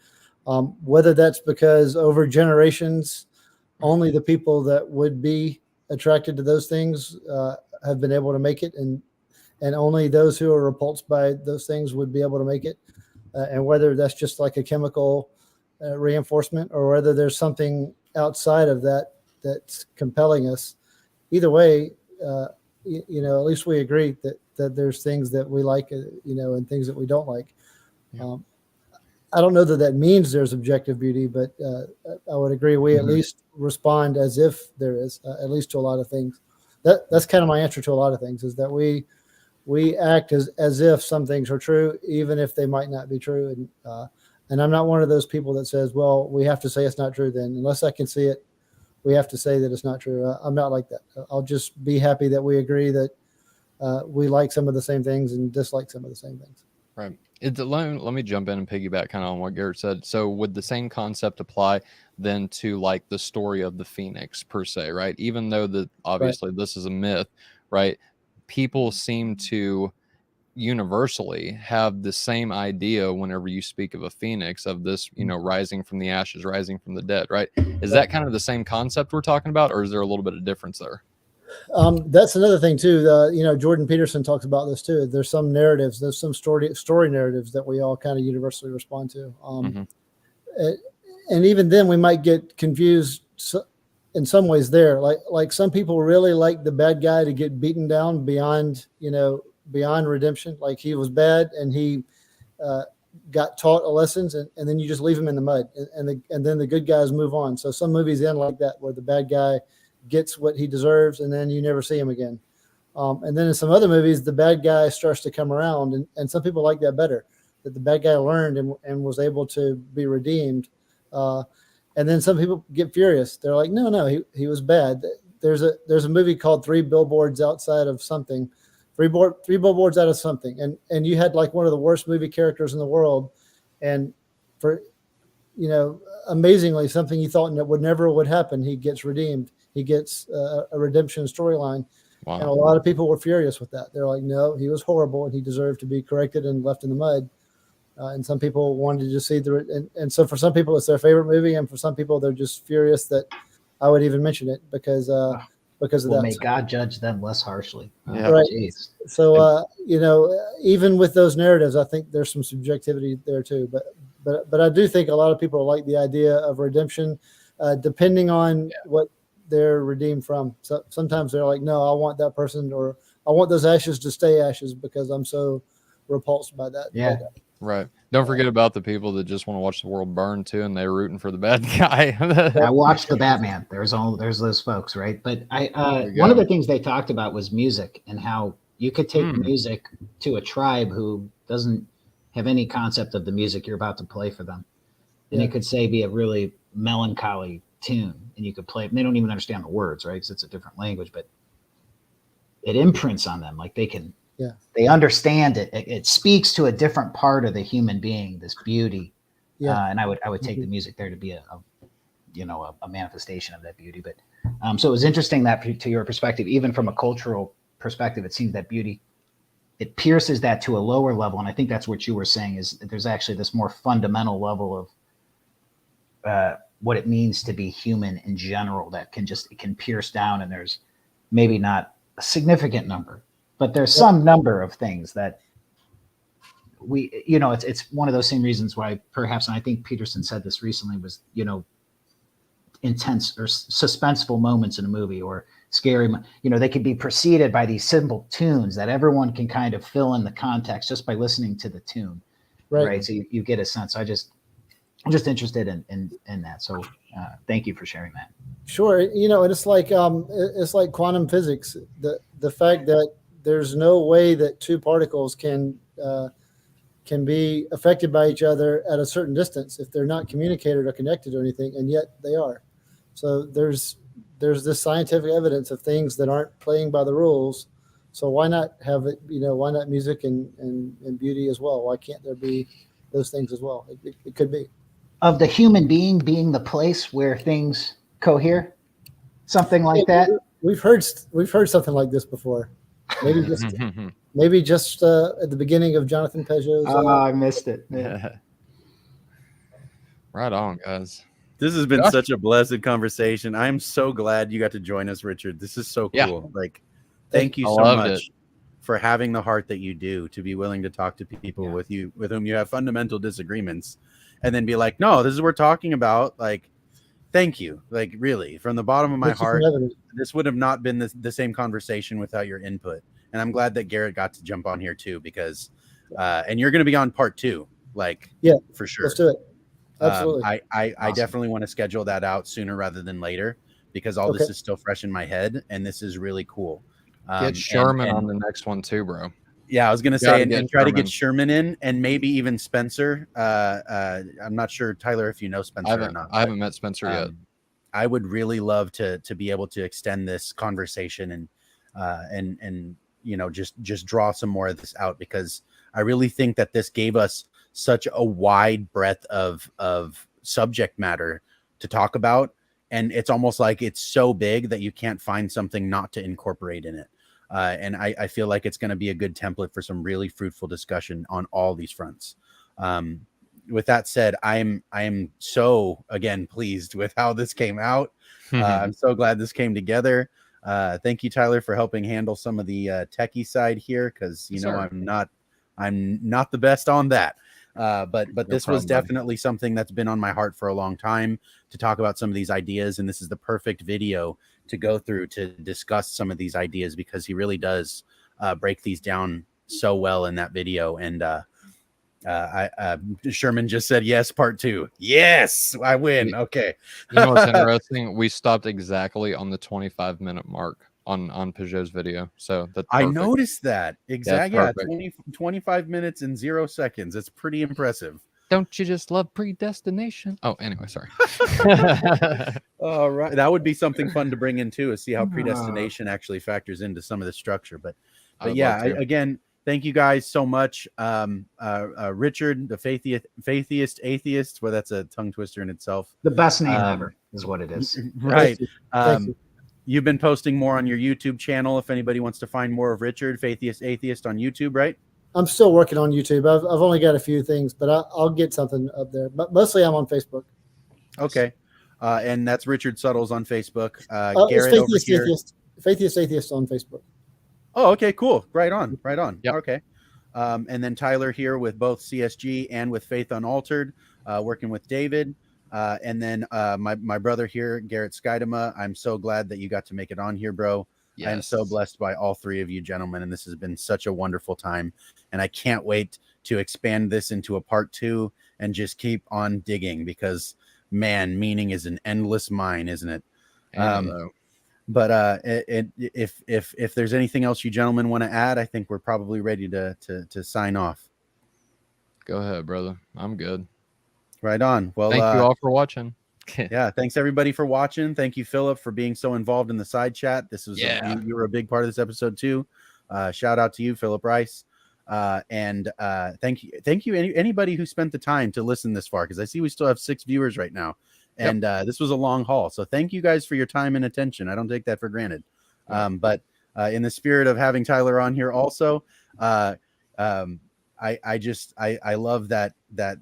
Whether that's because over generations, only the people that would be attracted to those things have been able to make it. And and only those who are repulsed by those things would be able to make it. And whether that's just like a chemical reinforcement or whether there's something outside of that that's compelling us, either way, you know, at least we agree that there's things that we like, you know, and things that we don't like. Yeah. I don't know that means there's objective beauty, but I would agree we at least respond as if there is, at least to a lot of things. That's kind of my answer to a lot of things, is that we act as if some things are true, even if they might not be true. And I'm not one of those people that says, well, we have to say it's not true then. Unless I can see it, we have to say that it's not true. I'm not like that. I'll just be happy that we agree that we like some of the same things and dislike some of the same things. Right. Let me jump in and piggyback kind of on what Gerritt said. So would the same concept apply then to like the story of the Phoenix per se, right? Even though obviously this is a myth, right? People seem to universally have the same idea whenever you speak of a phoenix, of this, you know, rising from the ashes, rising from the dead, right? Is that kind of the same concept we're talking about, or is there a little bit of difference there? That's another thing too. You know, Jordan Peterson talks about this too. There's some narratives, there's some story narratives that we all kind of universally respond to. And even then we might get confused in some ways there. Like some people really like the bad guy to get beaten down beyond redemption. Like he was bad and he got taught lessons, and then you just leave him in the mud, and then the good guys move on. So some movies end like that, where the bad guy gets what he deserves, and then you never see him again. And then in some other movies, the bad guy starts to come around, and some people like that better, that the bad guy learned and was able to be redeemed. And then some people get furious. They're like, no, he was bad. There's a movie called Three Billboards Outside of Something. Three billboards out of something. And you had like one of the worst movie characters in the world. And for, you know, amazingly, something you thought would happen, he gets redeemed. He gets a redemption storyline. Wow. And a lot of people were furious with that. They're like, no, he was horrible and he deserved to be corrected and left in the mud. And some people wanted to see and so for some people it's their favorite movie, and for some people they're just furious that I would even mention it because of that. May God judge them less harshly. Yeah. Right. Geez. So you know, even with those narratives, I think there's some subjectivity there too. But I do think a lot of people like the idea of redemption, depending on what they're redeemed from. So sometimes they're like, no, I want that person, or I want those ashes to stay ashes because I'm so repulsed by that. Yeah. Right. Don't forget about the people that just want to watch the world burn too, and they're rooting for the bad guy. I watched the Batman. There's those folks, right? But one of the things they talked about was music, and how you could take music to a tribe who doesn't have any concept of the music you're about to play for them, and it could say be a really melancholy tune, and you could play it, and they don't even understand the words, right? Because it's a different language, but it imprints on them, like they understand it. It speaks to a different part of the human being, this beauty. And I would take the music there to be a manifestation of that beauty. But so it was interesting that, to your perspective, even from a cultural perspective, it seems that beauty, it pierces that to a lower level. And I think that's what you were saying, is that there's actually this more fundamental level of what it means to be human in general that it can pierce down, and there's maybe not a significant number, but there's some number of things that it's one of those same reasons why perhaps, and I think Peterson said this recently, was, intense or suspenseful moments in a movie, or scary, they could be preceded by these simple tunes that everyone can kind of fill in the context just by listening to the tune. Right. So you get a sense. I'm just interested in that. So thank you for sharing that. Sure. And it's like quantum physics. The fact that there's no way that two particles can be affected by each other at a certain distance if they're not communicated or connected or anything, and yet they are. So there's this scientific evidence of things that aren't playing by the rules. So why not have it? Why not music and beauty as well? Why can't there be those things as well? It could be. Of the human being being the place where things cohere, something like that. We've heard something like this before. Maybe just at the beginning of Johnathan Pageau's. I missed it. Yeah. Right on, guys. This has been such a blessed conversation. I'm so glad you got to join us, Richard. This is so cool. Thank you so much for having the heart that you do, to be willing to talk to people with whom you have fundamental disagreements, and then be like, no, this is what we're talking about. Like, thank you. Like, really, from the bottom of my heart, this would have not been the same conversation without your input. And I'm glad that Gerritt got to jump on here too, because and you're going to be on part 2, like, for sure. Let's do it. Absolutely. I definitely want to schedule that out sooner rather than later, because all this is still fresh in my head, and this is really cool. Get Sherman on the next one too, bro. Yeah, I was gonna say, and try to get Sherman in, and maybe even Spencer. I'm not sure, Tyler, if you know Spencer or not. I haven't met Spencer yet. I would really love to be able to extend this conversation and you know, just draw some more of this out, because I really think that this gave us such a wide breadth of subject matter to talk about, and it's almost like it's so big that you can't find something not to incorporate in it. And I feel like it's going to be a good template for some really fruitful discussion on all these fronts. With that said, I am so, again, pleased with how this came out. I'm so glad this came together. Thank you, Tyler, for helping handle some of the techie side here, because I'm not the best on that. But this was definitely something that's been on my heart for a long time, to talk about some of these ideas, and this is the perfect video to go through to discuss some of these ideas, because he really does break these down so well in that video. And Sherman just said yes, part 2. Yes, I win. Okay. You know what's interesting? We stopped exactly on the 25-minute mark on Pageau's video. So that's perfect. I noticed that. Exactly. Yeah, 25 minutes and 0 seconds. It's pretty impressive. Don't you just love predestination? Oh, anyway, sorry. All right. That would be something fun to bring in too, is see how predestination actually factors into some of the structure. But yeah, again, thank you guys so much. Richard, the Faithiest Atheist, well, that's a tongue twister in itself. The best name ever is what it is. Right. You've been posting more on your YouTube channel. If anybody wants to find more of Richard, Faithiest Atheist on YouTube, right? I'm still working on YouTube. I've only got a few things, but I'll get something up there. But mostly I'm on Facebook. Okay. And that's Richard Suttles on Facebook. Garrett over here. Faithiest Atheist on Facebook. Oh, okay, cool. Right on. Yep. Okay. And then Tyler here with both CSG and with Faith Unaltered, working with David. And then my brother here, Gerritt Schuitema. I'm so glad that you got to make it on here, bro. Yes. I am so blessed by all 3 of you gentlemen, and this has been such a wonderful time. And I can't wait to expand this into a part 2 and just keep on digging, because, man, meaning is an endless mine, isn't it? But if there's anything else you gentlemen want to add, I think we're probably ready to sign off. Go ahead, brother. I'm good. Right on. Well, thank you all for watching. Yeah, thanks everybody for watching. Thank you, Philip, for being so involved in the side chat. This was you were a big part of this episode too. Shout out to you, Philip Rice. And thank you anybody who spent the time to listen this far, because I see we still have 6 viewers right now. And this was a long haul. So thank you guys for your time and attention. I don't take that for granted. But in the spirit of having Tyler on here also, I love that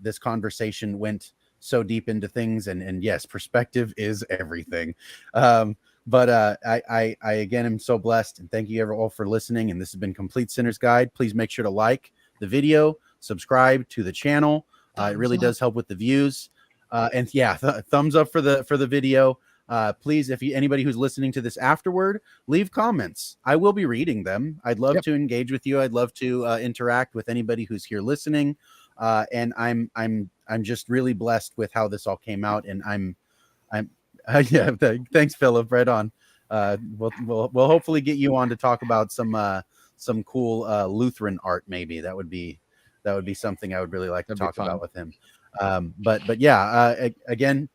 this conversation went so deep into things, and yes, perspective is everything. But I again am so blessed, and thank you all for listening. And this has been Complete Sinner's Guide. Please make sure to like the video, subscribe to the channel. It really does help with the views. And yeah, thumbs up for the video. Please, if anybody who's listening to this afterward, leave comments. I will be reading them. I'd love to engage with you. I'd love to interact with anybody who's here listening. And I'm just really blessed with how this all came out. And thanks, Philip. Right on. We'll hopefully get you on to talk about some cool Lutheran art. Maybe that would be something I would really like to talk about with him. But yeah, again,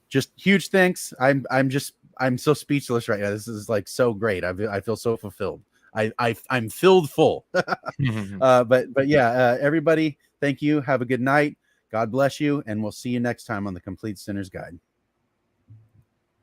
just huge thanks. I'm so speechless right now. This is like so great. I feel so fulfilled. I'm filled full. But yeah, everybody, thank you. Have a good night. God bless you. And we'll see you next time on the Complete Sinner's Guide.